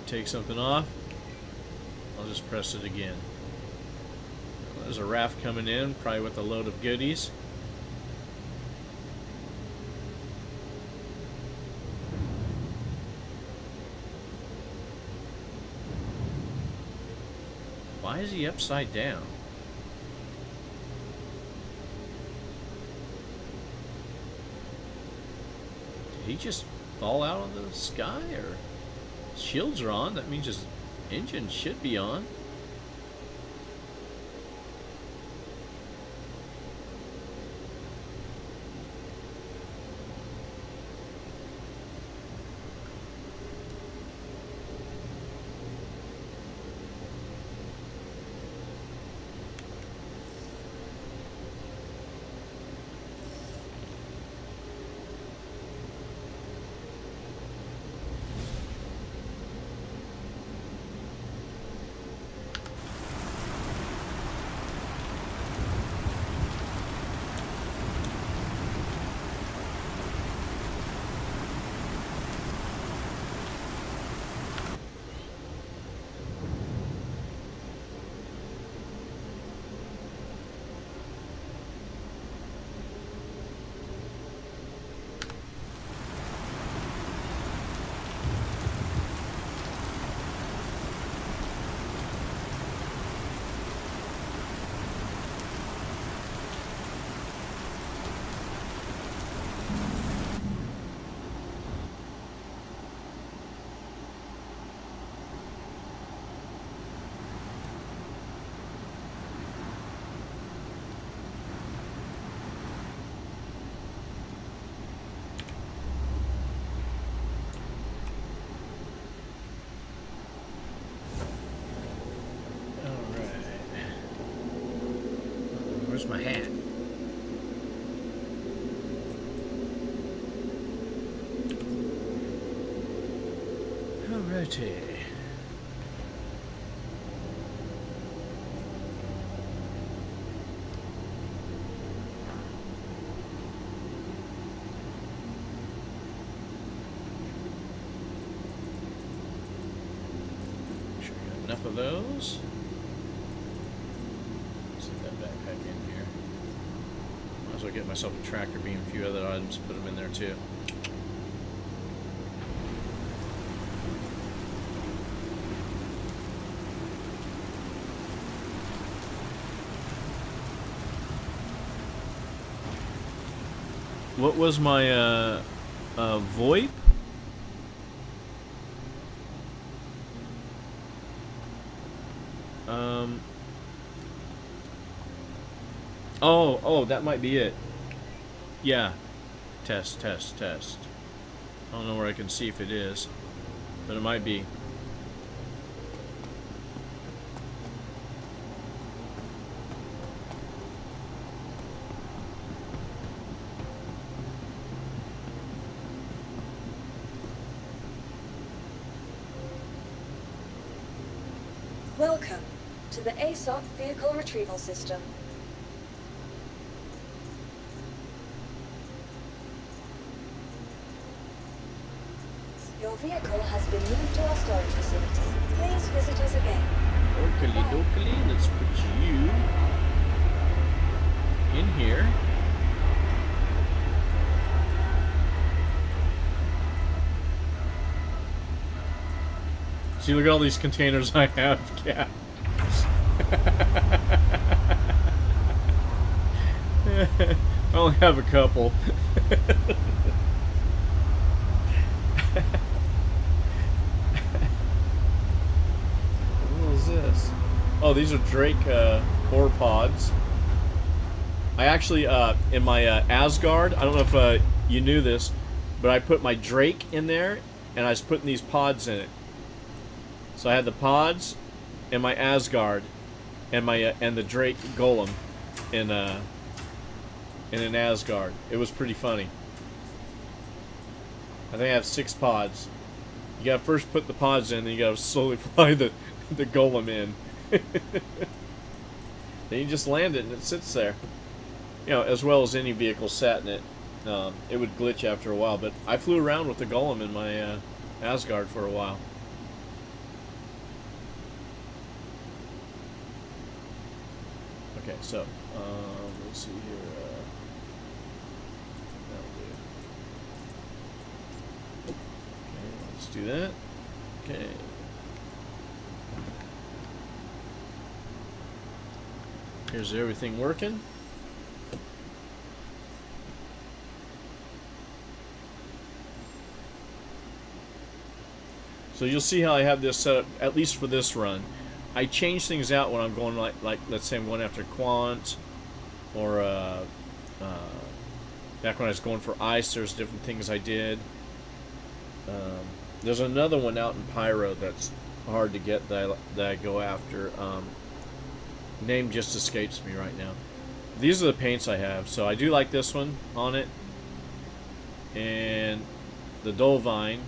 Take something off. I'll just press it again. There's a raft coming in, probably with a load of goodies. Why is he upside down? Did he just fall out of the sky, or shields are on? That means his engine should be on. Where's my hat? Alrighty. Sure you got enough of those. Might as well get myself a tractor beam, a few other items, put them in there too. What was my VoIP? Oh, that might be it. Yeah. Test. I don't know where I can see if it is, but it might be. Welcome to the ASOP Vehicle Retrieval System. Your vehicle has been moved to our storage facility. Please visit us again. Oakley dokley, let's put you in here. See, look at all these containers I have, Cap. I only have a couple. Oh, these are Drake ore pods. I actually, in my Asgard, I don't know if you knew this, but I put my Drake in there, and I was putting these pods in it. So I had the pods, and my Asgard, and my and the Drake Golem in an Asgard. It was pretty funny. I think I have 6 pods. You gotta first put the pods in, then you gotta slowly fly the Golem in. Then you just land it, and it sits there. You know, as well as any vehicle sat in it. It would glitch after a while, but I flew around with the Golem in my Asgard for a while. Okay, so let's see here. That'll do. Okay, let's do that. Okay. Here's everything working. So you'll see how I have this set up, at least for this run. I change things out when I'm going like let's say I'm going after Quant, or back when I was going for Ice, there's different things I did. There's another one out in Pyro that's hard to get that I go after. Name just escapes me right now. These are the paints I have. So I do like this one on it, and the Dolvine.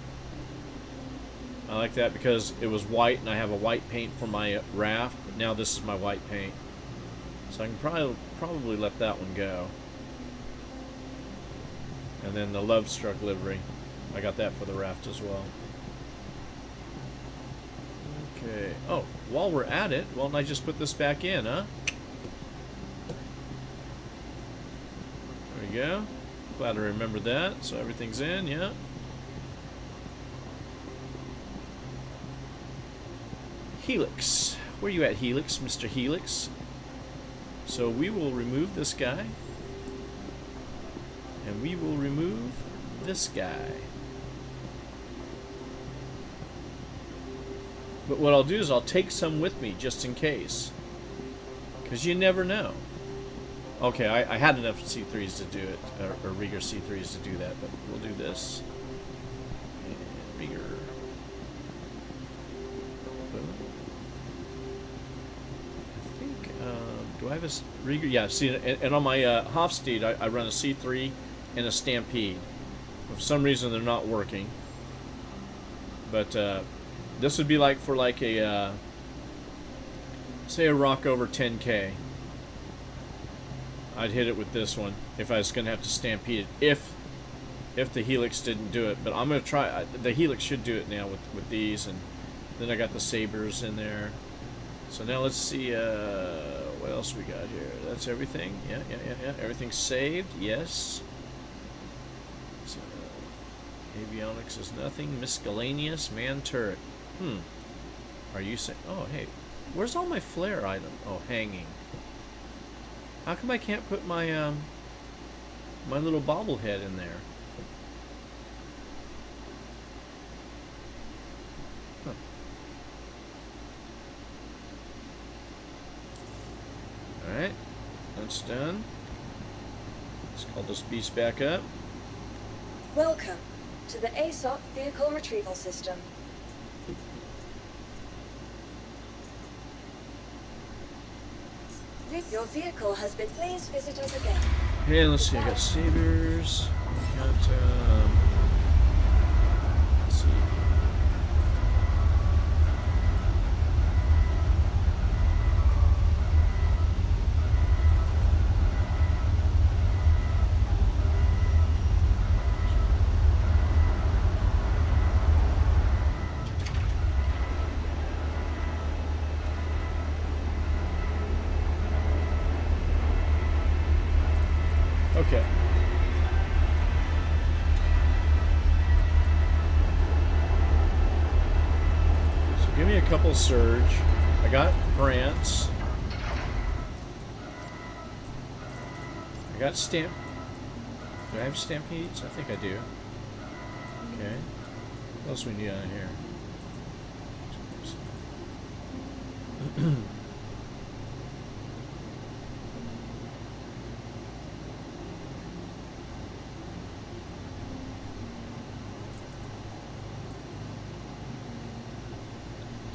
I like that because it was white, and I have a white paint for my raft, but now this is my white paint. So I can probably let that one go. And then the Love Struck livery. I got that for the raft as well. Okay. Oh, while we're at it, why don't I just put this back in, huh? There we go. Glad I remembered that. So everything's in, yeah. Helix. Where you at, Helix? Mr. Helix. So we will remove this guy. And we will remove this guy. But what I'll do is I'll take some with me just in case. Because you never know. Okay, I had enough C3s to do it. Or Rieger C3s to do that. But we'll do this. And Rieger. Do I have a Rieger? Yeah, see, and on my Hofstede, I run a C3 and a Stampede. For some reason, they're not working. But this would be like for like a, say a rock over 10K. I'd hit it with this one if I was going to have to Stampede it. If the Helix didn't do it. But I'm going to try. The Helix should do it now with these. And then I got the Sabres in there. So now let's see what else we got here. That's everything. Yeah. Everything's saved. Yes. So, avionics is nothing. Miscellaneous. Man turret. Are you saying? Oh, hey. Where's all my flare item? Oh, hanging. How come I can't put my my little bobblehead in there? Huh. Alright, that's done. Let's call this beast back up. Welcome to the ASOP Vehicle Retrieval System. Your vehicle has been. Please visit us again. Hey, let's see. I got Sabres. I got, let's see. Okay. So give me a couple Surge. I got Brants. I got Stamp. Do I have Stampedes? I think I do. Okay. What else we need on here?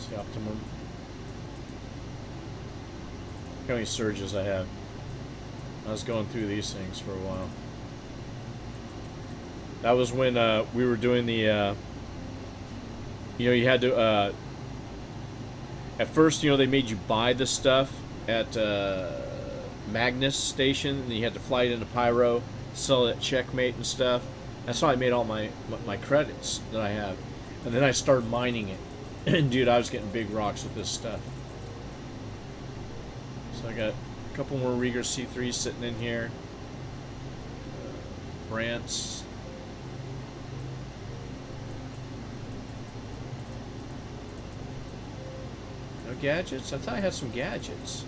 It's the optimum. Look how many surges I have. I was going through these things for a while. That was when we were doing the, you know, you had to, at first, you know, they made you buy the stuff at Magnus Station, and you had to fly it into Pyro, sell it at Checkmate and stuff. That's how I made all my credits that I have. And then I started mining it. And dude, I was getting big rocks with this stuff. So I got a couple more Rieger C3s sitting in here. Brants. No gadgets? I thought I had some gadgets.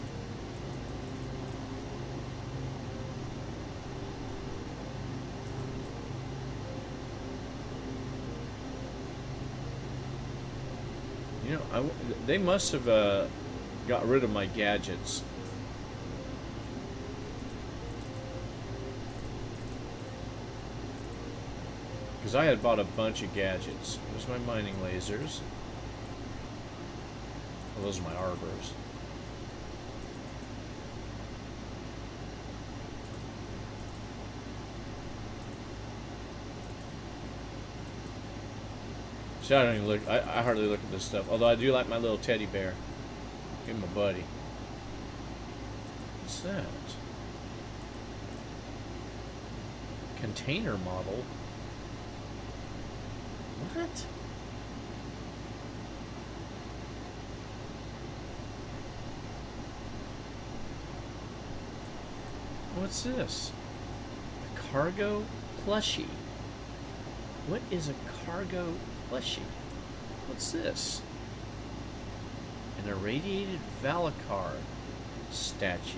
You know, they must have got rid of my gadgets. Because I had bought a bunch of gadgets. There's my mining lasers. Oh, those are my arbors. See, I don't even look. I hardly look at this stuff. Although I do like my little teddy bear. Give him a buddy. What's that? Container model. What? What's this? A cargo plushie. What is a cargo plushie? What's this? An irradiated Valacar statue.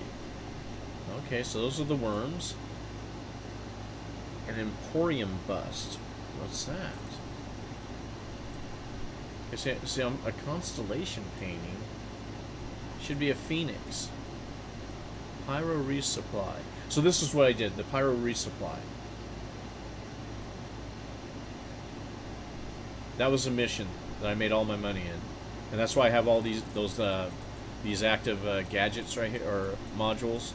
Okay, so those are the worms. An Emporium bust. What's that? See, a constellation painting. Should be a phoenix. Pyro resupply. So this is what I did, the pyro resupply. That was a mission that I made all my money in. And that's why I have all these active gadgets right here, or modules.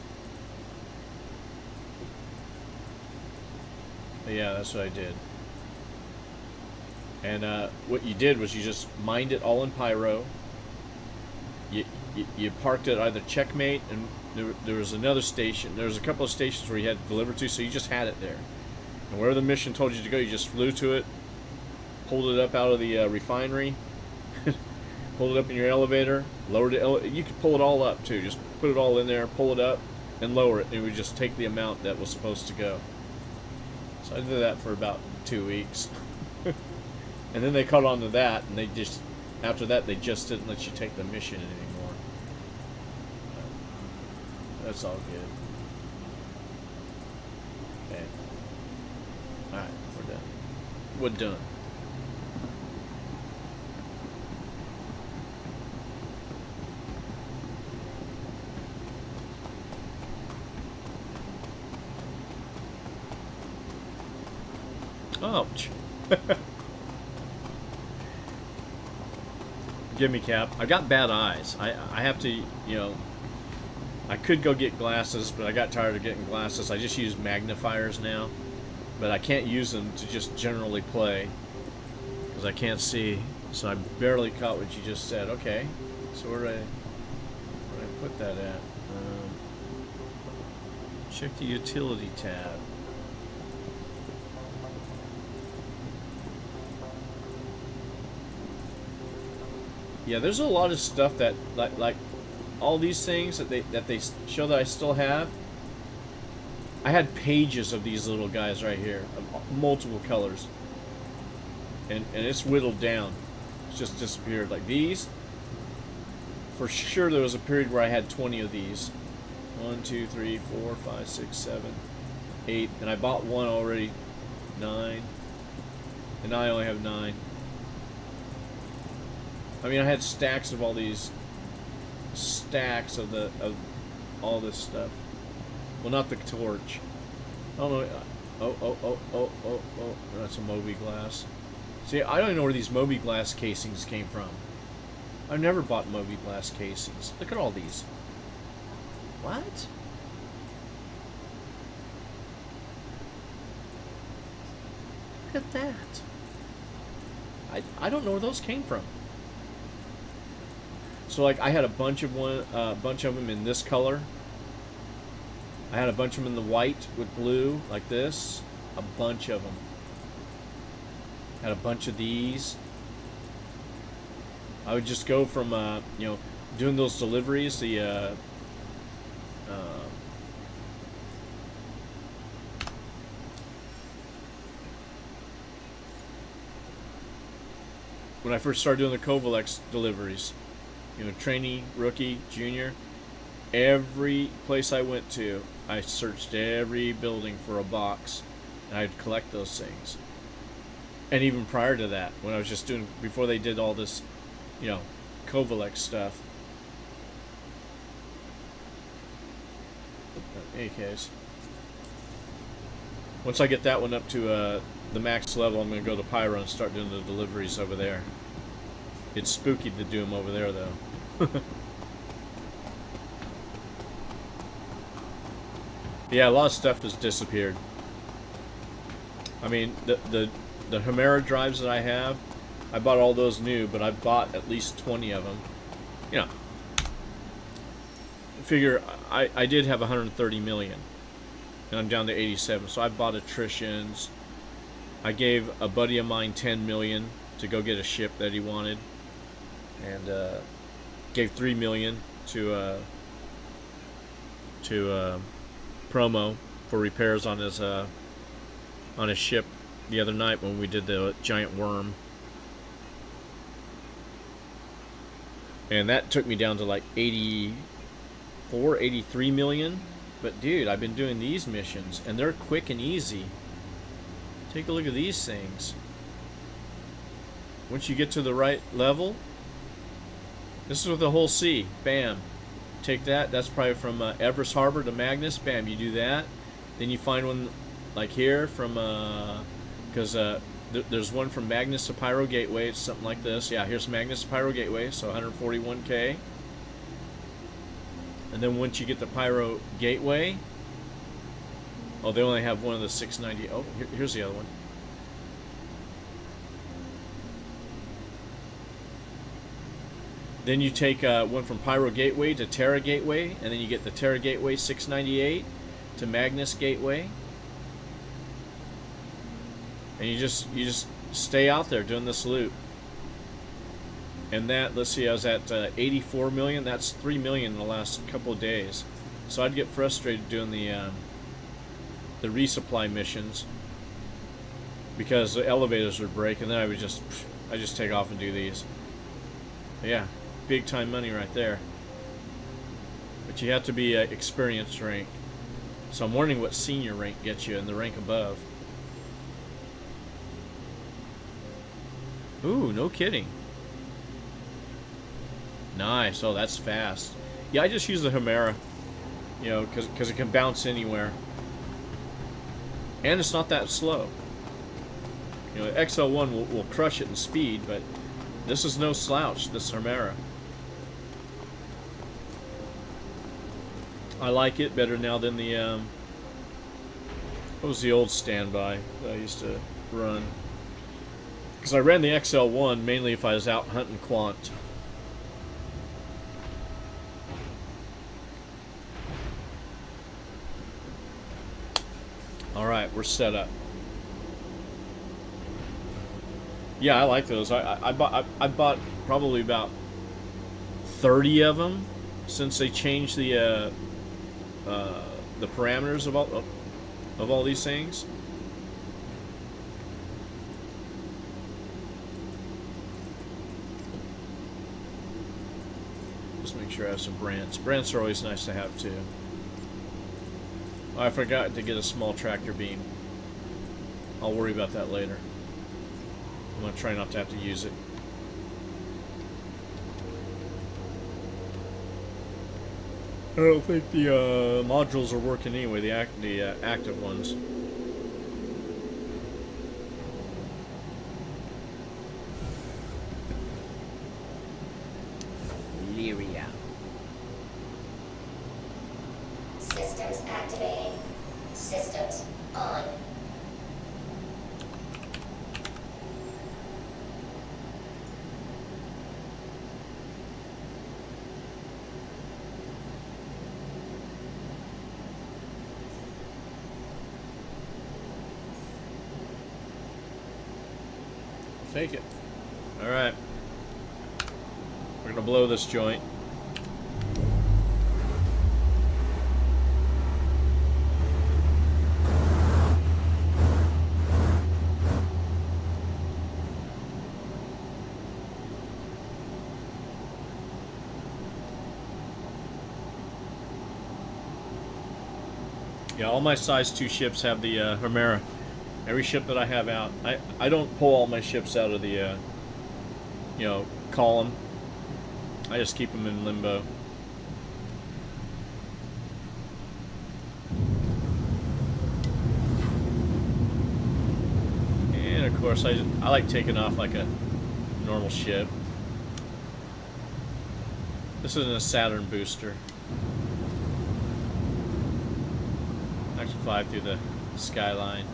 But yeah, that's what I did. And what you did was you just mined it all in Pyro. You parked it either Checkmate, and there was another station. There was a couple of stations where you had to deliver to, so you just had it there. And wherever the mission told you to go, you just flew to it, pulled it up out of the refinery, pulled it up in your elevator, lowered it. You could pull it all up too. Just put it all in there, pull it up, and lower it. And it would just take the amount that was supposed to go. So I did that for about 2 weeks. And then they caught on to that, and they just, after that, they just didn't let you take the mission anymore. That's all good. Okay. Alright, we're done. We're done. Ouch. Give me, Cap. I got bad eyes. I have to, you know, I could go get glasses, but I got tired of getting glasses. I just use magnifiers now, but I can't use them to just generally play because I can't see. So I barely caught what you just said. Okay, so where did I put that at? Check the utility tab. Yeah, there's a lot of stuff that like all these things that they show that I still have. I had pages of these little guys right here, of multiple colors, and it's whittled down. It's just disappeared. Like these, for sure, there was a period where I had 20 of these. 1, 2, 3, 4, 5, 6, 7, 8, and I bought one already. 9, and now I only have 9. I mean, I had stacks of all these, stacks of all this stuff. Well, not the torch. I don't know. Oh, that's a Moby glass. See, I don't even know where these Moby glass casings came from. I've never bought mobi-glass casings. Look at all these. What? Look at that. I don't know where those came from. So like I had a bunch of them in this color. I had a bunch of them in the white with blue, like this. A bunch of them. Had a bunch of these. I would just go from, you know, doing those deliveries, when I first started doing the Covalex deliveries, you know, trainee, rookie, junior, every place I went to, I searched every building for a box, and I'd collect those things. And even prior to that, when I was just doing, before they did all this, you know, Covalex stuff. In any case, once I get that one up to the max level, I'm going to go to Pyro and start doing the deliveries over there. It's spooky to do them over there, though. Yeah, a lot of stuff has disappeared. I mean, the Humera drives that I have, I bought all those new, but I bought at least 20 of them. You know, figure I did have 130 million, and I'm down to 87. So I bought attritions. I gave a buddy of mine 10 million to go get a ship that he wanted, and gave 3 million to Promo for repairs on his ship the other night when we did the giant worm. And that took me down to like 84, 83 million. But dude, I've been doing these missions and they're quick and easy. Take a look at these things. Once you get to the right level, this is with the whole sea. Bam. Take that. That's probably from Everest Harbor to Magnus. Bam. You do that. Then you find one like here from, because there's one from Magnus to Pyro Gateway. It's something like this. Yeah, here's Magnus to Pyro Gateway, so 141K. And then once you get the Pyro Gateway, oh, they only have one of the 690. Oh, here's the other one. Then you take one from Pyro Gateway to Terra Gateway, and then you get the Terra Gateway 698 to Magnus Gateway. And you just stay out there doing this loop. And that, let's see, I was at 84 million. That's 3 million in the last couple of days. So I'd get frustrated doing the resupply missions because the elevators would break, and then I just take off and do these. But yeah, big time money right there. But you have to be experienced rank. So I'm wondering what senior rank gets you and the rank above. Ooh, no kidding. Nice. Oh, that's fast. Yeah, I just use the Humera, you know, because it can bounce anywhere. And it's not that slow. You know, XL1 will crush it in speed, but this is no slouch, this Humera. I like it better now than the, what was the old standby that I used to run? Because I ran the XL1 mainly if I was out hunting quant. Alright, we're set up. Yeah, I like those. I bought probably about 30 of them since they changed the parameters of all these things. Just make sure I have some Brants. Brants are always nice to have too. Oh, I forgot to get a small tractor beam. I'll worry about that later. I'm going to try not to have to use it. I don't think the modules are working anyway, the active ones. area. Systems activating. Systems on. Take it. All right. We're gonna blow this joint. Yeah, all my size 2 ships have the Hemera. Every ship that I have out, I don't pull all my ships out of the, column. I just keep them in limbo. And of course, I like taking off like a normal ship. This isn't a Saturn booster. I can fly through the skyline.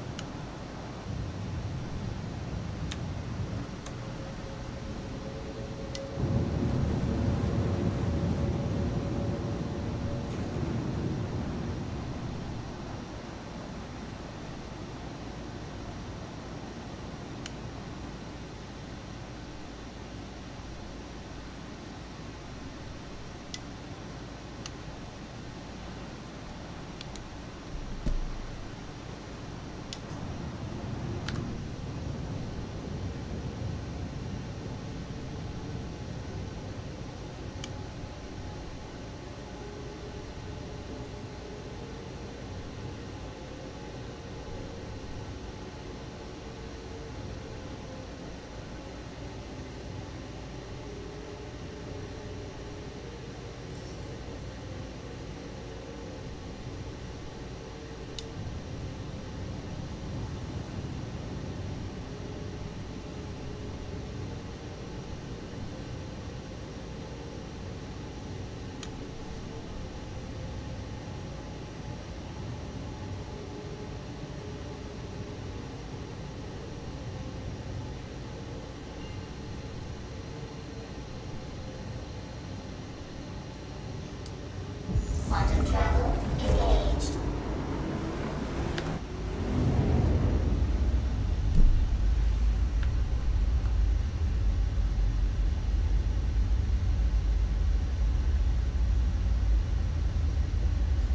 Quantum travel engaged.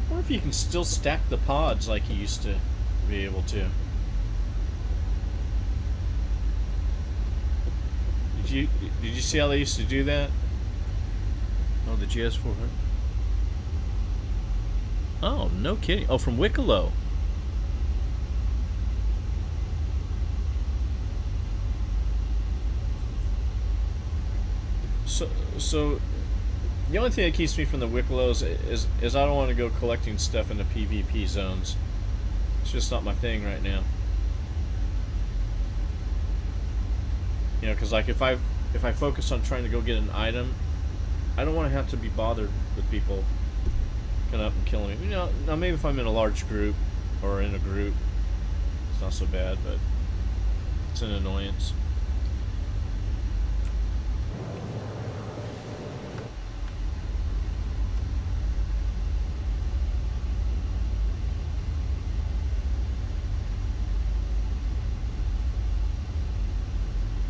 I wonder if you can still stack the pods like you used to be able to. Did you see how they used to do that? Oh, the GS400. Oh, no kidding. Oh, from Wicklow. So the only thing that keeps me from the Wicklow's is I don't want to go collecting stuff in the PvP zones. It's just not my thing right now. You know, because like if I focus on trying to go get an item, I don't want to have to be bothered with people coming up and killing me. You know, now maybe if I'm in a large group or in a group, it's not so bad, but it's an annoyance.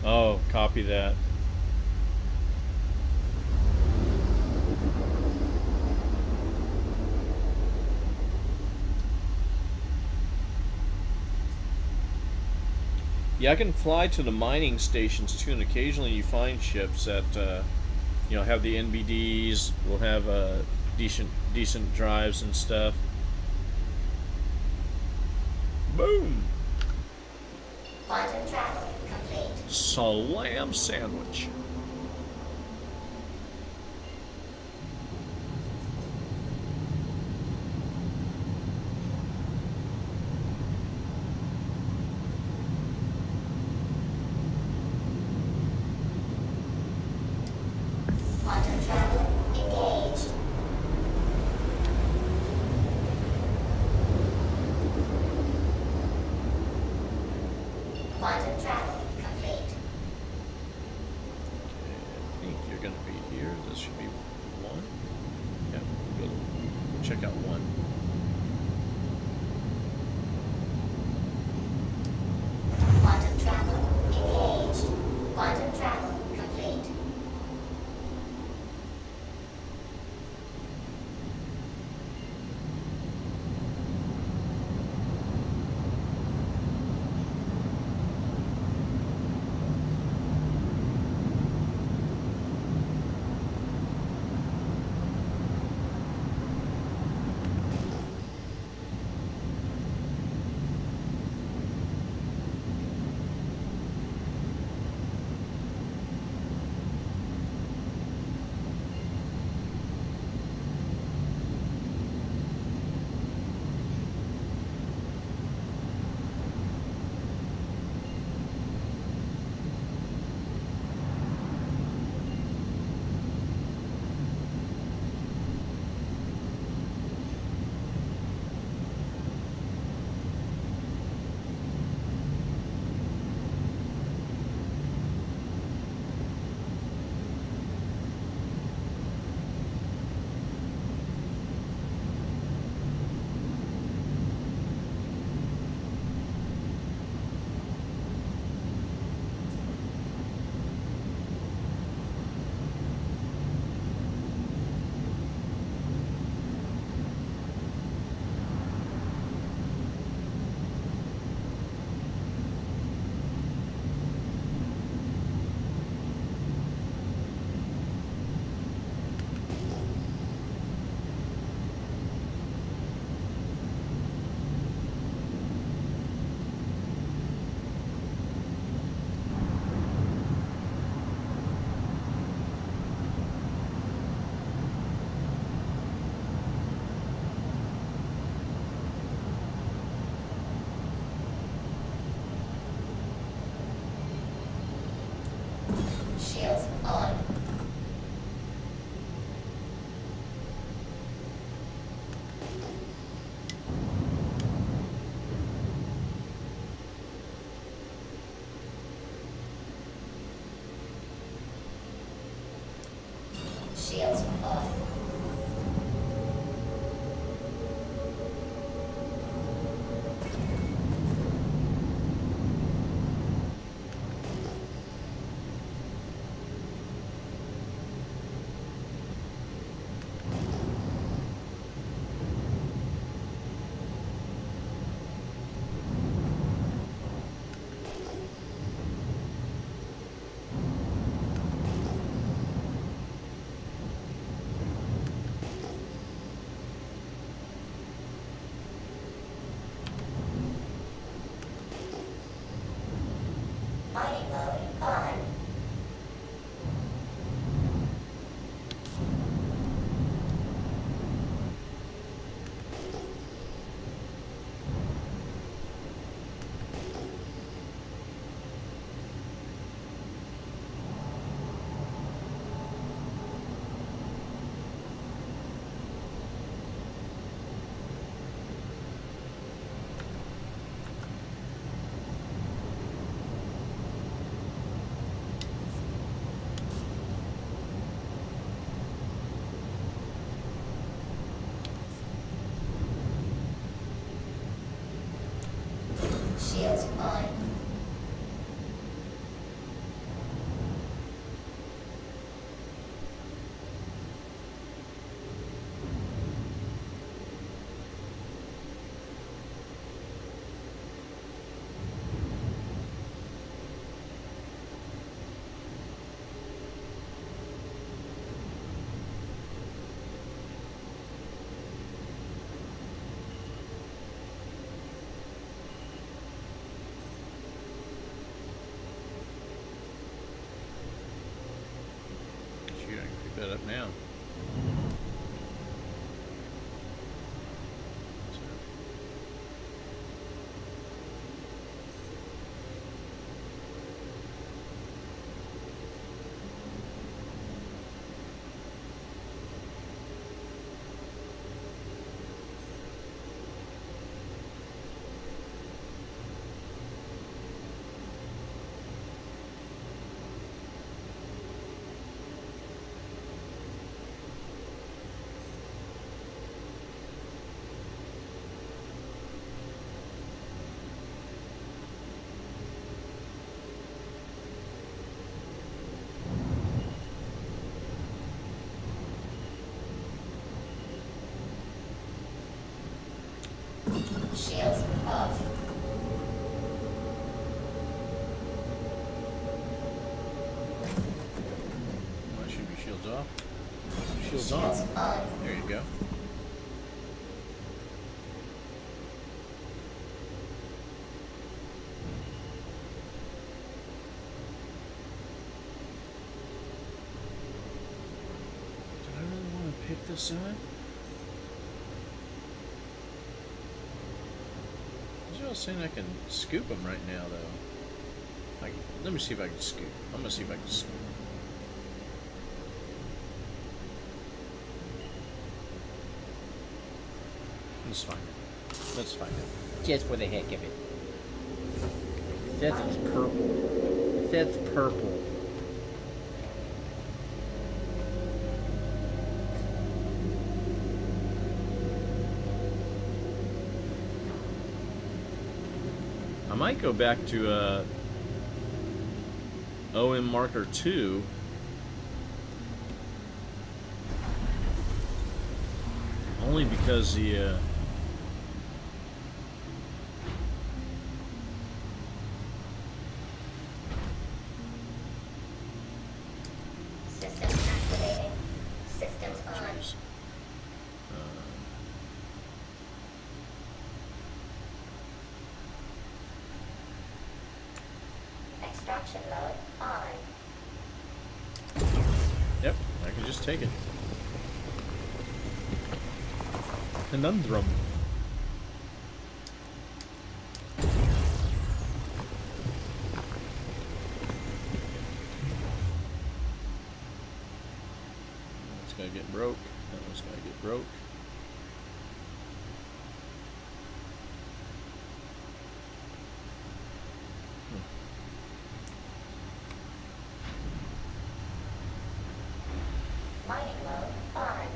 Oh, copy that. Yeah, I can fly to the mining stations too, and occasionally you find ships that, have the NBDs, will have decent drives and stuff. Boom! Quantum travel complete. Salam sandwich. Quantum travel going to be here. This should be 1. Yeah, we'll check out 1. Quantum travel engaged. Quantum travel complete. Shields on. Shields off. Mining mode on. Shields on. Shoot, I can pick that up now. off. Shields on. There you go. Did I really want to pick this up? I was saying I can scoop them right now, though. Like, let me see if I can scoop. I'm gonna see if I can scoop. Let's find it. Let's find it. Just for the heck of it. It says it's purple. It says purple. I might go back to OM Marker 2. Only because the Systems activating. Systems on. jeez. Extraction mode on. Yep, I can just take it. Conundrum. It's gonna get broke. That one's gonna get broke. Mining mode on.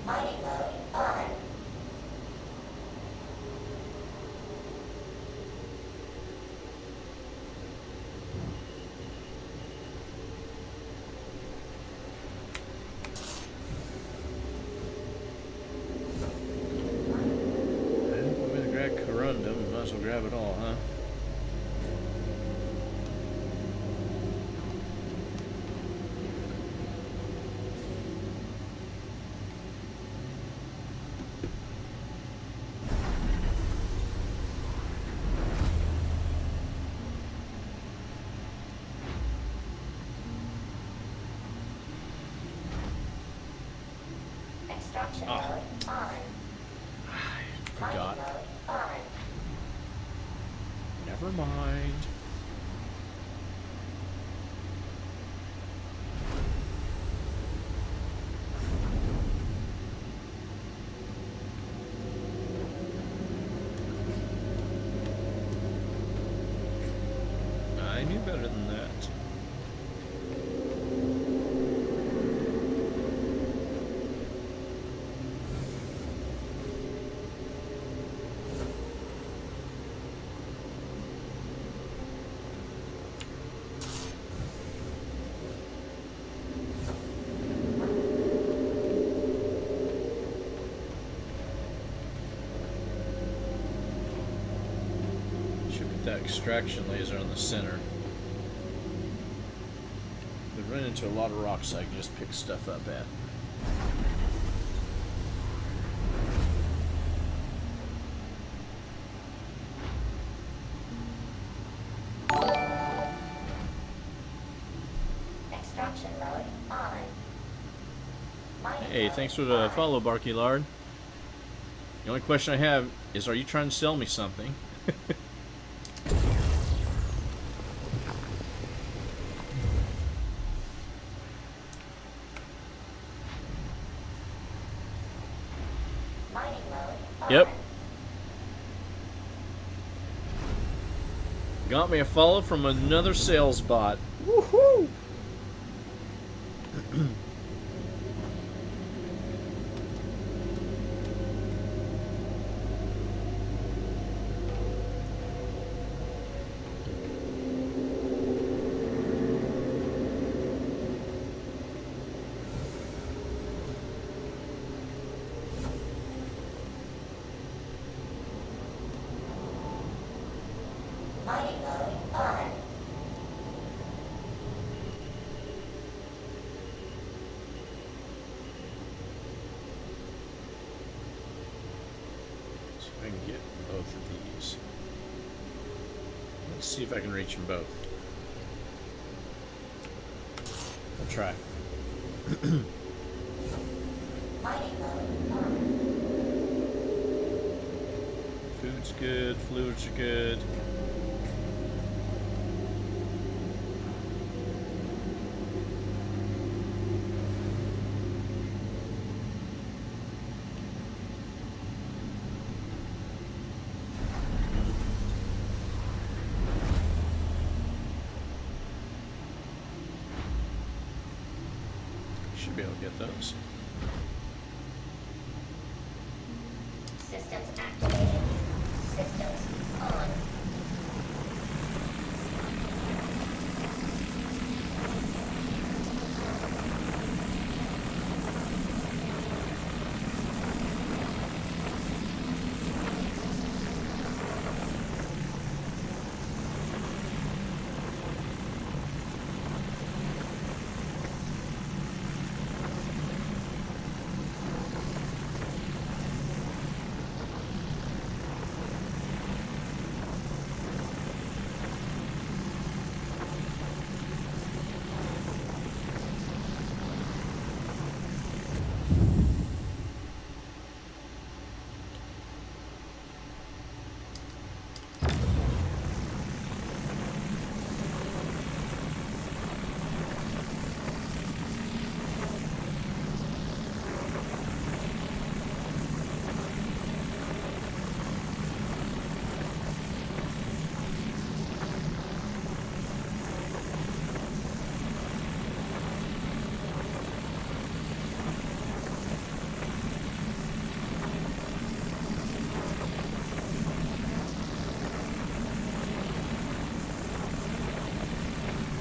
Mining mode on. If I'm gonna grab Corundum, might as well grab it all, huh? Extraction Ah. mode on. I Mining forgot. mode on. Never mind. I knew better than that. Should put that extraction laser on the center. Been running into a lot of rocks I can just pick stuff up at. Extraction mode on. Mining Hey, mode thanks for the on. follow, Barky Lard. The only question I have is, are you trying to sell me something? Mining mode on. Yep. Got me a follow from another sales bot. Woohoo! Mining mode on. So I can get both of these. Let's see if I can reach them both. I'll try. Mining mode on. Food's good, fluids are good. Should be able to get those. Systems activated. Systems on.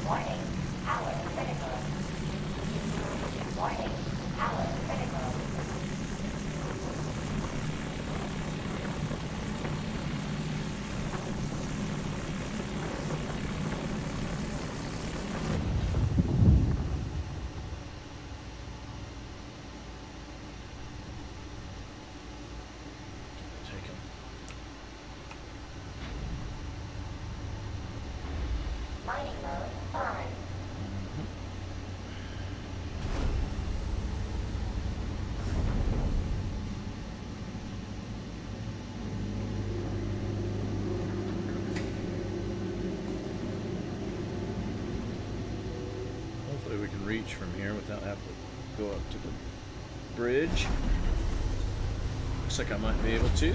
Warning, power critical. Warning, power critical. Take them. Mining mode on. Hopefully we can reach from here without having to go up to the bridge. Looks like I might be able to.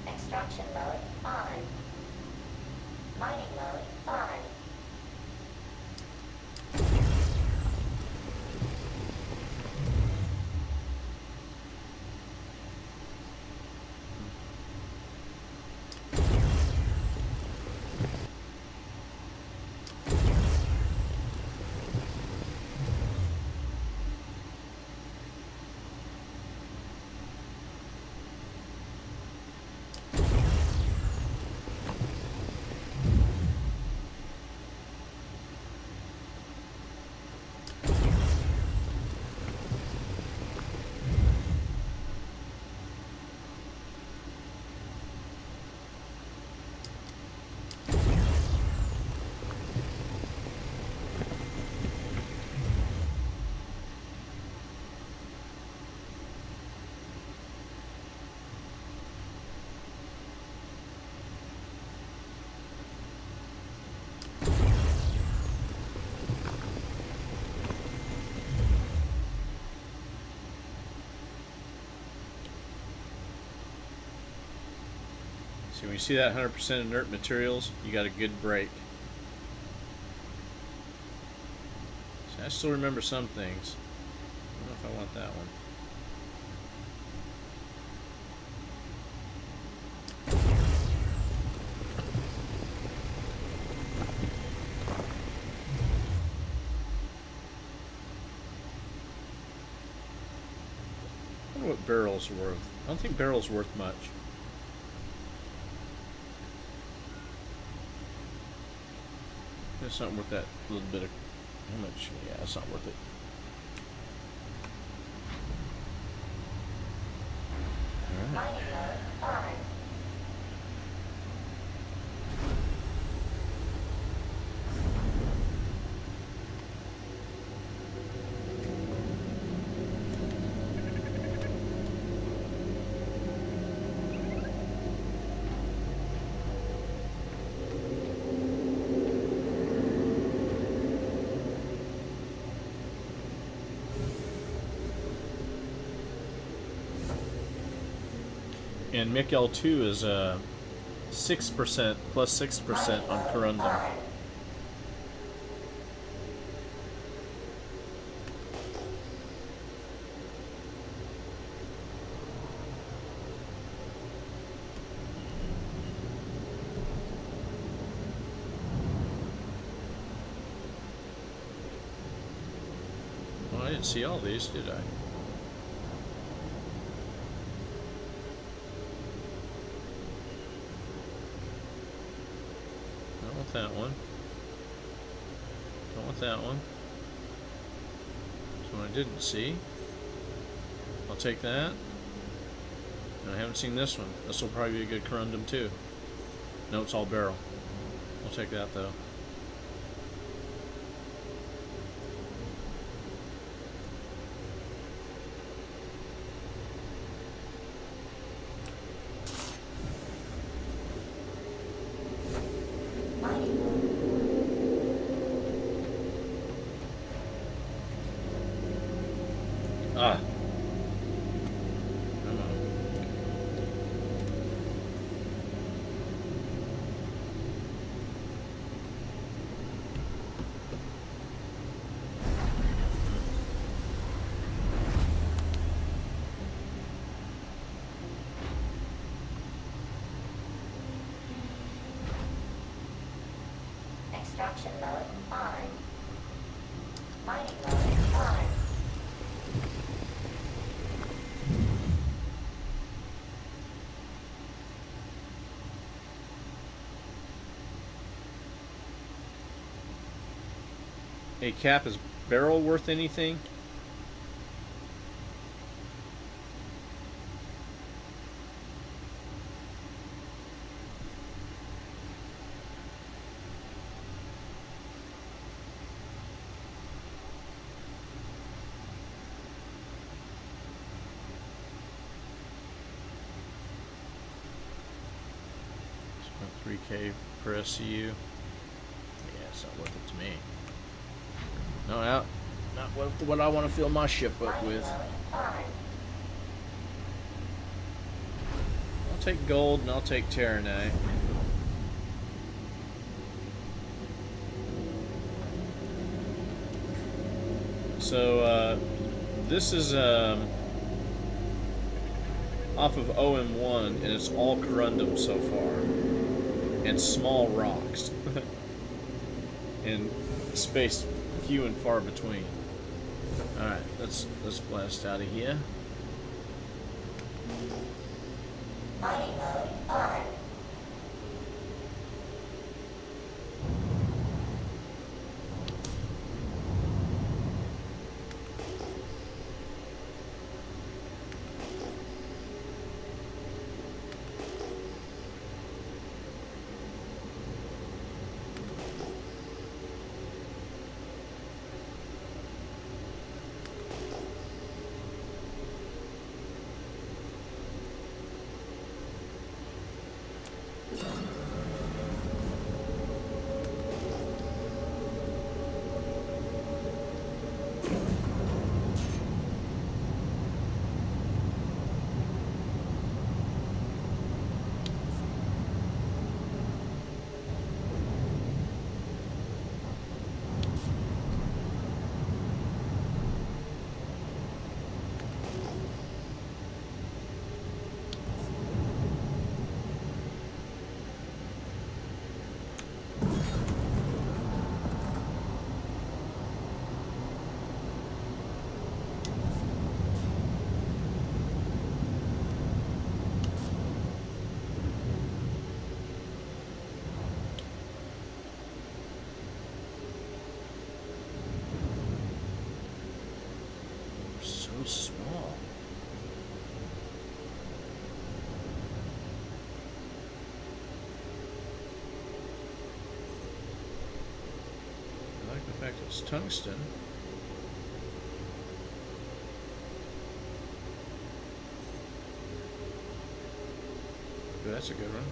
Extraction mode on. Mining mode on. See, when you see that 100% inert materials, you got a good break. See, I still remember some things. I don't know if I want that one. I wonder what barrel's worth. I don't think barrel's worth much. It's not worth that little bit of... How much? Yeah, it's not worth it. Alright. Mining mode on. And Mick L2 is 6% plus 6% on corundum. Well, I didn't see all these, did I? That one. Don't want that one. So I didn't see. I'll take that. And I haven't seen this one. This will probably be a good corundum too. No, it's all barrel. I'll take that though. Ah. Extraction mode on. Mining mode on. Hey Cap, is barrel worth anything? It's 3K per SCU. Yeah, it's not worth it to me. No, not what I want to fill my ship up with. I'll take gold and I'll take Terranite. So this is off of OM1 and it's all corundum so far and small rocks and space few and far between. Alright, let's blast out of here. Mining mode on. small. I like the fact it's tungsten. Ooh, that's a good one.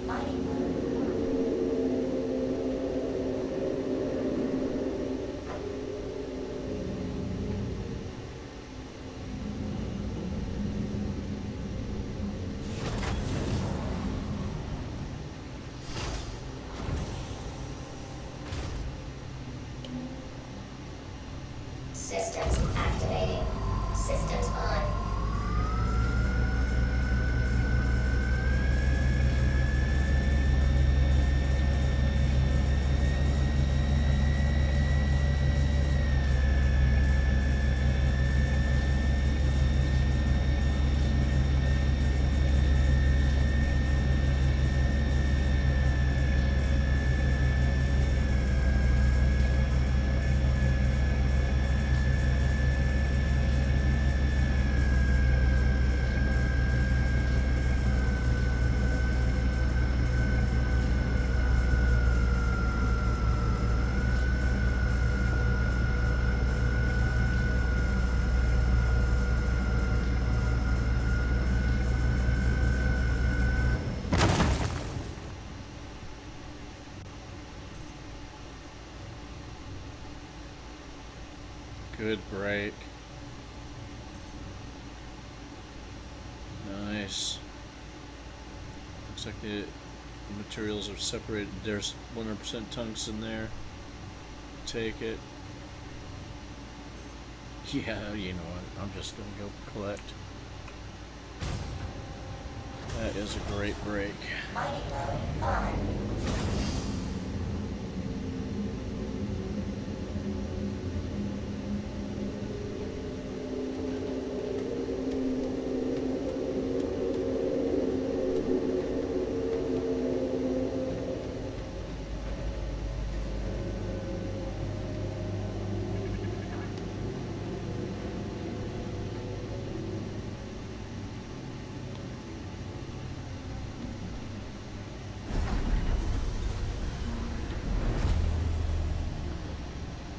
Mining mode. Systems activating. Systems on. Good break. Nice. Looks like the materials are separated. There's 100% tungsten there. Take it. Yeah, you know what? I'm just gonna go collect. That is a great break. Mining mode on.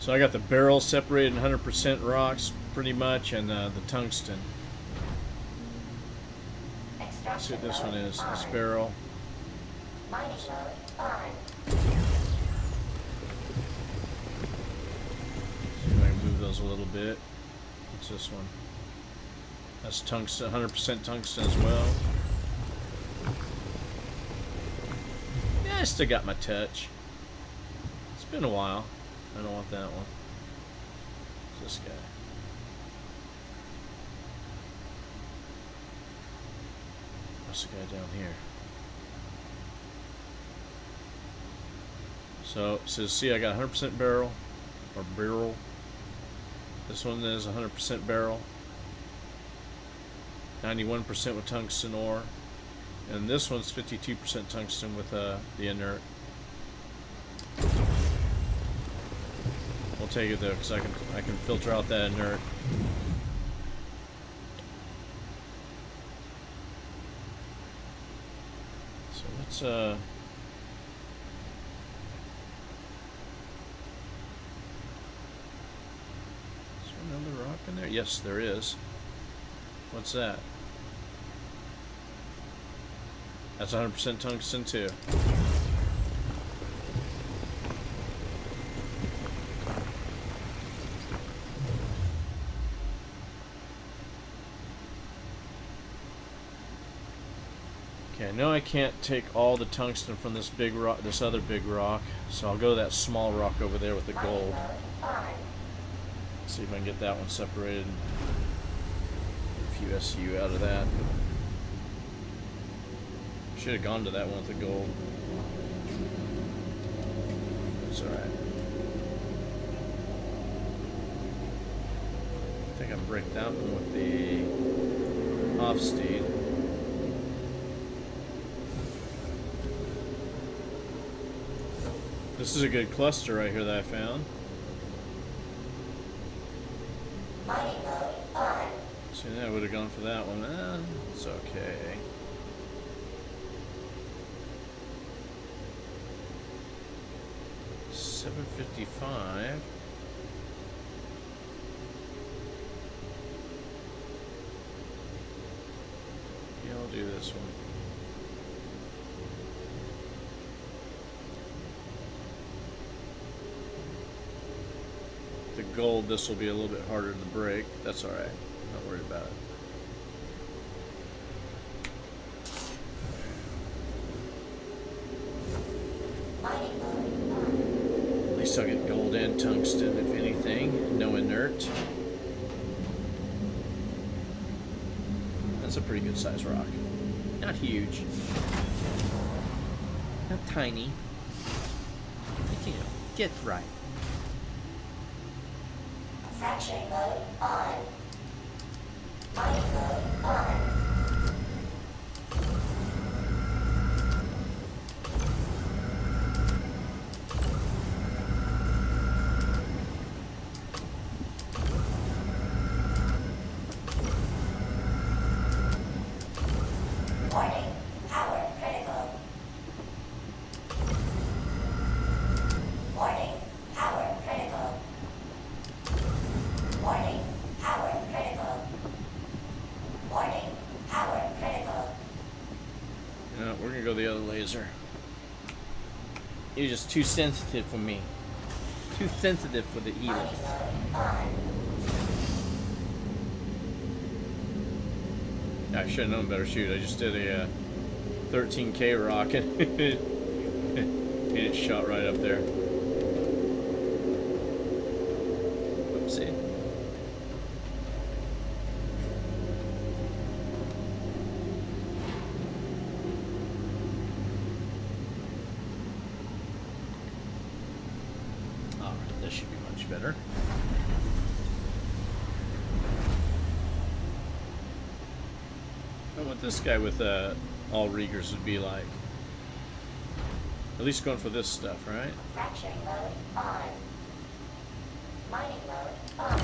So I got the barrel separated in 100% rocks, pretty much, and the tungsten. Let's see what this one is. This barrel. Mining mode on. See if I can move those a little bit. What's this one? That's tungsten, 100% tungsten as well. Yeah, I still got my touch. It's been a while. I don't want that one. It's this guy. What's the guy down here? So it says, see, I got 100% barrel, or barrel. This one is 100% barrel. 91% with tungsten ore. And this one's 52% tungsten with the inert. We'll take it though, because I can filter out that inert. So let's is there another rock in there? Yes, there is. What's that? That's 100% tungsten too. Okay, I know I can't take all the tungsten from this big rock, this other big rock, so I'll go to that small rock over there with the gold. See if I can get that one separated. A few SU out of that. Should have gone to that one with the gold. It's alright. I think I can break that one with the off-steed. This is a good cluster right here that I found. Mining mode on. See, I would have gone for that one. It's okay. $755. Yeah, I'll do this one. The gold, this will be a little bit harder to break. That's alright. Not worried about it. Mining mode. At least I'll get gold and tungsten, if anything. No inert. That's a pretty good size rock. Not huge. Not tiny. But, you know, just right. Fracturing mode on. Mining mode on. Warning, power critical. Warning, power critical. Warning, power critical. Warning, power critical. No, we're gonna go the other laser. You're just too sensitive for me. Too sensitive for the Mining Helix. mode on. I should have known better shoot. I just did a 13K rocket. And it shot right up there. Oopsie. Alright, this should be much better. I know what this guy with all Riegers would be like. At least going for this stuff, right? Fracturing mode on. Mining mode on.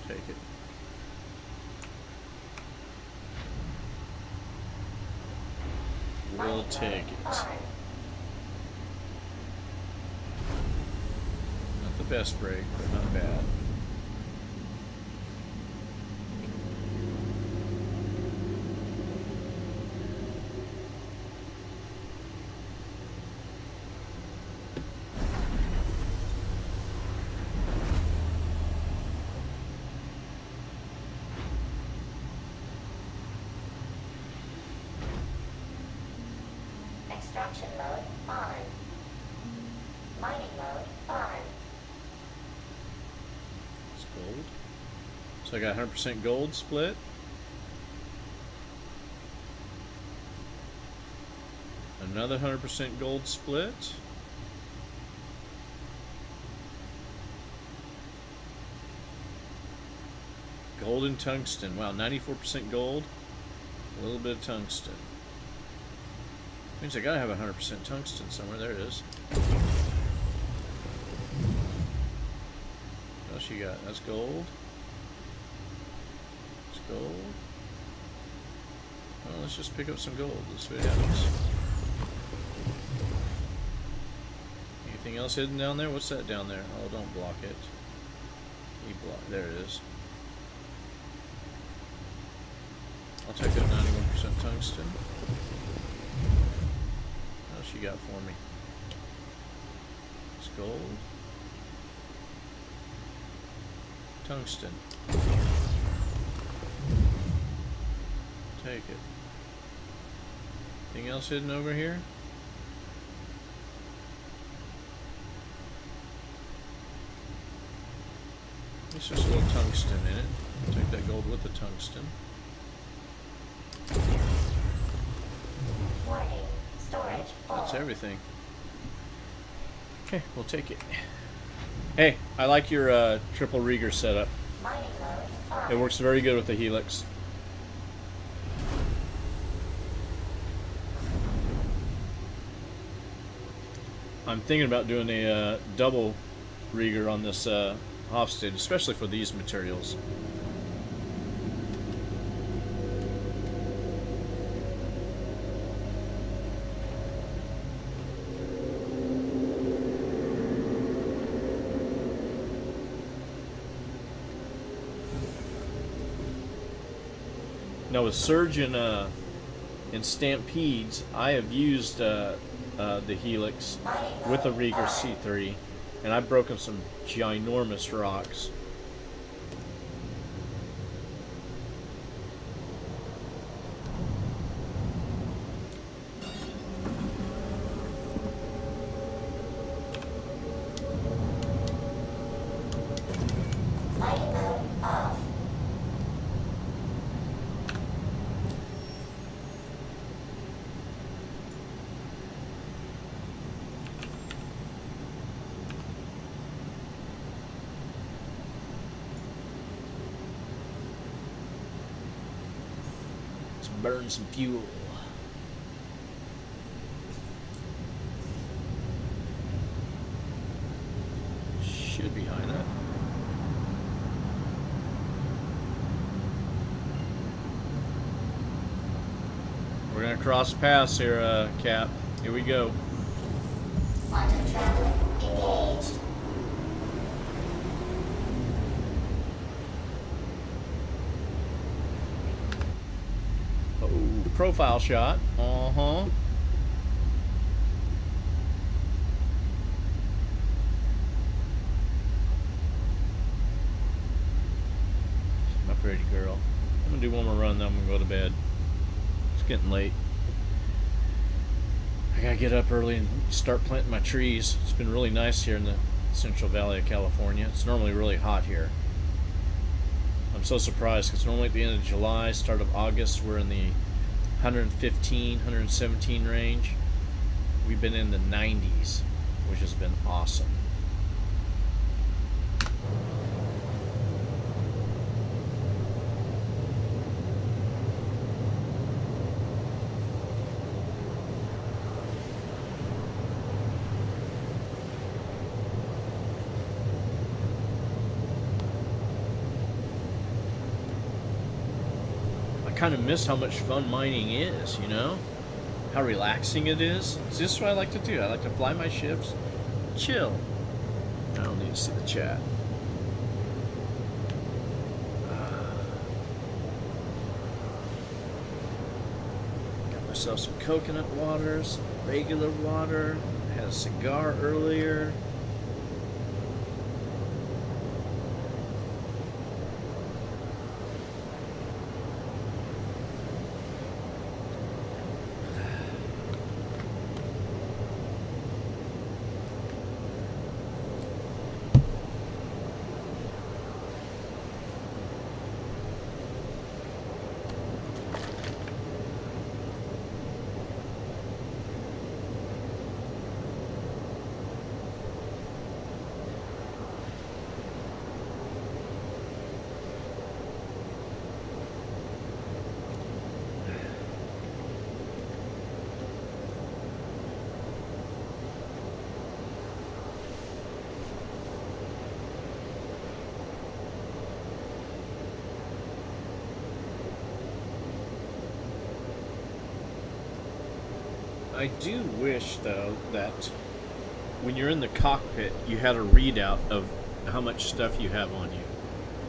Take it. We'll take it. Not the best break, but not bad. Extraction mode on. Mining mode on. It's gold. So I got 100% gold split. another 100% gold split. Gold and tungsten. Wow, 94% gold. A little bit of tungsten. Means I gotta have 100% tungsten somewhere. There it is. What else you got? That's gold. That's gold. Well, let's just pick up some gold. Let's see what happens. Anything else hidden down there? What's that down there? Oh, don't block it. You block. There it is. I'll take that 91% tungsten. What else you got for me? It's gold. Tungsten. Take it. Anything else hidden over here? It's just a little tungsten in it. Take that gold with the tungsten. Warning. Storage full. That's everything. Okay, we'll take it. Hey, I like your triple Rieger setup. Mining mode on. It works very good with the Helix. I'm thinking about doing a double Rieger on this Hofstede, especially for these materials. Now with Surge and Stampedes, I have used the Helix with a Rieger C3, and I've broken some ginormous rocks. Mining mode off. Let's burn some fuel. Should be high enough. We're gonna cross paths here, Cap. Here we go. Quantum traveler engaged. Oh, profile shot. Uh-huh. My pretty girl. I'm gonna do one more run, then I'm gonna go to bed. It's getting late. I gotta get up early and start planting my trees. It's been really nice here in the Central Valley of California. It's normally really hot here. I'm so surprised because normally at the end of July, start of August, we're in the 115, 117 range. We've been in the 90s, which has been awesome. Kind of miss how much fun mining is, you know? How relaxing it is. It's just what I like to do. I like to fly my ships, chill. I don't need to see the chat. Got myself some coconut water, some regular water. Had a cigar earlier. I do wish, though, that when you're in the cockpit, you had a readout of how much stuff you have on you.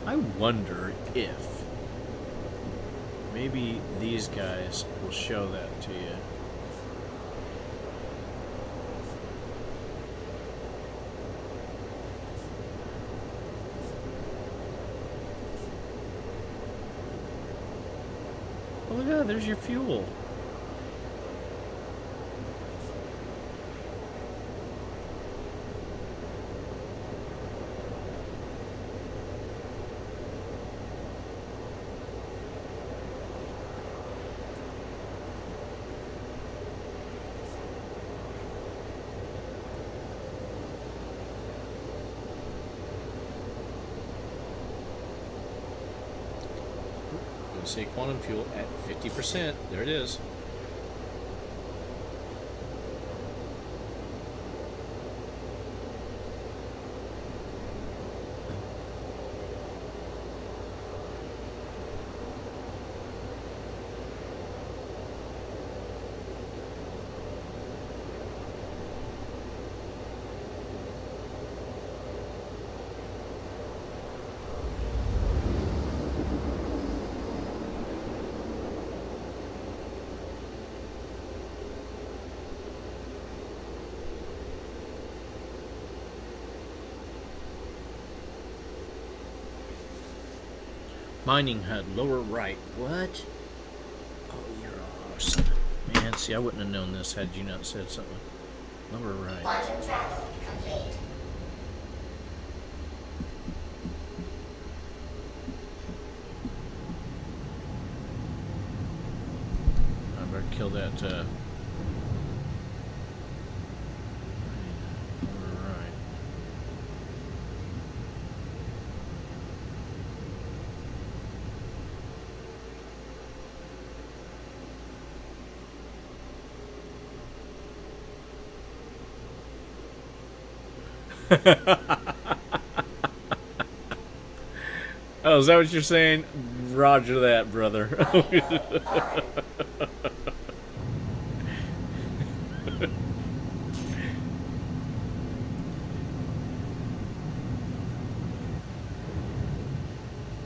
I wonder if maybe these guys will show that to you. Oh, look at that, there's your fuel. Say quantum fuel at 50%. There it is. Mining HUD, lower right. What? Oh, you're awesome. Man, see, I wouldn't have known this had you not said something. Lower right. Quantum travel complete. I better kill that, lower right. Oh, is that what you're saying? Roger that, brother.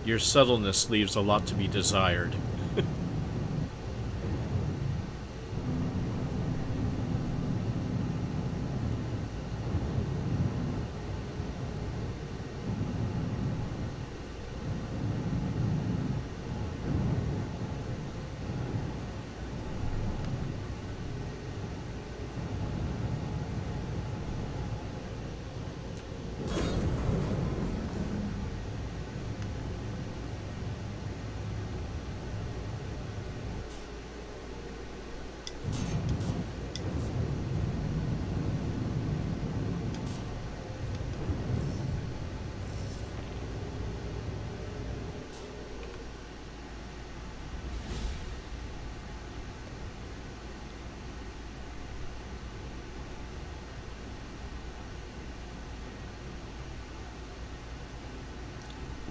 Your subtleness leaves a lot to be desired.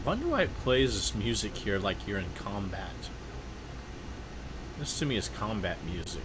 Wonder why it plays this music here like you're in combat. This to me is combat music.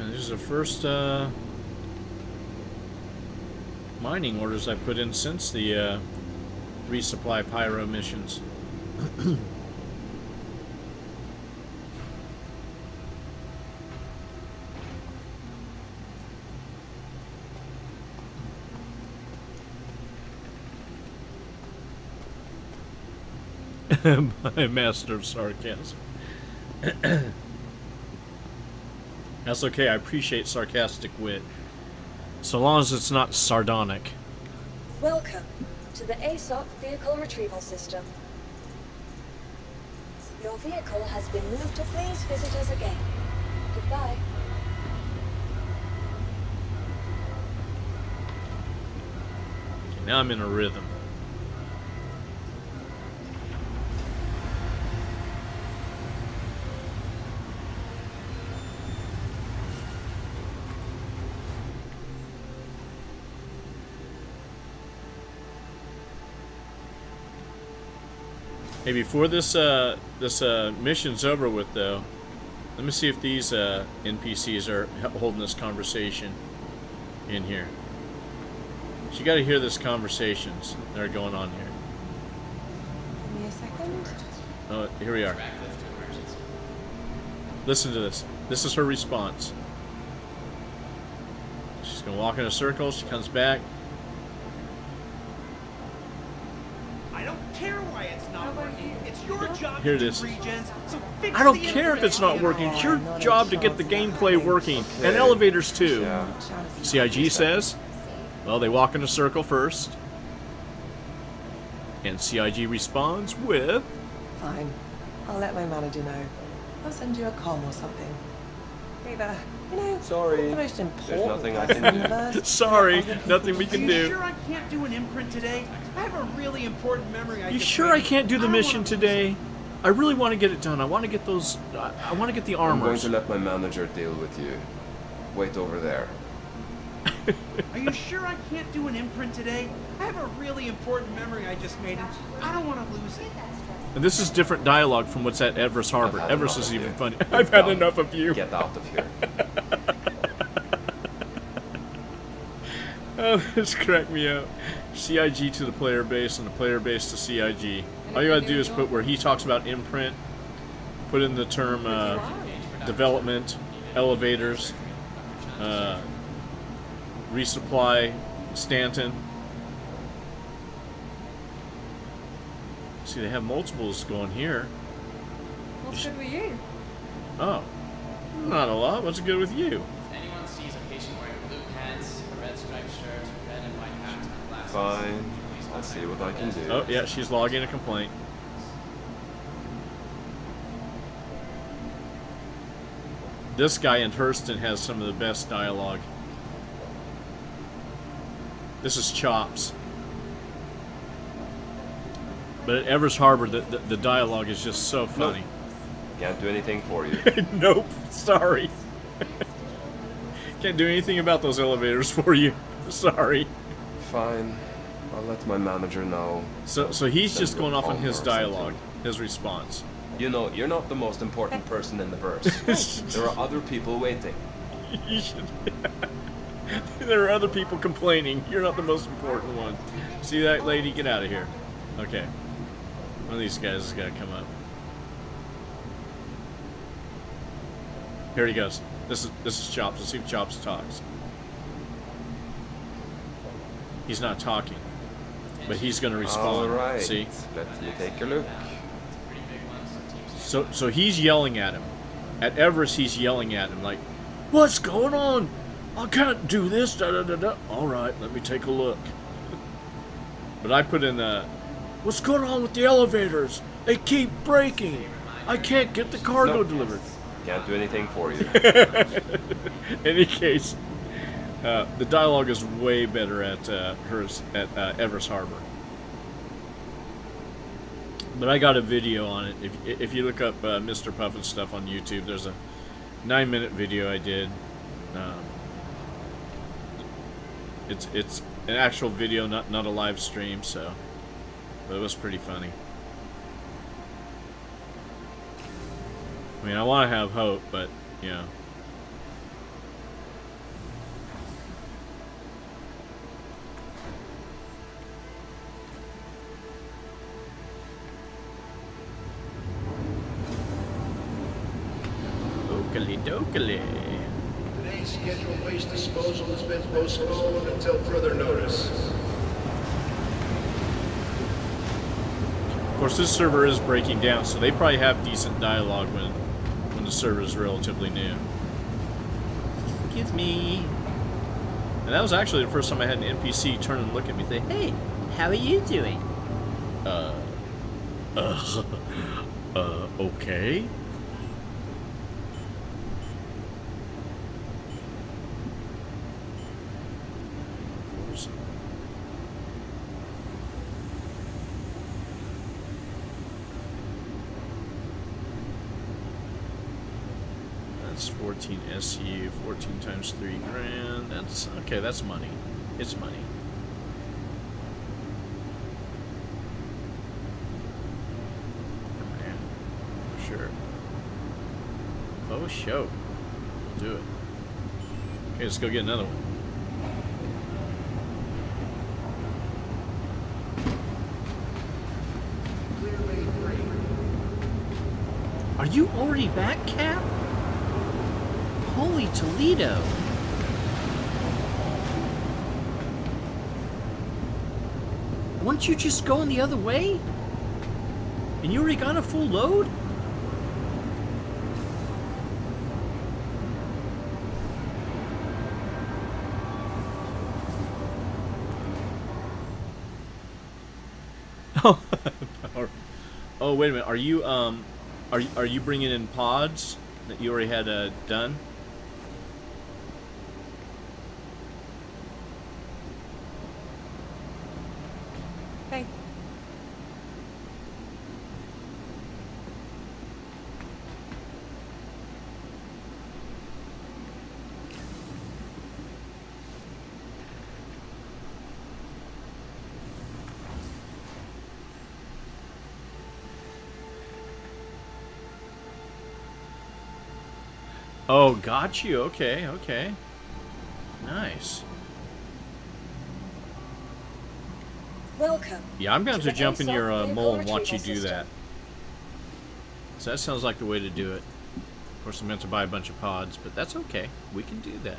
And these are the first mining orders I put in since the resupply pyro missions. My master of sarcasm. That's okay, I appreciate sarcastic wit. So long as it's not sardonic. Welcome to the ASOP Vehicle Retrieval System. Your vehicle has been moved to please visit us again. Goodbye. Okay, now I'm in a rhythm. Hey, before this mission's over with, though, let me see if these NPCs are holding this conversation in here. So you got to hear this conversations that are going on here. Give me a second. Oh, here we are. Listen to this. This is her response. She's gonna walk in a circle. She comes back. I don't care why it's not working. It's your job Here it to do is. regens, so fix I don't the care if it's not information. working. It's your job to get the gameplay working. And elevators too. CIG says, well, they walk in a circle first. And CIG responds with, Fine. I'll let my manager know. I'll send you a comm or something. Either, you know, Sorry, the most there's important nothing I person can in the do. universe. sorry, nothing we Are can you do. sure I can't do an imprint today? I have a really important memory. You sure I can't do the mission today? I really want to get it done. I want to get those. I want to get the I'm going armors. to let my manager deal with you. Wait over there. Are you sure I can't do an imprint today? I have a really important memory I just made, and I don't want to lose it. And this is different dialogue from what's at Everest Harbor. I've had Everest enough is of even you. funny. Get I've had out. enough of you. Get out of here. Oh, this cracked me up. CIG to the player base and the player base to CIG. All you gotta do is put where he talks about imprint, put in the term development, elevators, resupply, Stanton. See, they have multiples going here. What's good with you? Oh, not a lot. What's good with you? If anyone sees a patient wearing blue pants, a red striped shirt, red and white hat, and glasses, Fine. please I'll see contact what I can the do. Oh, yeah, she's logging a complaint. This guy in Hurston has some of the best dialogue. This is Chops. But at Everest Harbor, the dialogue is just so funny. Can't do anything for you. Nope, sorry. Can't do anything about those elevators for you. Sorry. Fine. I'll let my manager know. So he's Send just you going a off on call his or dialogue, something. his response. You know, you're not the most important person in the verse. There are other people waiting. You should. There are other people complaining. You're not the most important one. See that lady? Get out of here. Okay. One of these guys has got to come up. Here he goes. This is Chops. Let's see if Chops talks. He's not talking, but he's going to respond. All right. See? Let me take a look. So he's yelling at him. At Everest, he's yelling at him like, "What's going on? I can't do this." Da da da da. All right, let me take a look. But I put in the, "What's going on with the elevators? They keep breaking. I can't get the cargo Nope. delivered." Can't do anything for you. Any case, the dialogue is way better at Everest Harbor. But I got a video on it. If you look up Mr. Puffin stuff on YouTube, there's a 9-minute video I did. It's an actual video, not a live stream, so but it was pretty funny. I mean, I want to have hope, but you know, dokey. Today's scheduled waste disposal has been postponed until further notice. Of course, this server is breaking down, so they probably have decent dialogue when the server is relatively new. Excuse me. And that was actually the first time I had an NPC turn and look at me and say, "Hey, how are you doing?" Okay. That's 14 SU, 14 times 3 grand. That's okay, that's money. It's money. Man, sure. Oh, show. We'll do it. Okay, let's go get another one. Are you already back, Cap? Holy Toledo. Weren't you just going the other way? And you already got a full load? Oh, oh, wait a minute. Are you bringing in pods that you already had done? Hey. Oh, got you. Okay, okay. Nice. Welcome. Yeah, I'm going to jump in your vehicle mole and watch you retrieval do system. that. So that sounds like the way to do it. Of course, I meant to buy a bunch of pods, but that's okay. We can do that.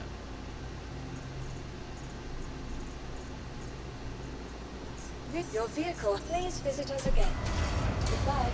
Your vehicle. Please visit us again. Goodbye.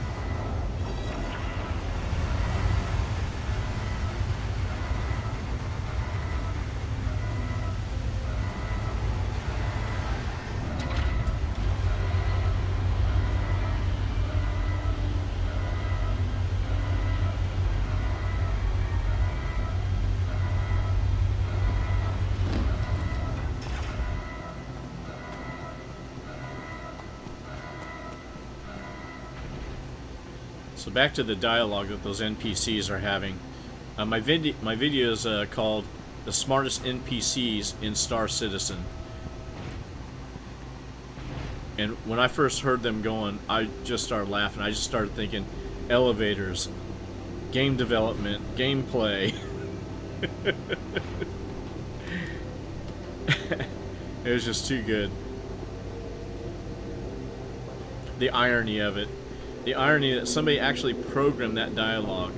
So back to the dialogue that those NPCs are having. My video is called "The Smartest NPCs in StarCitizen," and when I first heard them going, I just started laughing. I just started thinking, elevators, game development, gameplay. It was just too good. The irony of it. The irony that somebody actually programmed that dialogue.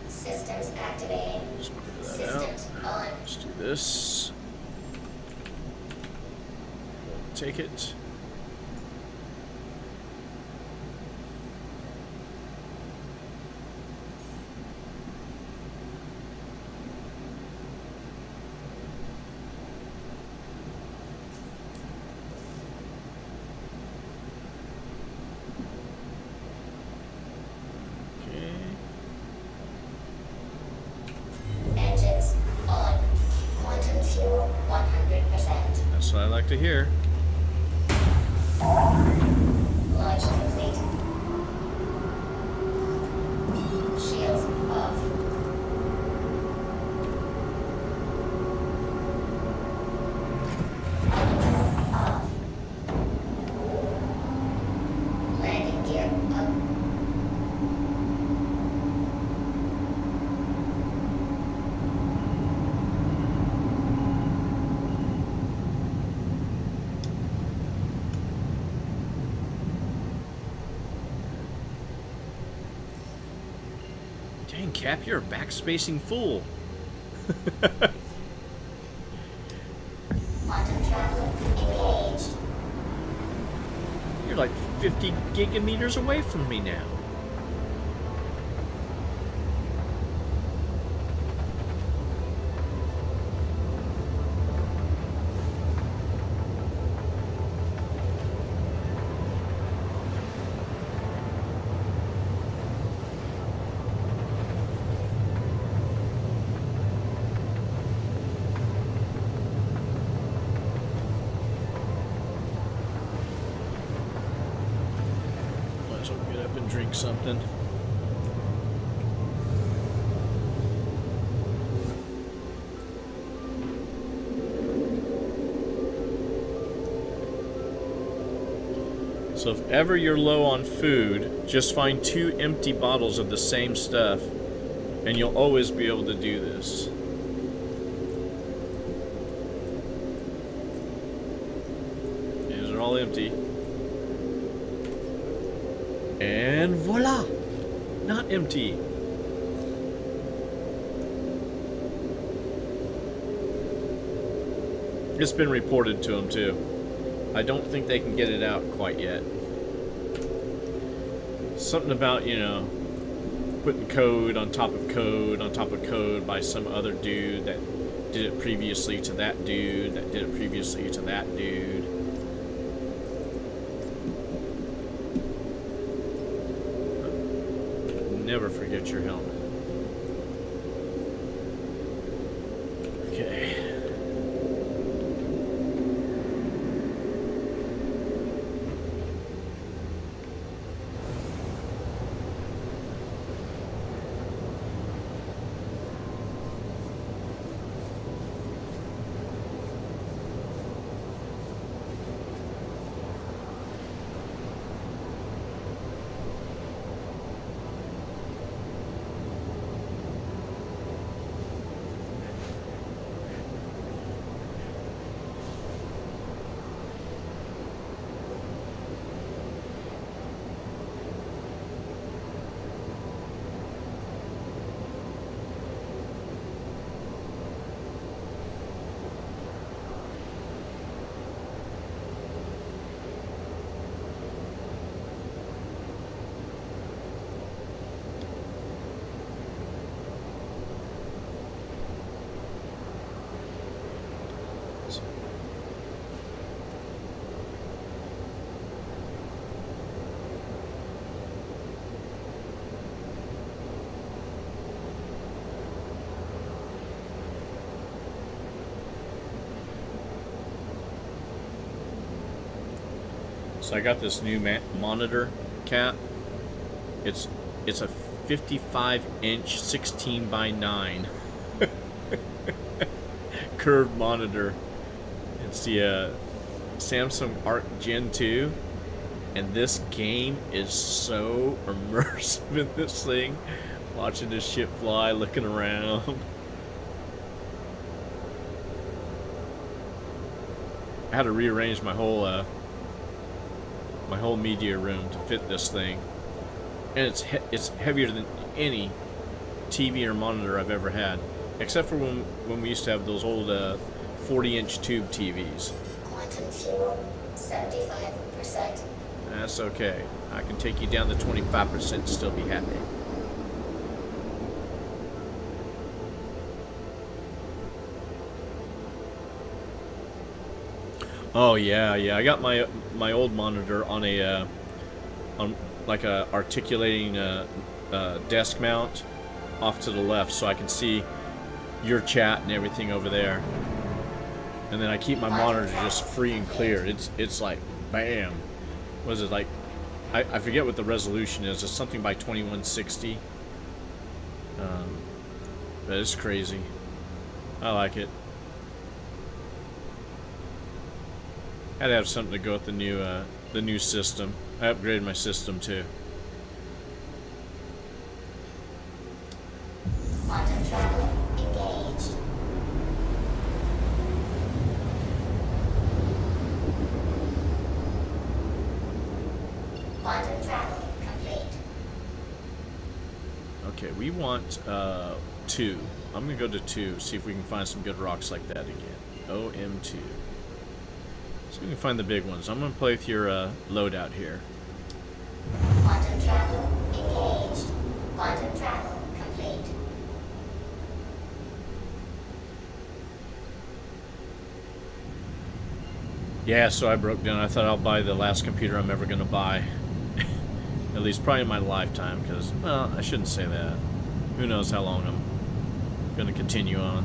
Systems activating. Let's figure that out. Systems on. Let's do this. Take it. Engines on. Quantum fuel 100%. That's what I like to hear. Launch complete. Shields off. Off. Landing gear up. Dang, Cap, you're a backspacing fool. Quantum traveler engaged. You're like 50 gigameters away from me now. Might as well get up and drink something. So if ever you're low on food, just find 2 empty bottles of the same stuff, and you'll always be able to do this. These are all empty. And voila! Not empty. It's been reported to them too. I don't think they can get it out quite yet. Something about, you know, putting code on top of code on top of code by some other dude that did it previously to that dude that did it previously to that dude. Never forget your helmet. Okay. So I got this new monitor, Cap. It's a 55-inch 16 by 9 curved monitor. It's the Samsung Arc Gen 2, and this game is so immersive in this thing. Watching this ship fly, looking around. I had to rearrange my whole media room to fit this thing, and it's heavier than any TV or monitor I've ever had, except for when we used to have those old 40-inch tube TVs. Quantum fuel, 75%. That's okay. I can take you down to 25% and still be happy. Oh yeah. I got my old monitor on a on like a articulating desk mount off to the left, so I can see your chat and everything over there. And then I keep my monitor just free and clear. It's like bam. What is it like? I forget what the resolution is. It's something by 2160. But it's crazy. I like it. Had to have something to go with the new system. I upgraded my system too. Quantum traveler engaged. Quantum travel complete. Okay, we want 2. I'm gonna go to 2, see if we can find some good rocks like that again. OM2. So we can find the big ones. I'm gonna play with your loadout here. Quantum travel engaged. Quantum travel complete. Yeah, so I broke down. I thought I'll buy the last computer I'm ever gonna buy. At least probably in my lifetime, because, well, I shouldn't say that. Who knows how long I'm gonna continue on.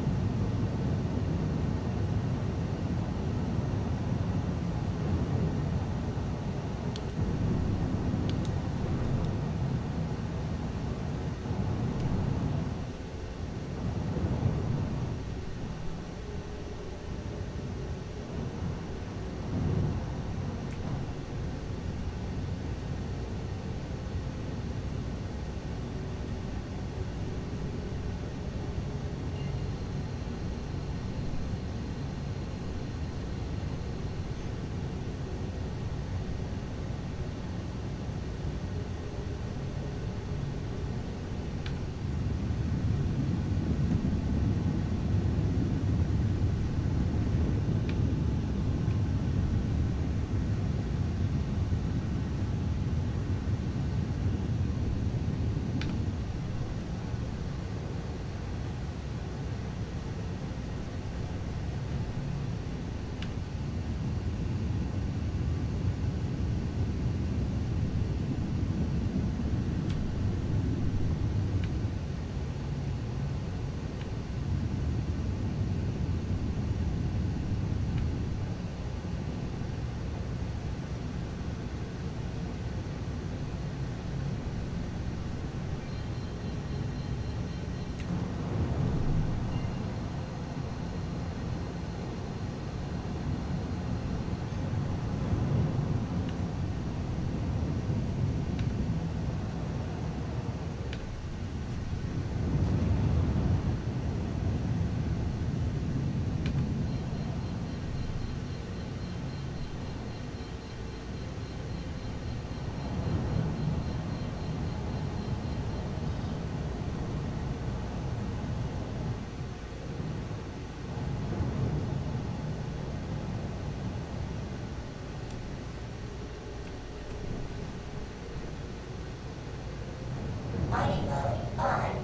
Mining mode on.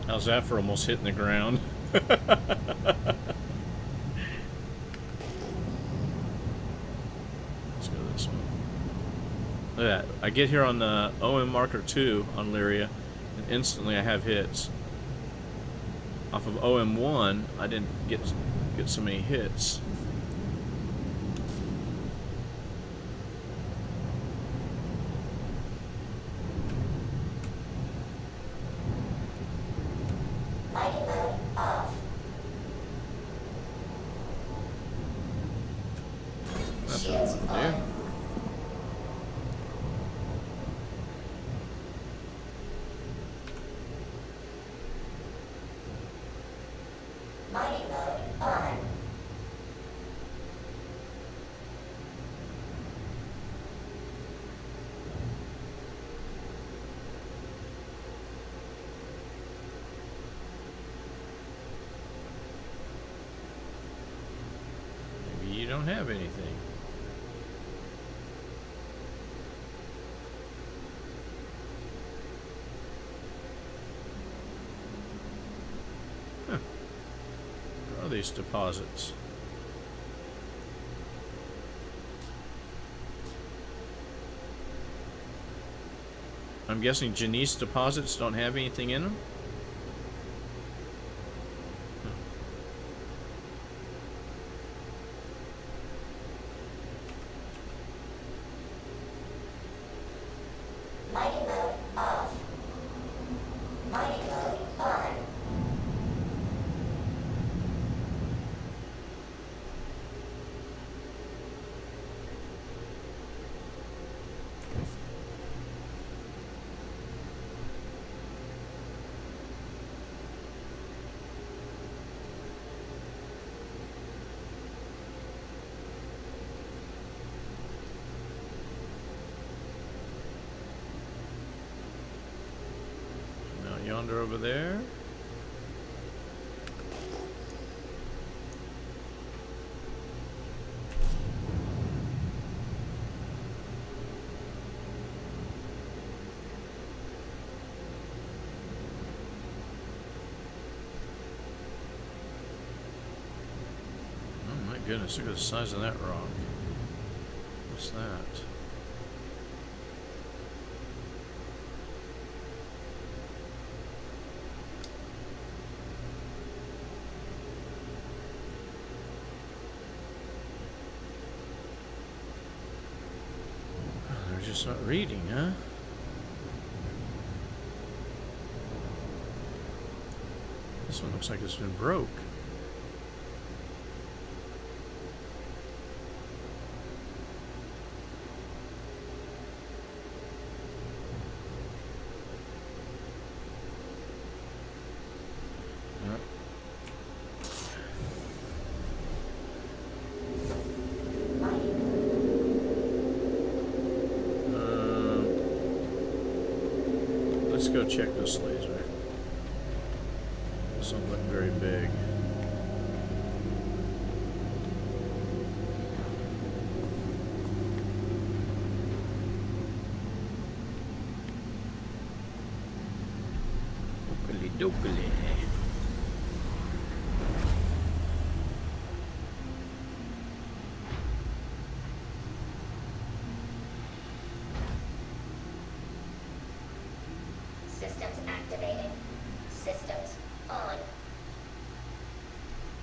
How's that for almost hitting the ground? Look at that. I get here on the OM marker 2 on Lyria, and instantly I have hits. Off of OM 1, I didn't get so many hits. Mining mode off. That's what I Shields want to on. do. Mining mode on. Maybe you don't have anything. Huh. Where are these deposits? I'm guessing Janice deposits don't have anything in them? Mining mode off. Mining mode on. wander over there. Oh my goodness, look at the size of that rock. What's that? They're just not reading, huh? This one looks like it's been broke. Let's go check this laser. This doesn't look very big. Oakley dokley. Systems activating. Systems on.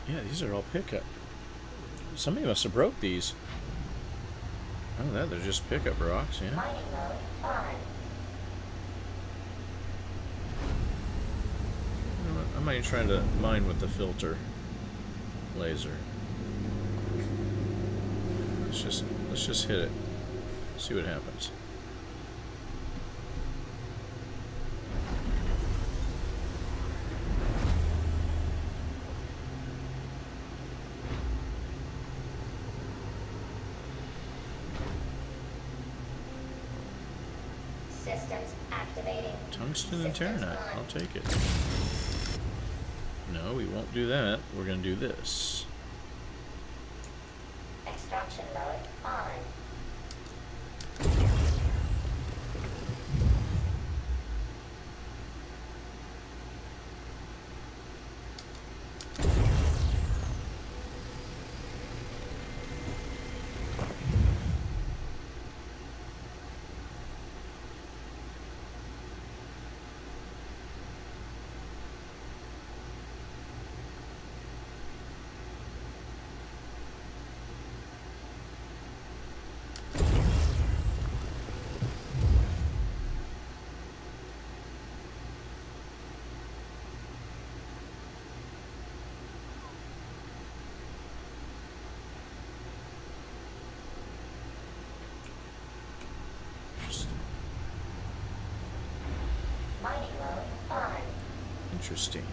Yeah, these are all pickup. Somebody must have broke these. Oh, that they're just pickup rocks, yeah. Mining mode on. I'm not even trying to mine with the filter laser. Let's just hit it. See what happens. Systems activating. Tungsten and Systems Terranite. on. I'll take it. No, we won't do that. We're going to do this. Extraction mode on. Mining mode on. Interesting.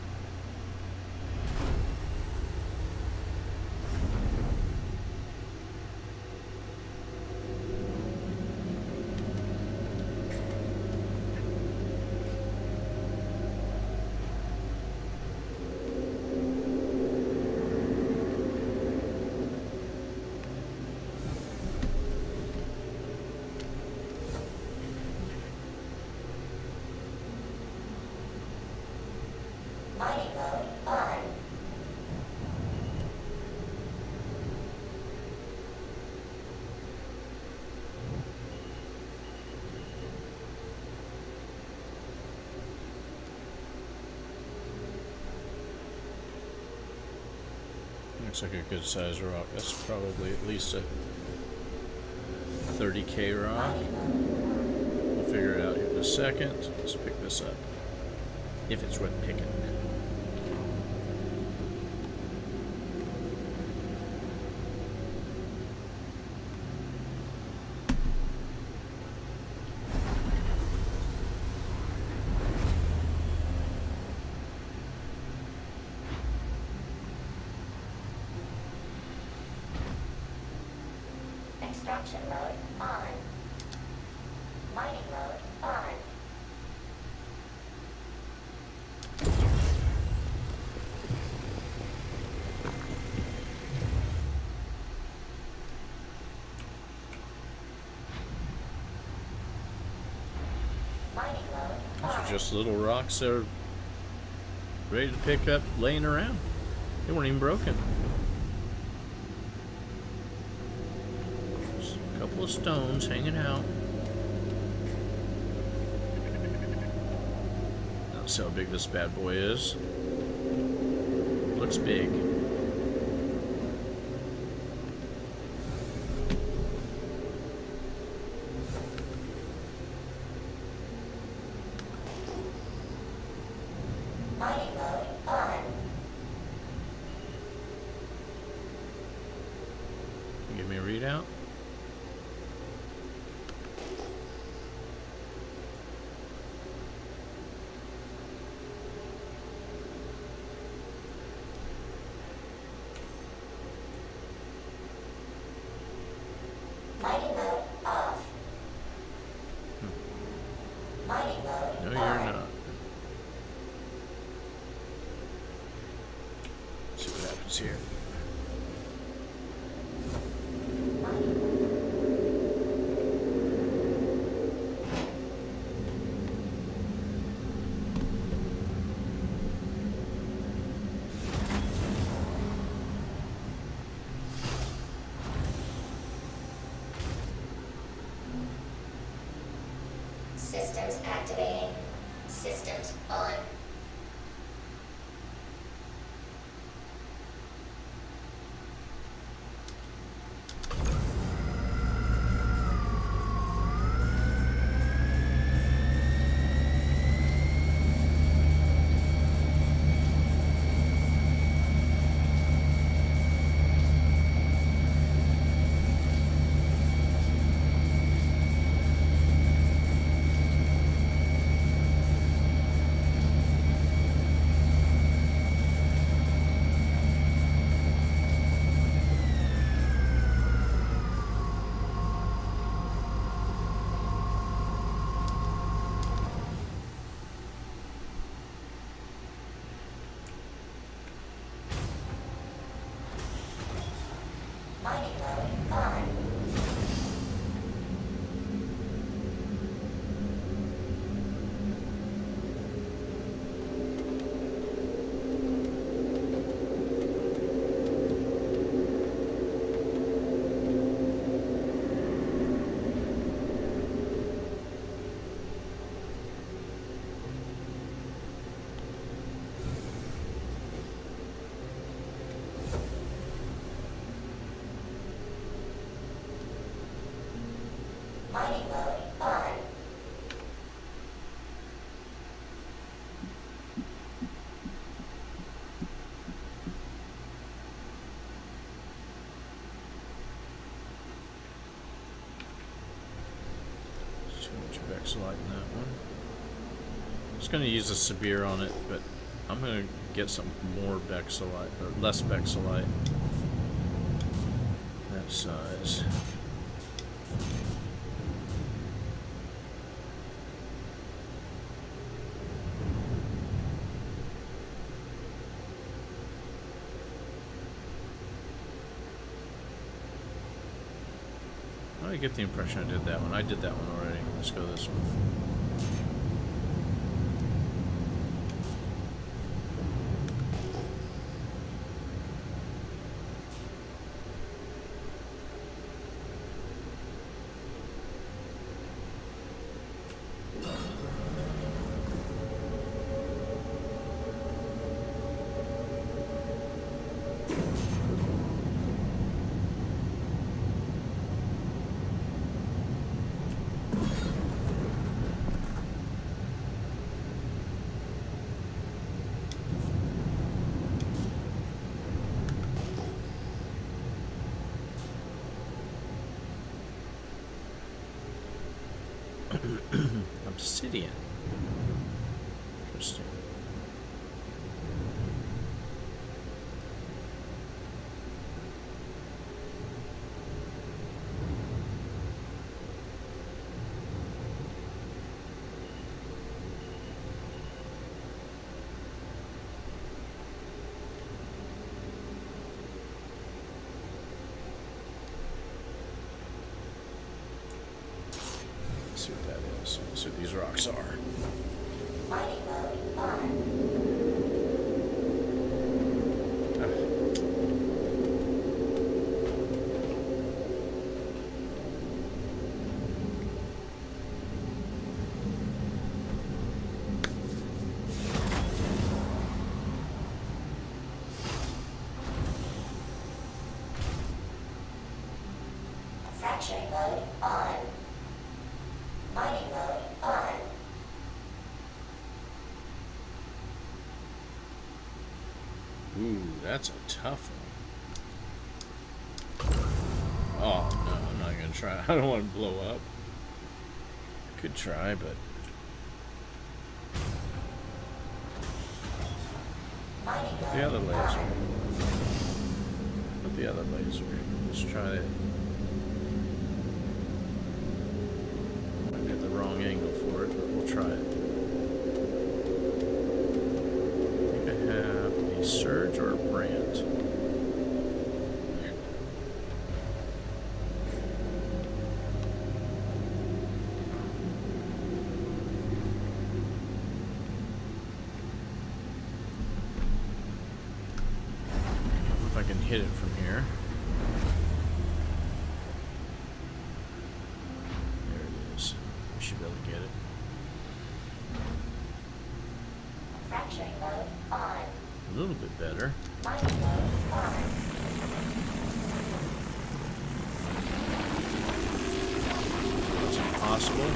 Mining mode on. Looks like a good size rock. That's probably at least a 30K rock. We'll figure it out here in a second. Let's pick this up. If it's worth picking. Extraction mode on. Mining mode on. These are just little rocks that are ready to pick up, laying around. They weren't even broken. Just a couple of stones hanging out. Not see how big this bad boy is. Looks big. Mining mode on. Give me a readout. Mining mode off. Mining mode No, you're on. not. See what happens here. Systems activating. Systems on. Mining mode on. Mining mode on. Too much Vexilite in that one. I was going to use a Sabir on it, but I'm going to get some more Vexilite, or less Vexilite. That size. I get the impression I did that one. I did that one already. Let's go this one. Obsidian. Interesting. Let's see what that is. Let's see what these rocks are. Mining mode on. Fracturing mode on. Mining mode on. Ooh, that's a tough one. Oh, no, I'm not gonna try. I don't want to blow up. I could try, but... Mining mode The other laser. on. Put the other laser. Let's try it. Might get the wrong angle for it, but we'll try it. I think I have a surge or a brand. If I can hit it from here. There it is. We should be able to get it. Fracturing mode on. A little bit better. Mining mode on. It's impossible.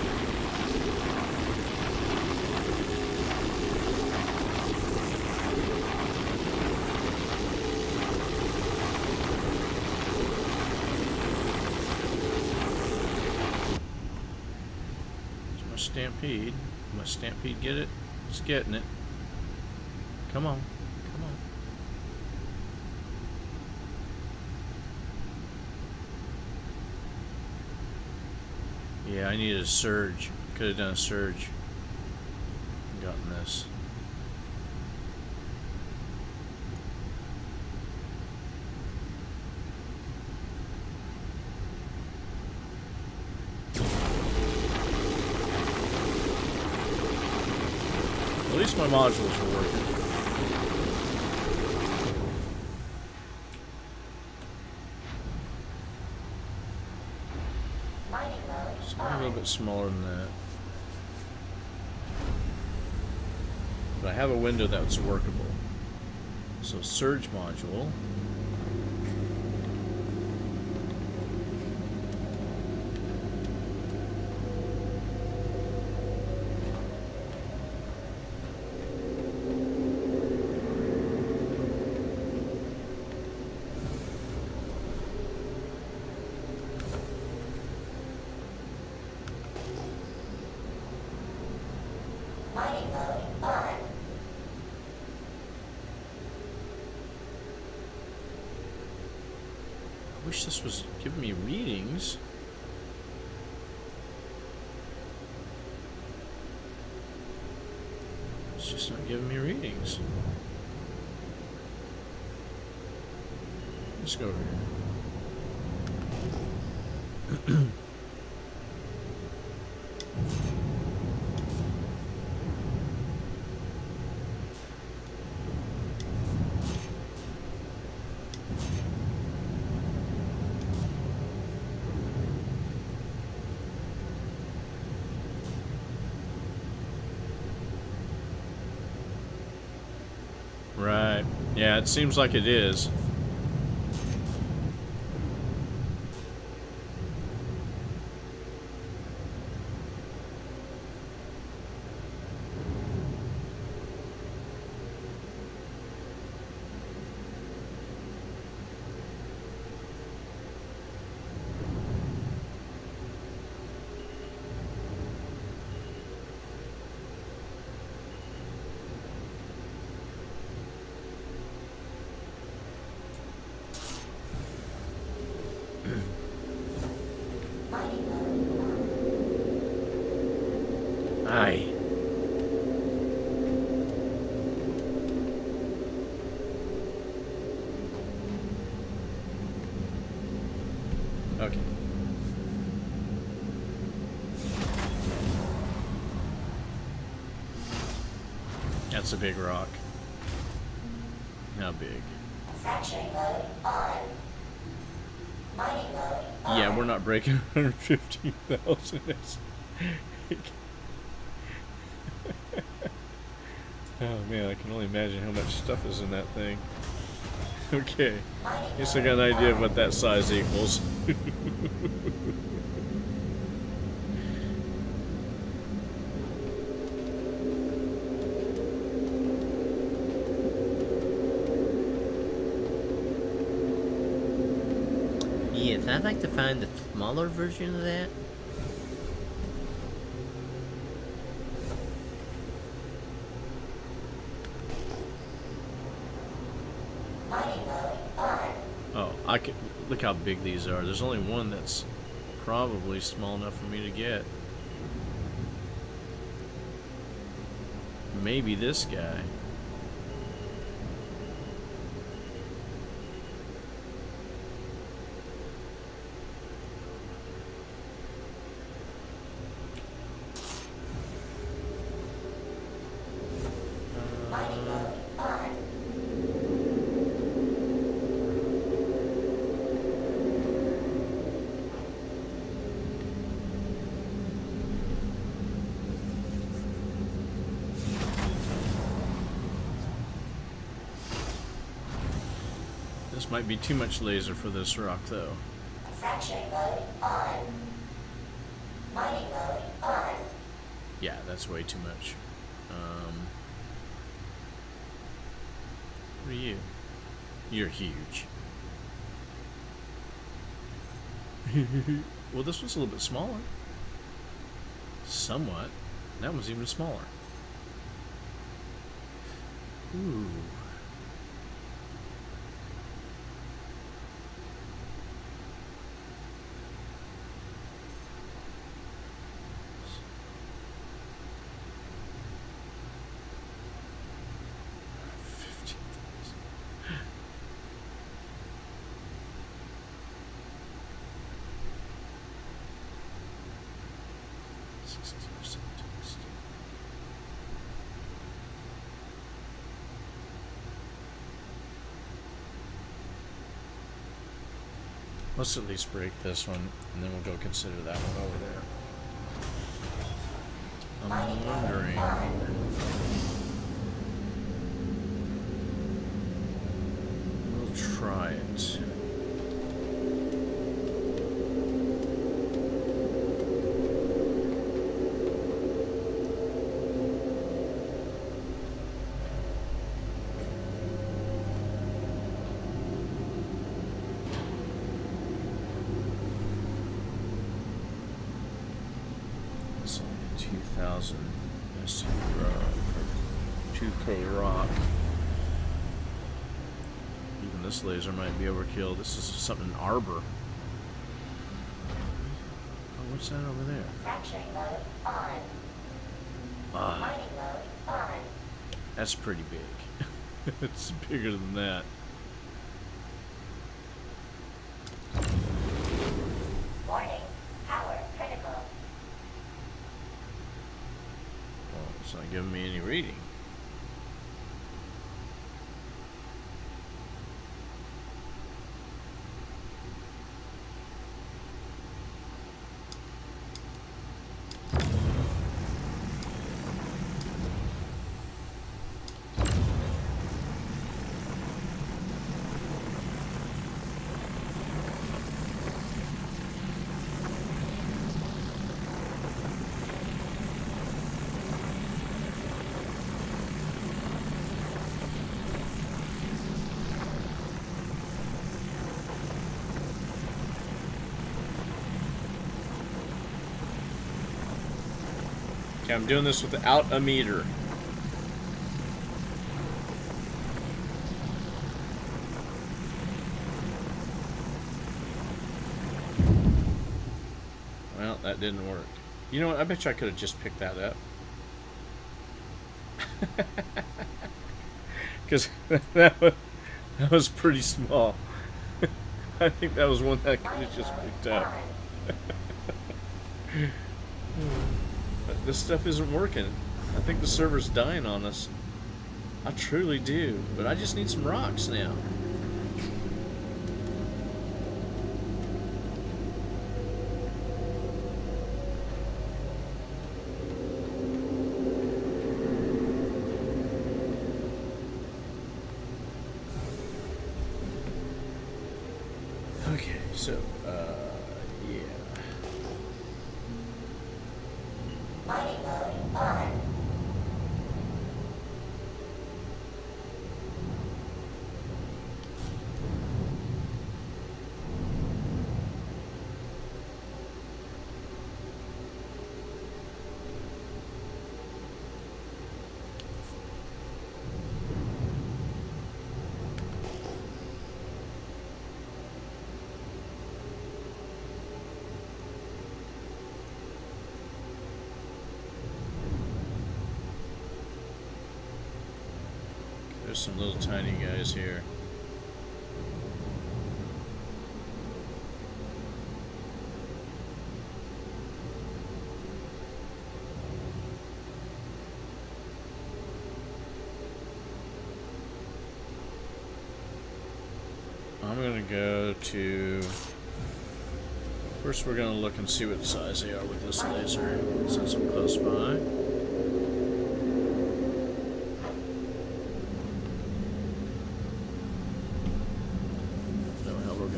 There's my stampede. My stampede get it? It's getting it. Come on. Come on. Yeah, I needed a surge. Could have done a surge. Gotten this. At least my modules are working. Mining mode It's a on. little bit smaller than that. But I have a window that's workable. So surge module. Mining mode on. I wish this was giving me readings. It's just not giving me readings. Let's go over here. Right. Yeah, it seems like it is. Mining mode on. Aye. Okay. That's a big rock. How big? Fracturing mode on. Mining mode on. Yeah, we're not breaking 115,000. Oh man, I can only imagine how much stuff is in that thing. Okay, guess I got an idea of what that size equals. Yes, I'd like to find the smaller version of that. Mining mode on. Oh, I can look how big these are. There's only one that's probably small enough for me to get. Maybe this guy. Mining mode on. This might be too much laser for this rock, though. Fracturing mode on. Mining mode on. Yeah, that's way too much. What are you? You're huge. Well, this one's a little bit smaller. Somewhat. That one's even smaller. Ooh. Let's at least break this one, and then we'll go consider that one over there. I'm wondering. We'll try it. It's only a 2,000 SC rock, 2K rock. Even this laser might be overkill. This is something arbor. Oh, what's that over there? Fracturing mode on. Ah, Mining mode on. that's pretty big. It's bigger than that. Warning. Power critical. Well, it's not giving me any reading. Okay, I'm doing this without a meter. Well, that didn't work. You know what? I bet you I could have just picked that up. Because that was pretty small. I think that was one that I could have just picked up. But this stuff isn't working. I think the server's dying on us. I truly do, but I just need some rocks now. Okay, so, yeah. Mining mode on. There's some little tiny guys here. I'm gonna go to... First we're gonna look and see what size they are with this laser, since I'm close by.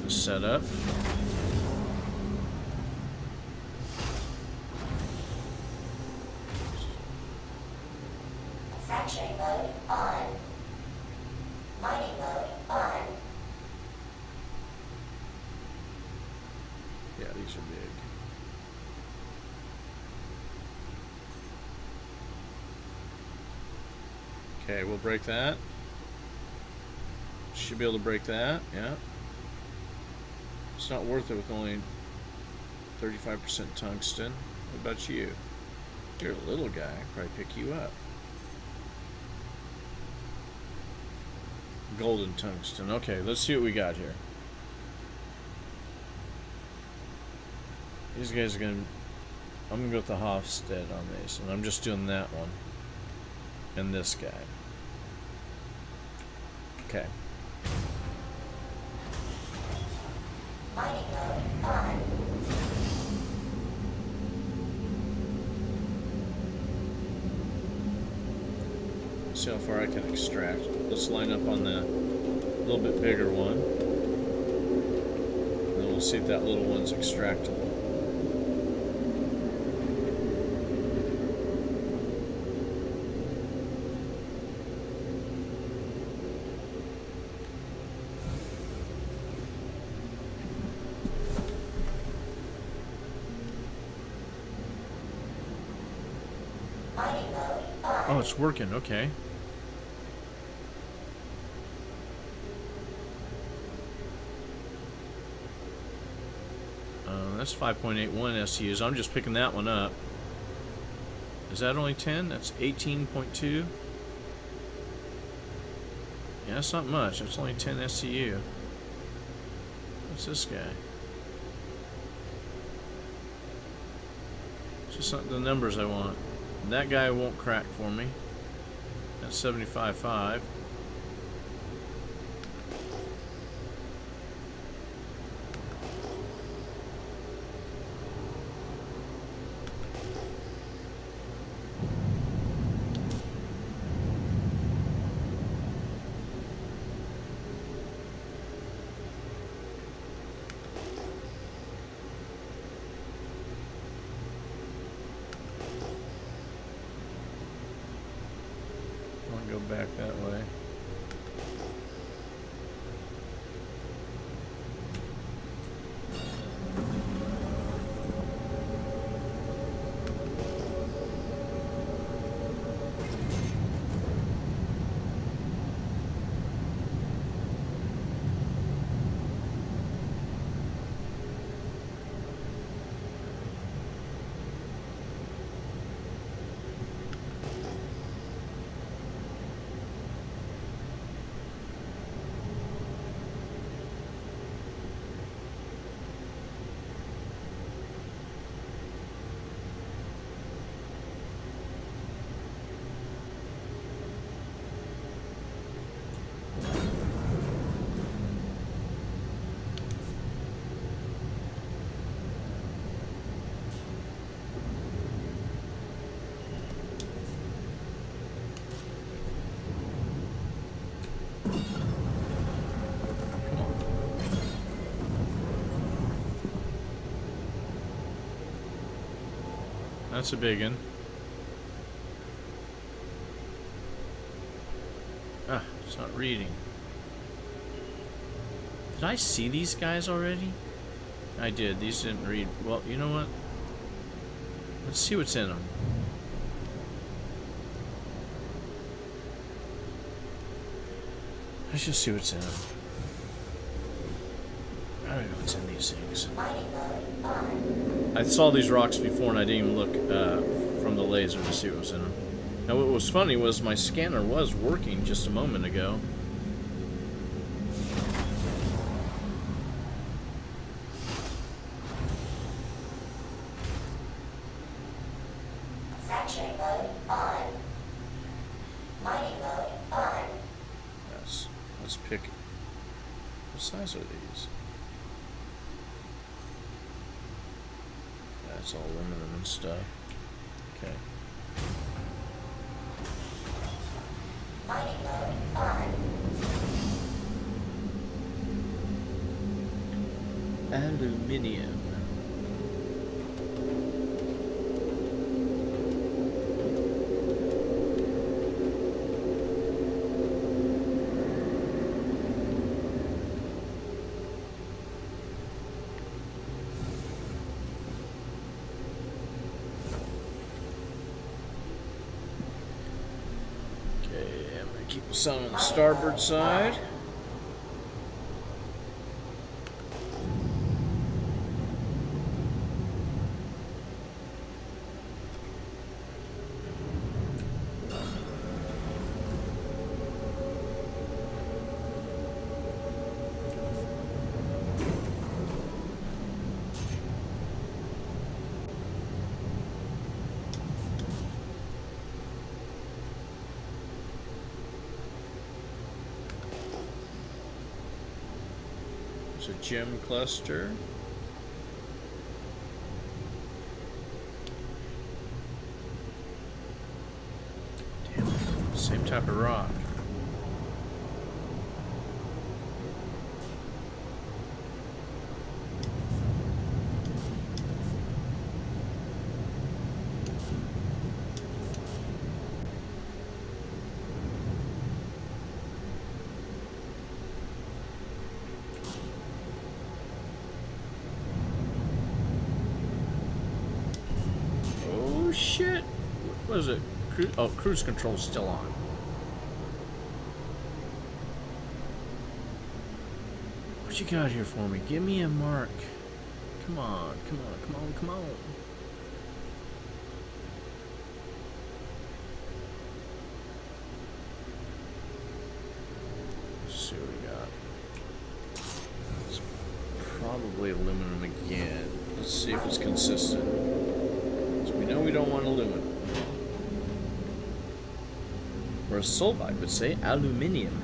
Set up. Fracturing mode on. Mining mode on. Yeah, these are big. Okay, we'll break that. Should be able to break that, yeah. It's not worth it with only 35% tungsten. What about you? You're a little guy. I'd probably pick you up. Golden tungsten. Okay, let's see what we got here. These guys are gonna... I'm gonna go with the Hofstede on these, and I'm just doing that one. And this guy. Okay. Mining mode on. See how far I can extract. Let's line up on the little bit bigger one. And then we'll see if that little one's extractable. Mining mode on. Oh, it's working. Okay. That's 5.81 SCUs. I'm just picking that one up. Is that only 10? That's 18.2. Yeah, that's not much. That's only 10 SCU. What's this guy? It's just not the numbers I want. And that guy won't crack for me. That's 75.5. Back that way. That's a big one. Ah, it's not reading. Did I see these guys already? I did. These didn't read. Well, you know what? Let's see what's in them. Let's just see what's in them. I don't know what's in these things. I saw these rocks before and I didn't even look from the laser to see what was in them. Now what was funny was my scanner was working just a moment ago. Sanctuary mode on. Mining mode on. Yes. Let's pick. What size are these? That's all aluminum and stuff. Okay. Mining mode on. Aluminium. Keep the sun on the starboard side. It's a gem cluster. Damn it. Same type of rock. Oh shit! What is it? Cruise control's still on. What you got here for me? Give me a mark. Come on, come on, come on, come on. Let's see what we got. It's probably aluminum again. Let's see if it's consistent. So we know we don't want aluminum. Or a sulfide would say aluminium.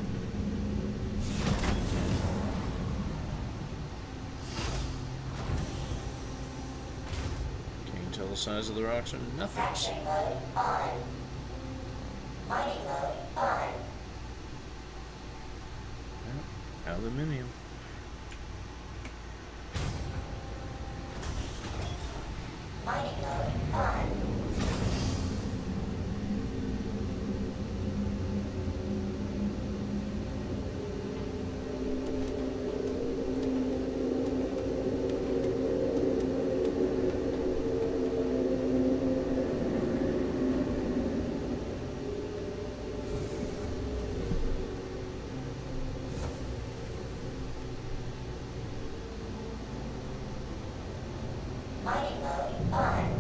Can you tell the size of the rocks or nothing? Sanctuary mode on. Mining mode on. Aluminium. Mining mode on. Mining mode on.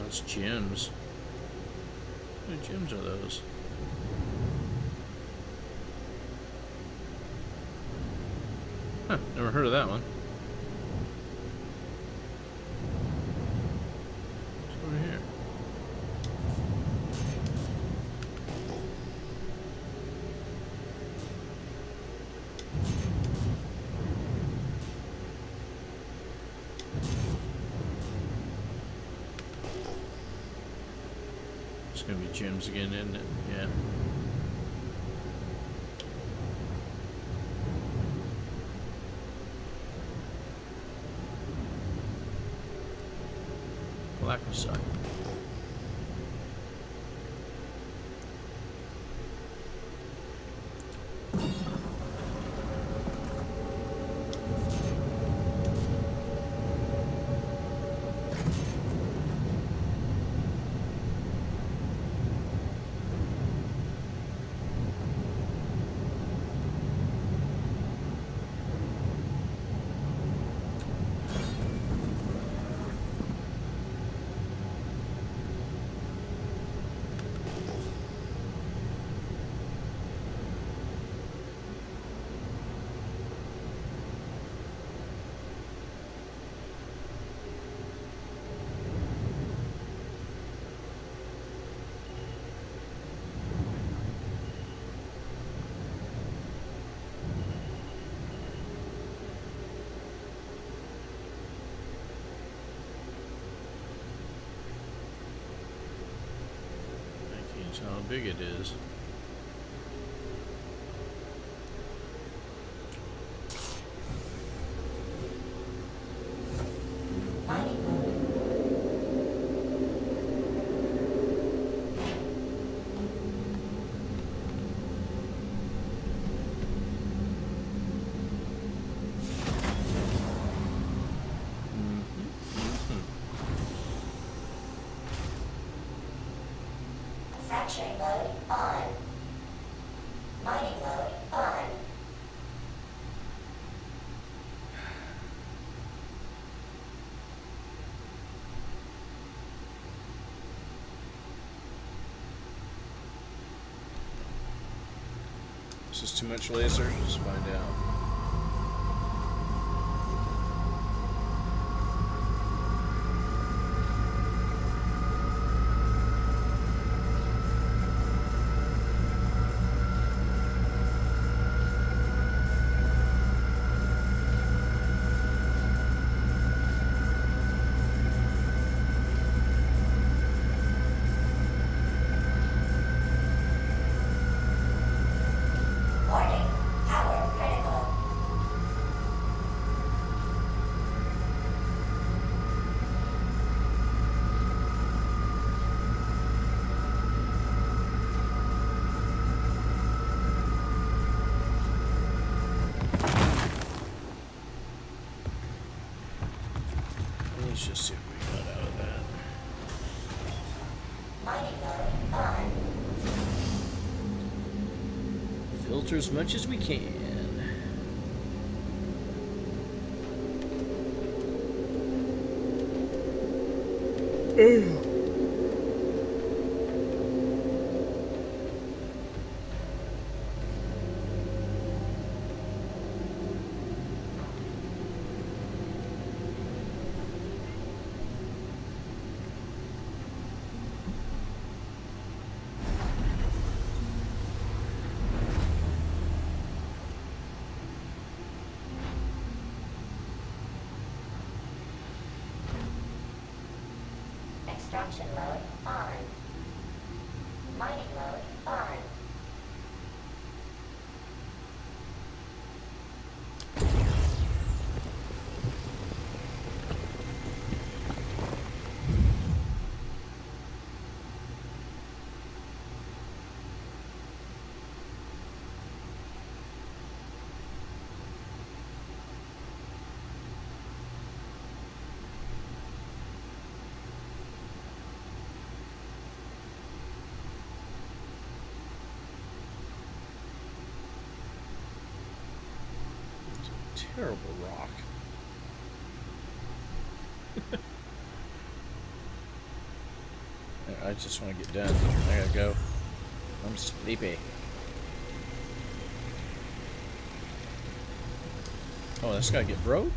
Those gems. What gems are those? Huh. Huh, never heard of that one. What's over here? It's gonna be gyms again, isn't it? Yeah. Black side. How big it is. Fracturing mode on. Mining mode on. Is this too much laser? Let's find out. Warning. Power critical. Let's just see what we got out of that. Mining mode on. Filter as much as we can. Extraction mode on. Mining mode on. Terrible rock. I just want to get done. I gotta go. I'm sleepy. Oh, this gotta get broke?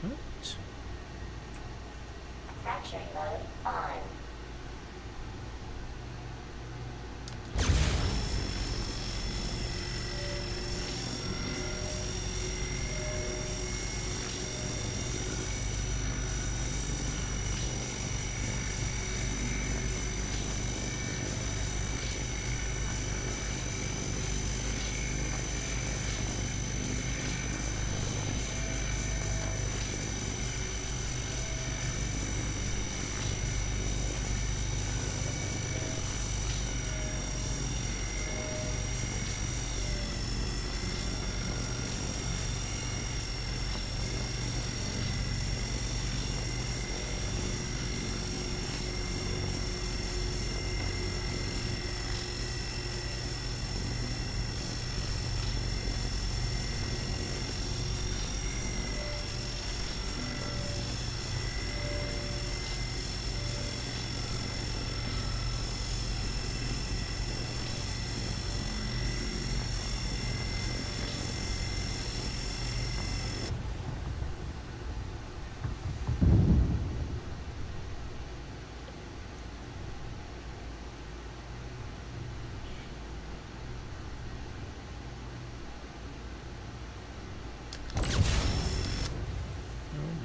What? Fracturing mode on.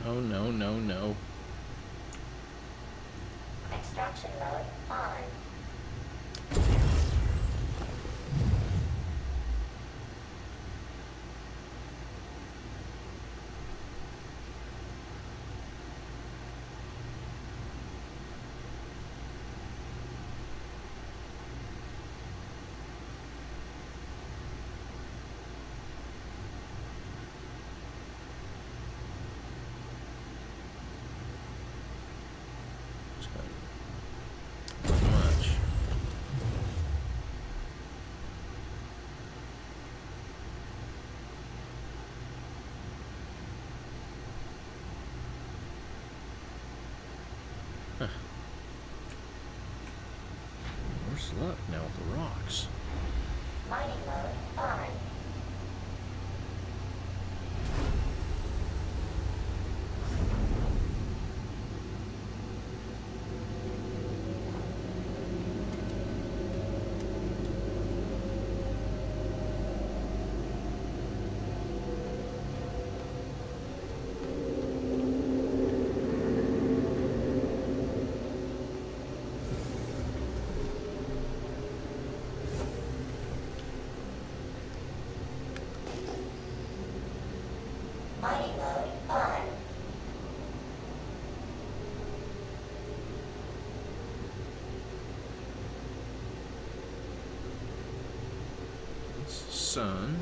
No, no, no, no. Extraction mode on. Not much. Huh. Worse luck now with the rocks. Mining mode on. Mining mode on. It's the sun.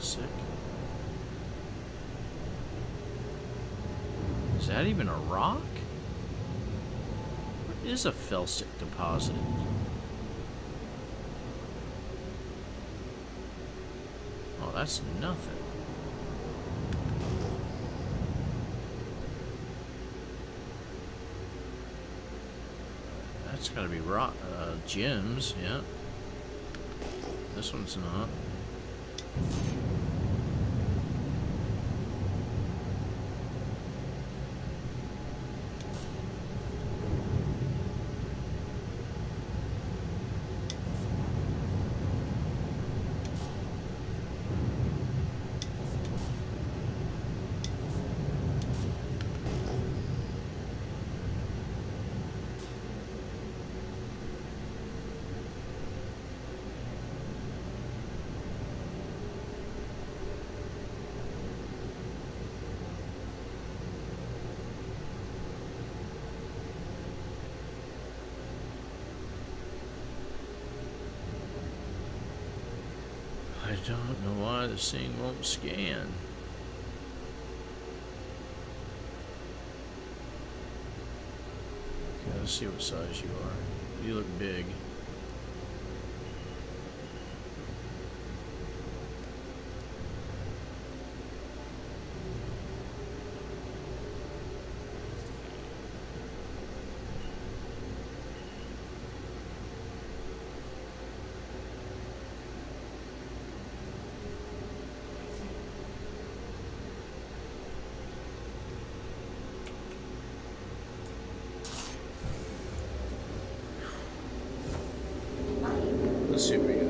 Felsic. Is that even a rock? What is a felsic deposit? Oh, that's nothing. That's gotta be rock, gems, yeah. This one's not. I don't know why this thing won't scan. Okay, let's see what size you are. You look big. Let's see what we got.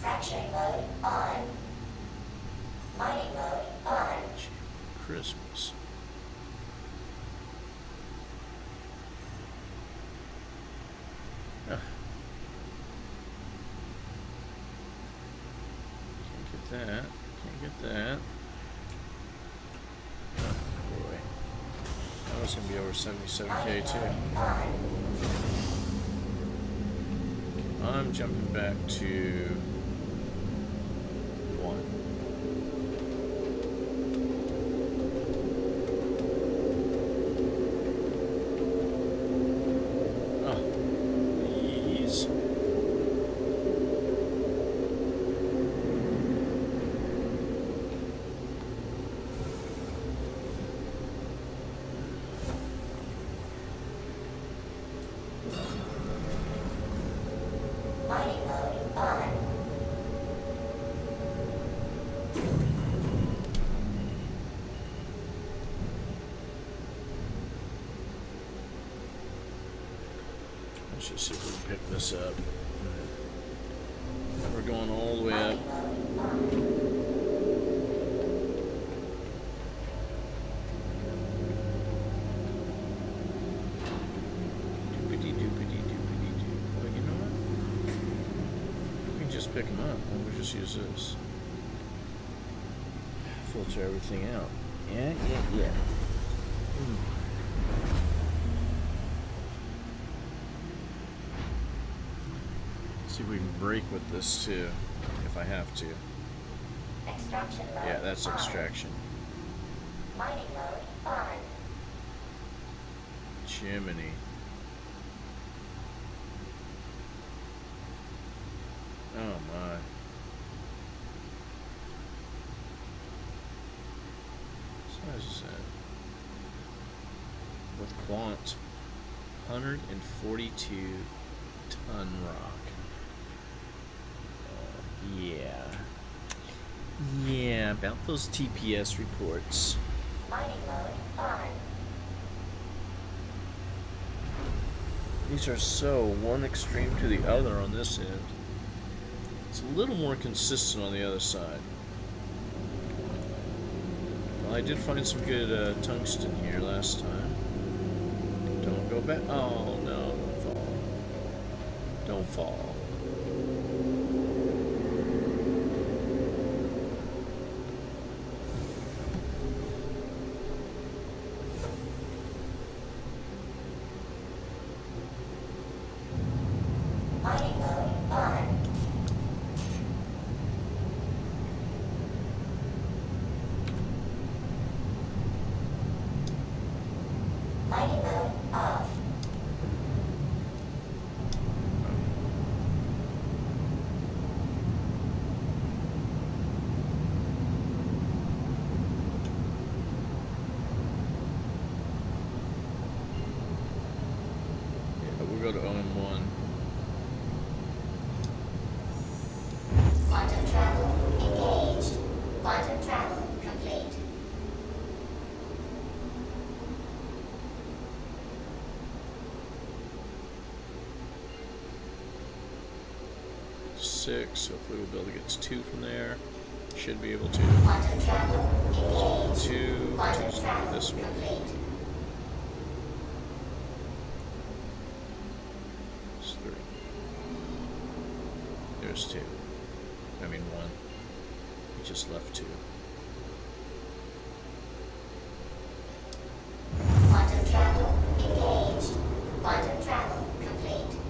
Fracturing mode on. Mining mode on. Christmas. Ah. Can't get that. Can't get that. Oh boy. That was gonna be over 77k too. I'm jumping back to 1. Oh, please. Mining mode on. Let's just see if we can pick this up. We're going all the way up. Doopity doopity doopity doo. Well, you know what? We can just pick them up. We'll just use this. Filter everything out. Yeah. See if we can break with this too, if I have to. Extraction mode Yeah, that's on. extraction. Mining mode on. Chimney. Oh my. What size is that? With quant, 142 ton rock. Yeah, about those TPS reports. Mining mode on. These are so one extreme to the other on this end. It's a little more consistent on the other side. Well, I did find some good tungsten here last time. Don't go back. Oh no, don't fall. Don't fall. Mining mode on. Mining mode off. Yeah, we'll go to OM1. Quantum travel engaged. Quantum travel complete. Six. Hopefully we'll be able to get 2 from there. Should be able to. Quantum travel engaged. 2. Quantum Two's travel this one. complete. There's 3. There's 2. I mean, one. We just left two. Quantum travel engaged. Quantum travel complete.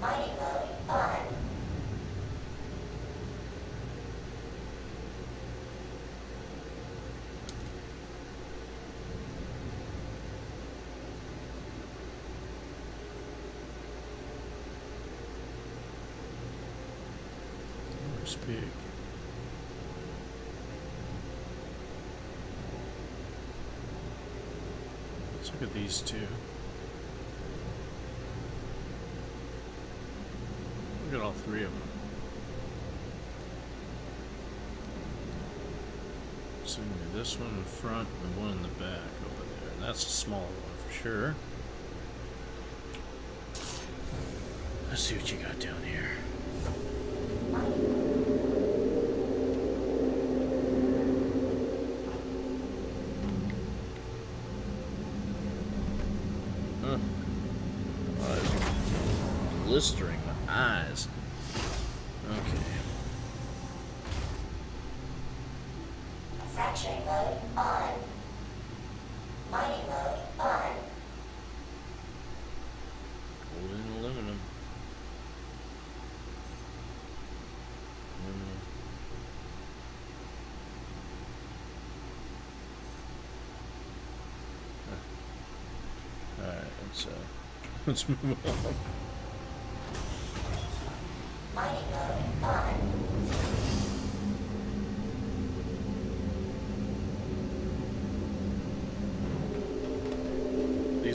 Mining mode on. Where's Pig? Let's look at these two. Look at all three of them. So this one in the front and one in the back over there. And that's a smaller one for sure. Let's see what you got down here. Huh. Oh, blistering my eyes. Okay. Fracturing mode on. Mining mode on. Gold and aluminum. Aluminum. Huh. Alright, let's move on. Mining mode on.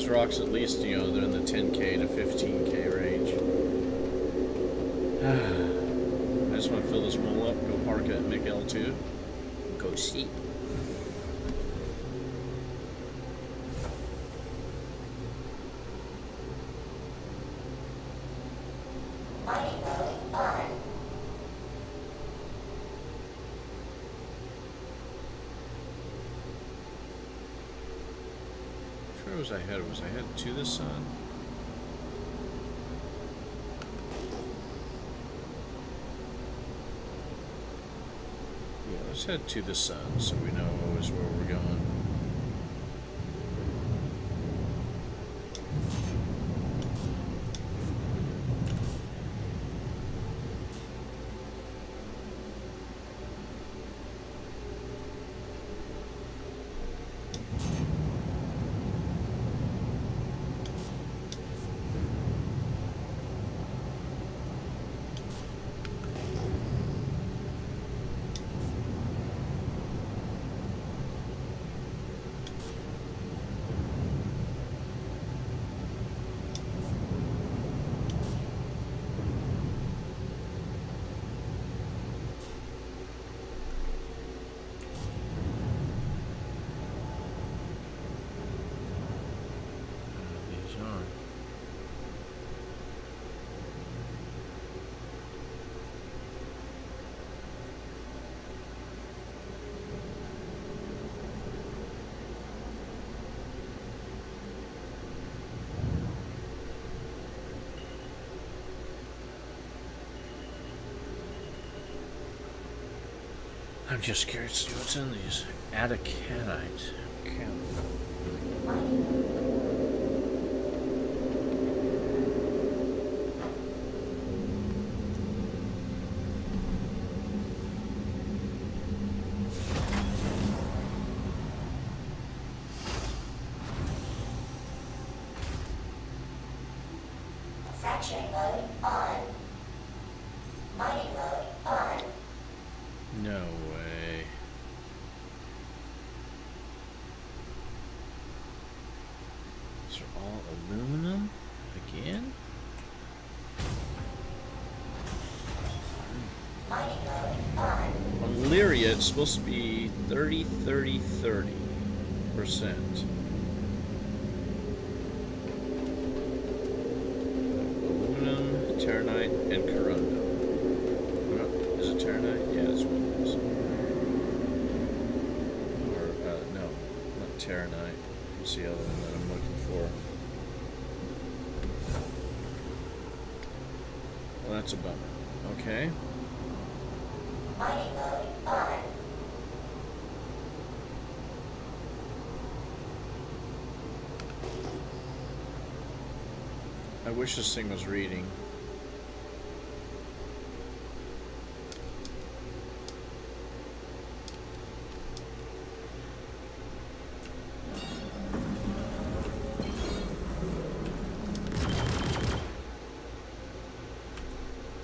these rocks, at least, you know, they're in the 10K to 15K range. I just want to fill this mole up, go park at Miguel 2, go sleep. Mining mode on. Where was I headed? Was I headed to the sun? Yeah, let's head to the sun so we know always where we're going. I'm just curious to see what's in these. Adacanite. Fracturing mode on. Mining mode on. No way. These are all aluminum again? Mining mode on. On Lyria, it's supposed to be 30, 30, 30%. Aluminum, Terranite, and Corundum. Is it Terranite? Yeah, that's what it is. Or, no, not Terranite. What's the other one that I'm looking for? Well, that's a bummer. Okay. Mining mode on. I wish this thing was reading.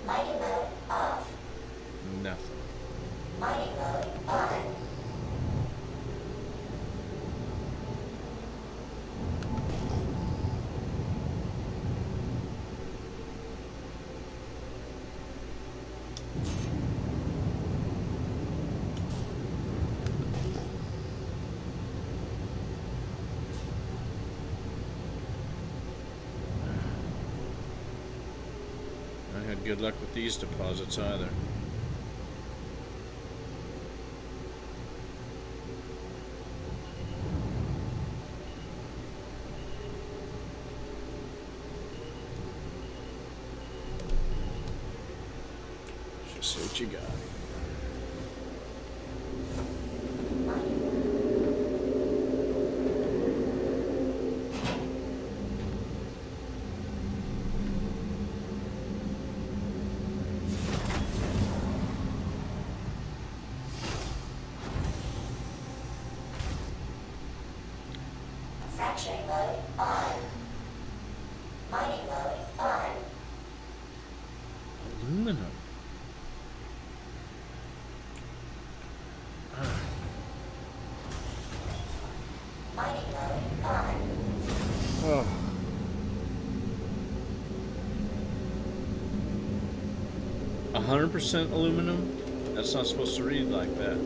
Mining mode off. Nothing. Mining mode on. I had good luck with these deposits either. Just see what you got. Fracturing mode on. Mining mode on. Aluminum. Mining mode on. Oh. 100% aluminum? That's not supposed to read like that.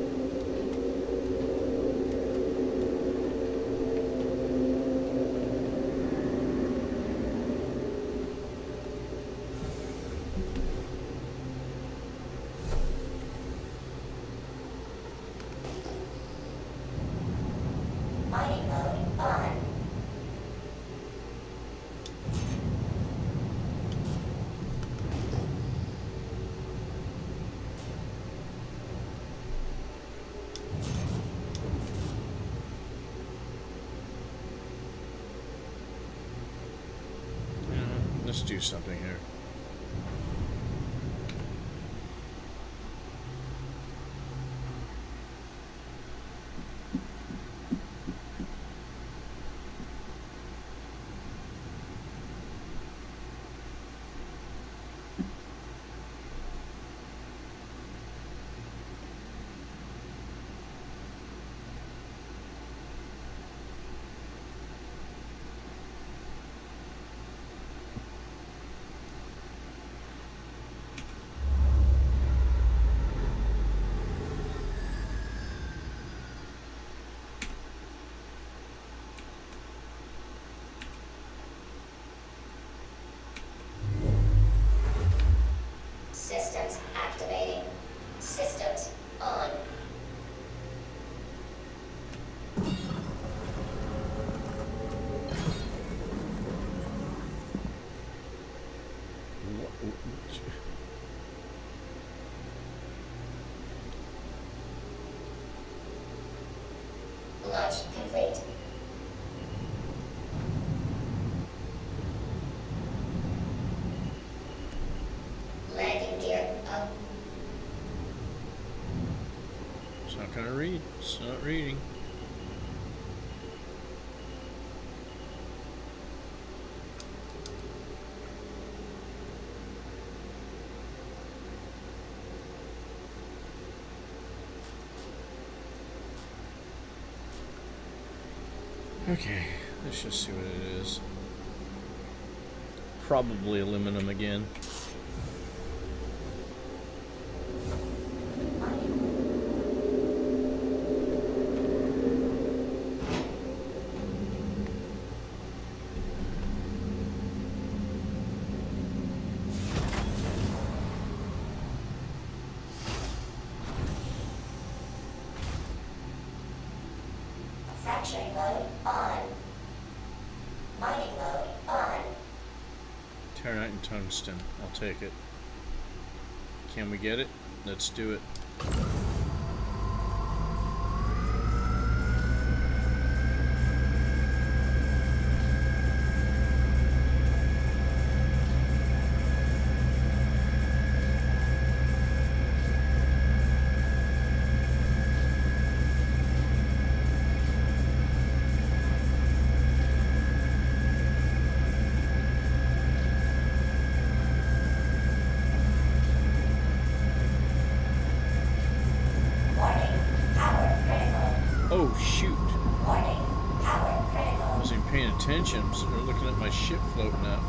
Mining mode on. Let's do something here. Systems activating. Systems on. Launch complete. Landing gear up. It's not gonna read. It's not reading. Okay, let's just see what it is. Probably aluminum again. Fracturing mode on. Mining mode on. Terranite and tungsten. I'll take it. Can we get it? Let's do it. Warning. Power critical. Oh shoot! Warning. Power I critical. wasn't even paying attention. I'm sitting there looking at my ship floating up.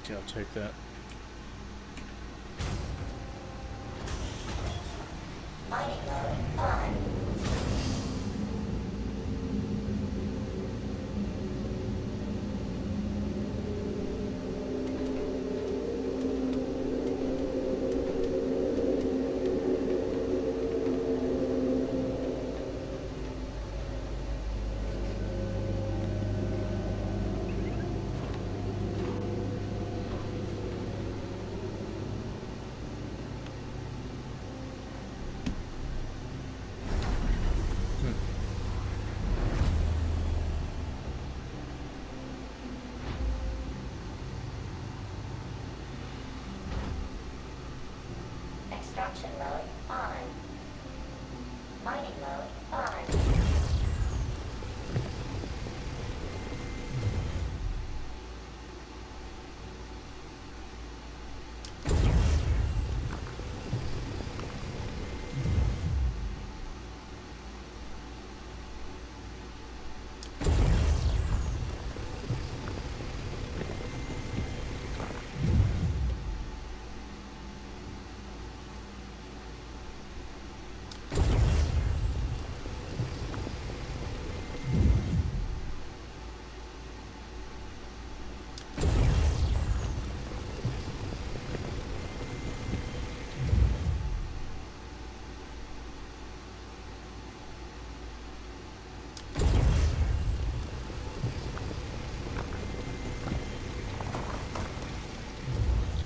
Okay, I'll take that. Mining mode on. Extraction mode on. Mining mode on.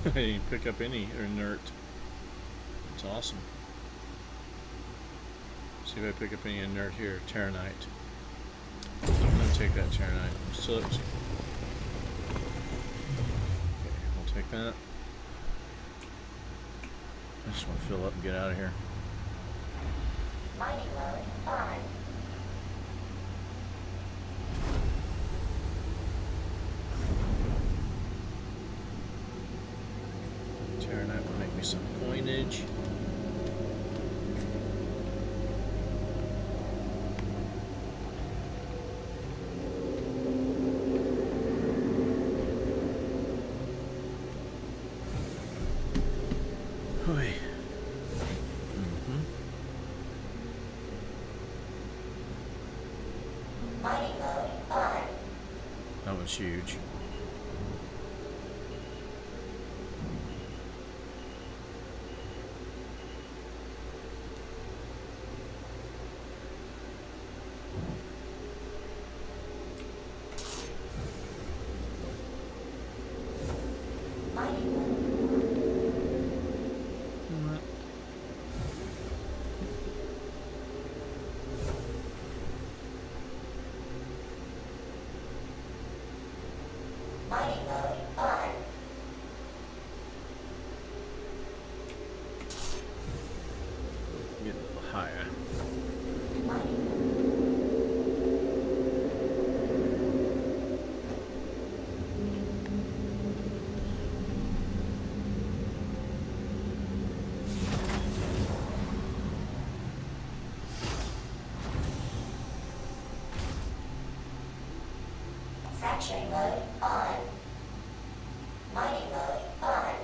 I didn't pick up any inert. It's awesome. See if I pick up any inert here. Terranite. I'm gonna take that terranite. Soot. Okay, I'll take that. I just want to fill up and get out of here. Mining mode on. Terranite will make me some coinage. Hoi. Mining mode on. That was huge. Mining mode. Mining mode on. Get a little higher. Mining mode. Fracturing mode on. Mining mode on.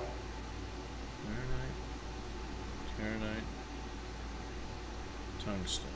Terranite. Tungsten.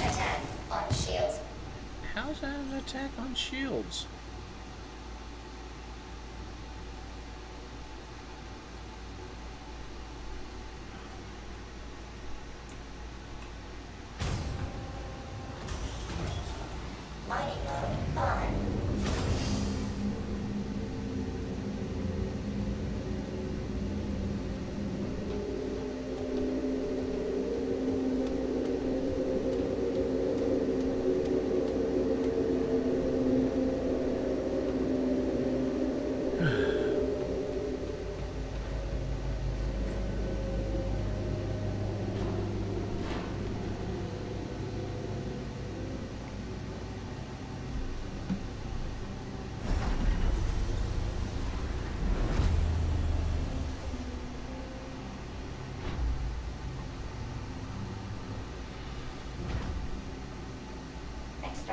Attack on shields. How's that an attack on shields? Mining mode on.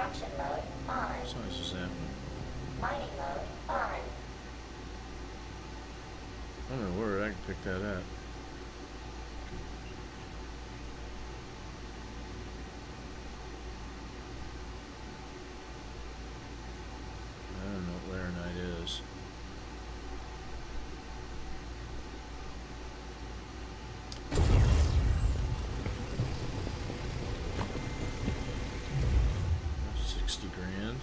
Extraction mode on. What size is that one? Mining mode on. I don't know where I can pick that up. I don't know what Laranite is. That's 60 grand.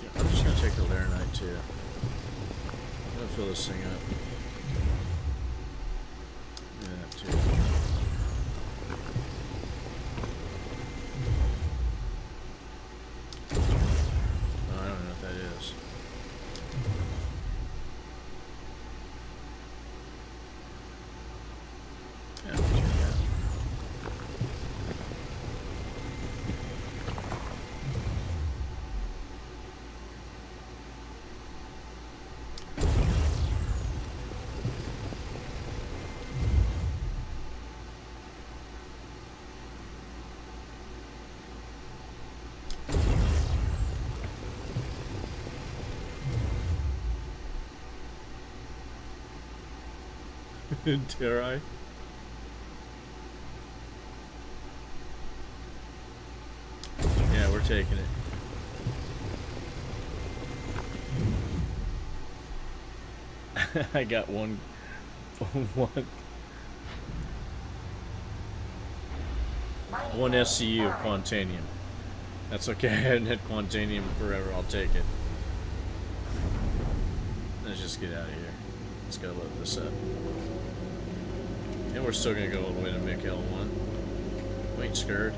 Yeah, I'm just gonna take the Laranite too. I'm gonna fill this thing up. Yeah, that too. Oh, I don't know what that is. Yeah, I'll take that. Dare I? Yeah, we're taking it. I got one SCU of Quantanium. That's okay, I hadn't had Quantanium forever, I'll take it. Let's just get out of here. Let's go load this up. And we're still gonna go all the way to Mick 1. We ain't scared.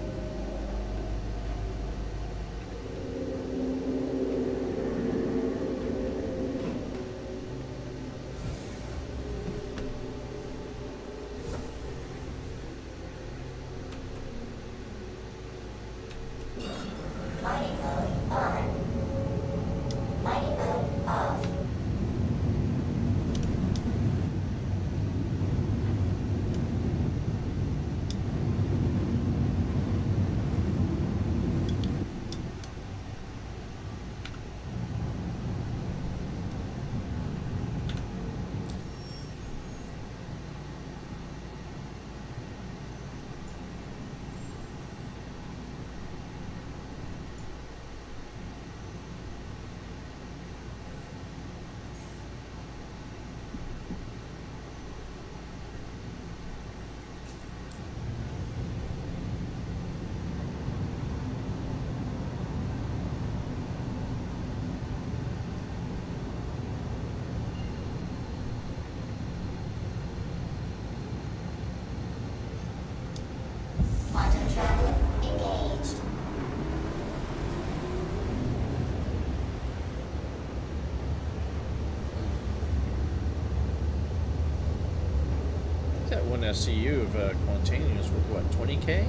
Mining mode on. Mining mode off. Quantum travel engaged. That one SCU of Quantanium is worth what, 20K?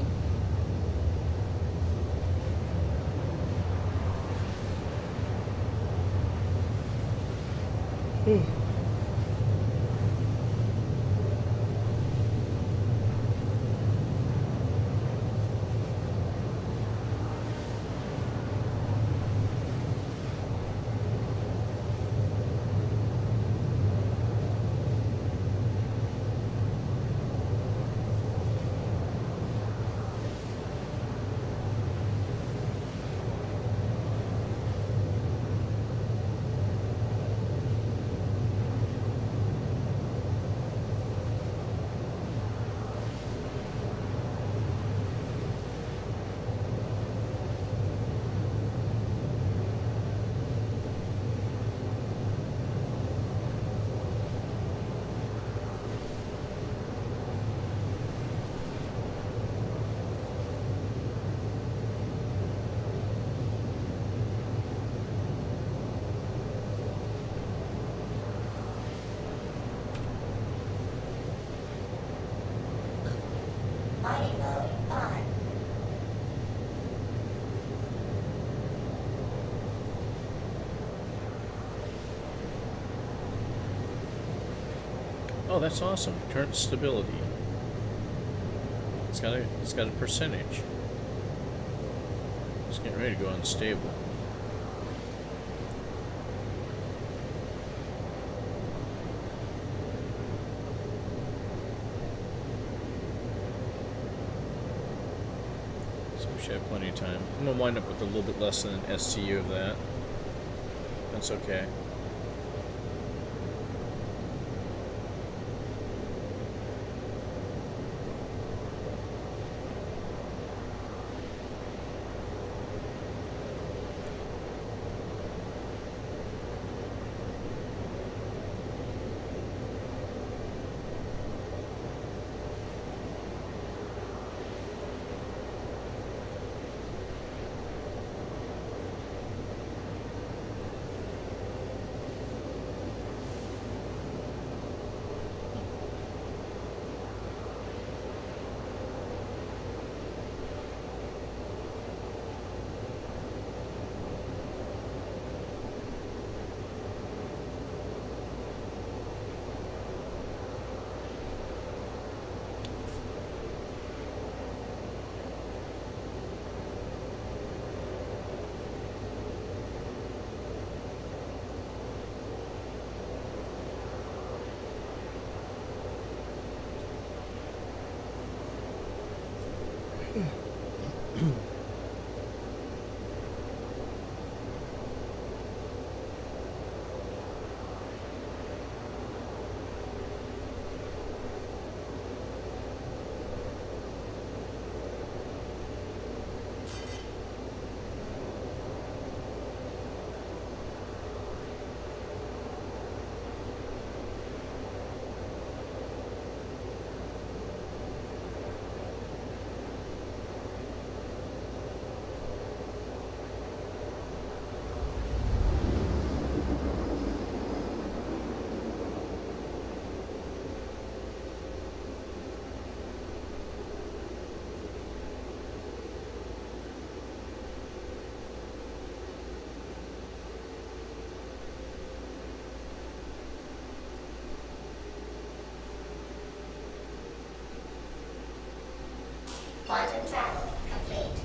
Mining mode on. Oh, that's awesome. Current stability. It's got a percentage. It's getting ready to go unstable. So we should have plenty of time. I'm gonna wind up with a little bit less than an STU of that. That's okay. Quantum travel complete.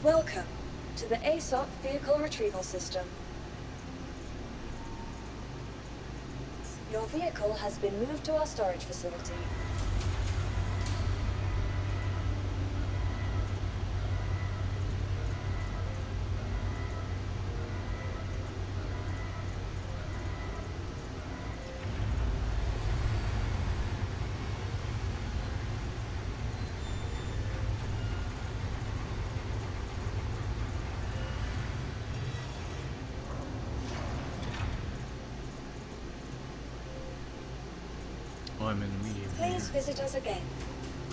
Welcome to the ASOP Vehicle Retrieval System. Your vehicle has been moved to our storage facility. Oh, I'm in the medium Please here. visit us again.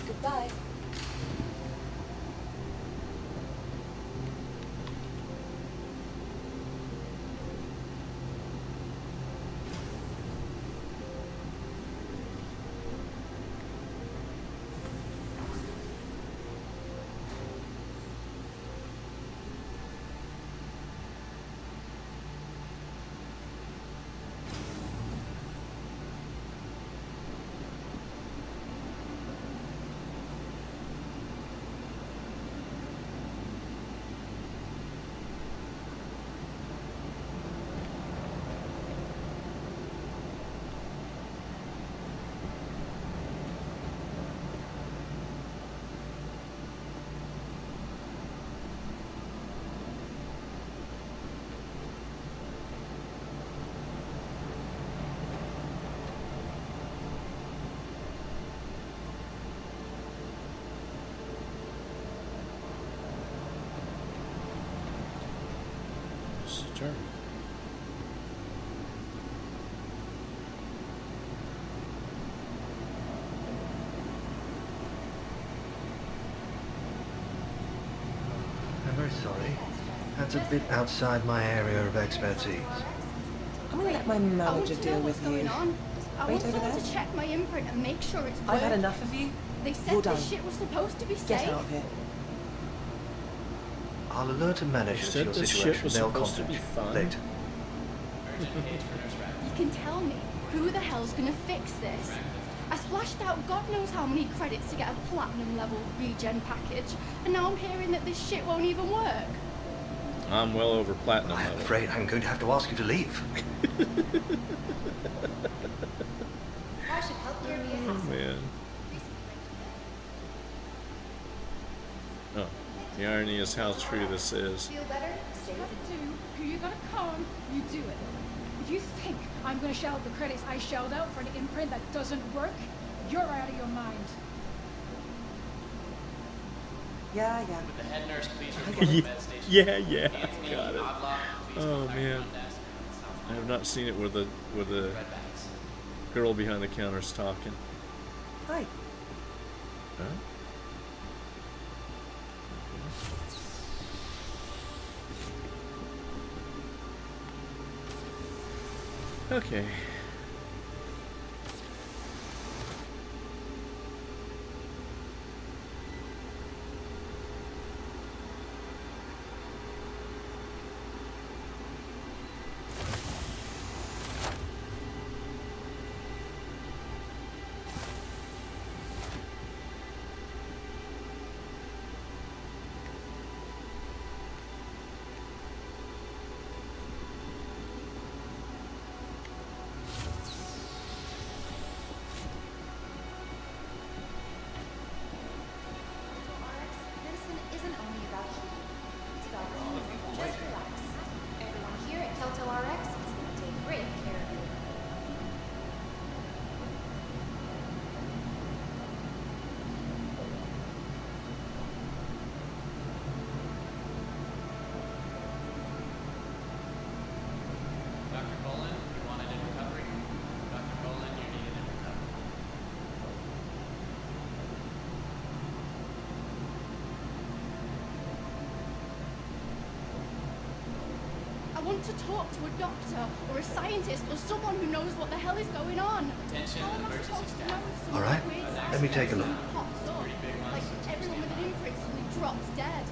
Goodbye. This is the turn. I'm very sorry. That's a bit outside my area of expertise. I'm gonna let my I want manager to deal know with what's going you. on. I Wait want over someone there. to check my imprint and make sure it's I've had working. enough of you. They said You're done. this shit was supposed to be Get safe. out of here. I'll alert a You manager to said your this shit situation. was They'll supposed to contact be you fun. later. Urgent page for nurse rep. You can tell me who the hell's gonna fix this? I splashed out God knows how many credits to get a platinum level regen package, and now I'm hearing that this shit won't even work. I'm well over platinum I'm level. afraid I'm going to have to ask you to leave. Why should healthcare be a Oh, hassle? man. Oh, the irony is how true this is. Feel better? Stay with it. Do who you gotta calm, you do it. If you think I'm gonna shell out the credits I shelled out for an imprint that doesn't work, you're out of your mind. Yeah. Would the head nurse please report Yeah, to the med station? yeah, Anthony, got it. Odlock, please Oh, contact man. front desk. I have not seen it where the Red bags. girl behind the counter's talking. Hi. Huh? Okay. Medicine isn't only about healing. It's about healing. Just relax. Everyone here at Kelto RX is going to take great care of you. Dr. Bolin, you wanted in recovery? Dr. Bolin, you're needed in recovery. I want to talk to a doctor or a scientist or someone who knows what the hell is going on. Attention, How am I emergency supposed to staff. know if some All right, weird let me take a look. accident pops up? Pretty big ones. Like everyone with an imprint suddenly drops dead.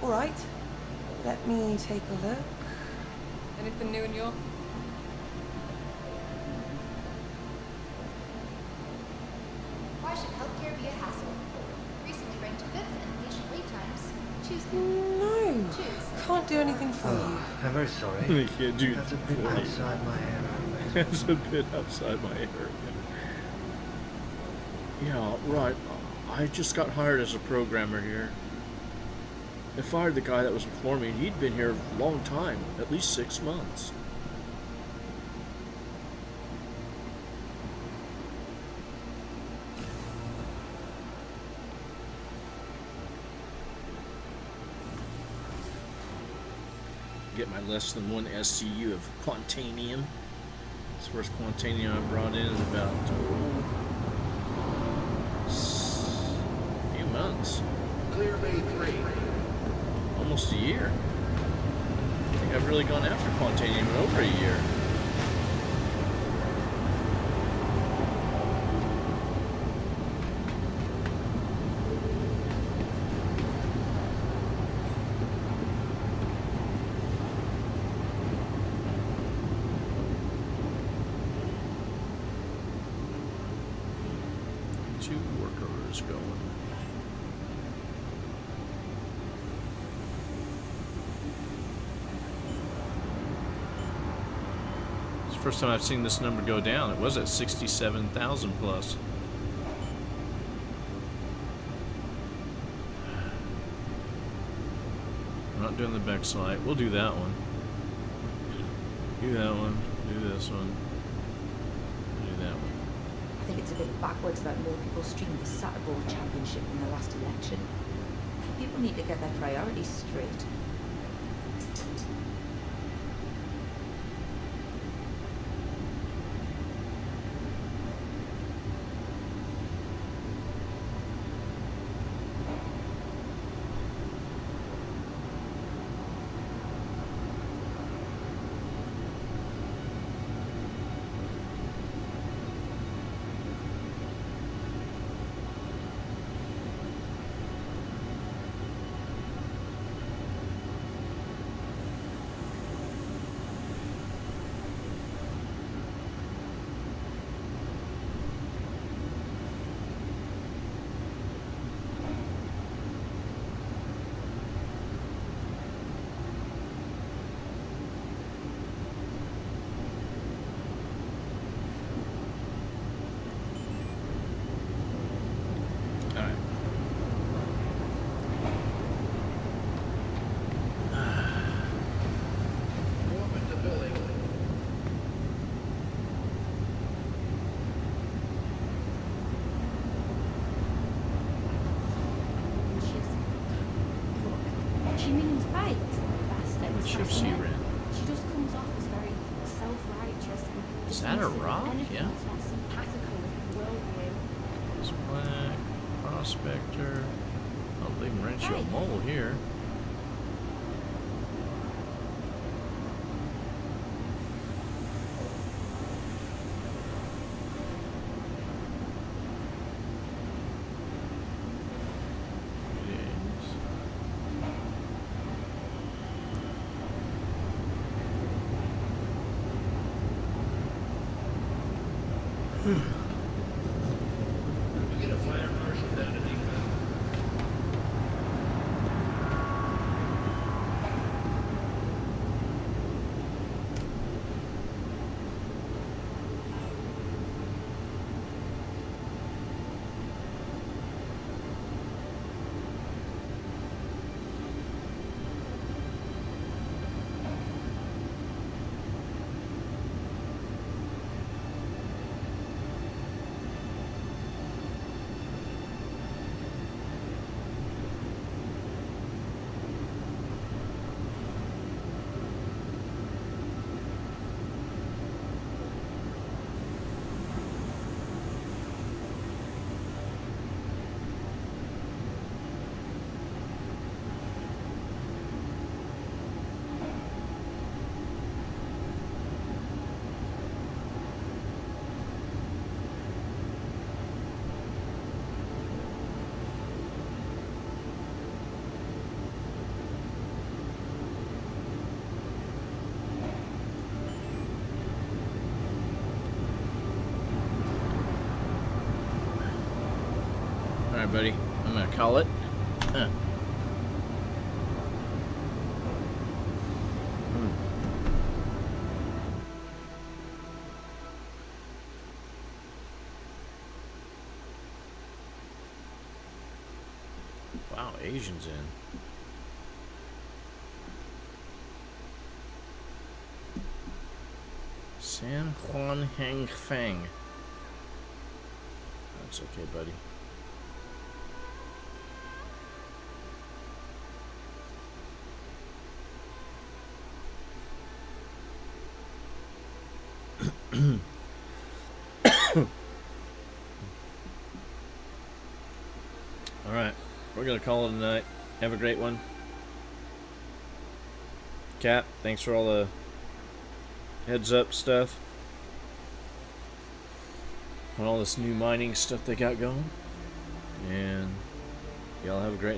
All right. Let me take a look. Anything new in your... Why should healthcare be a hassle? Recently ranked 5th in patient do anything for you? I'm very sorry. I can't do That's a that bit for you. outside my area. That's a bit outside my area. Yeah, right. I just got hired as a programmer here. They fired the guy that was before me, and he'd been here a long time, at least 6 months. Get my less than 1 SCU of Quantanium. It's the first Quantanium I brought in about a few months. Clear Bay 3. Almost a year. I think I've really gone after Quantanium in over a year. Two workers going. It's the first time I've seen this number go down. It was at 67,000 plus. We're not doing the backslide. We'll do that one. Do that one. Do this one. Do that one. I think it's a bit backwards that more people streamed the Saturday Championship in the last election. People need to get their priorities straight. She means right, bastard. What ship she ran? She just comes off as very self-righteous. And Is that a dismissive of rock? anything Yeah. that's not simpatico with her worldview. It's black. Prospector. Oh, they can rent you a Right. mole here. We get a fire marshal down to defense. Alright, buddy. I'm gonna call it. Wow, Asians in. San Juan Hang Fang. That's okay, buddy. Alright, we're gonna call it a night. Have a great one. Cat, thanks for all the heads up stuff on all this new mining stuff they got going. And y'all have a great night.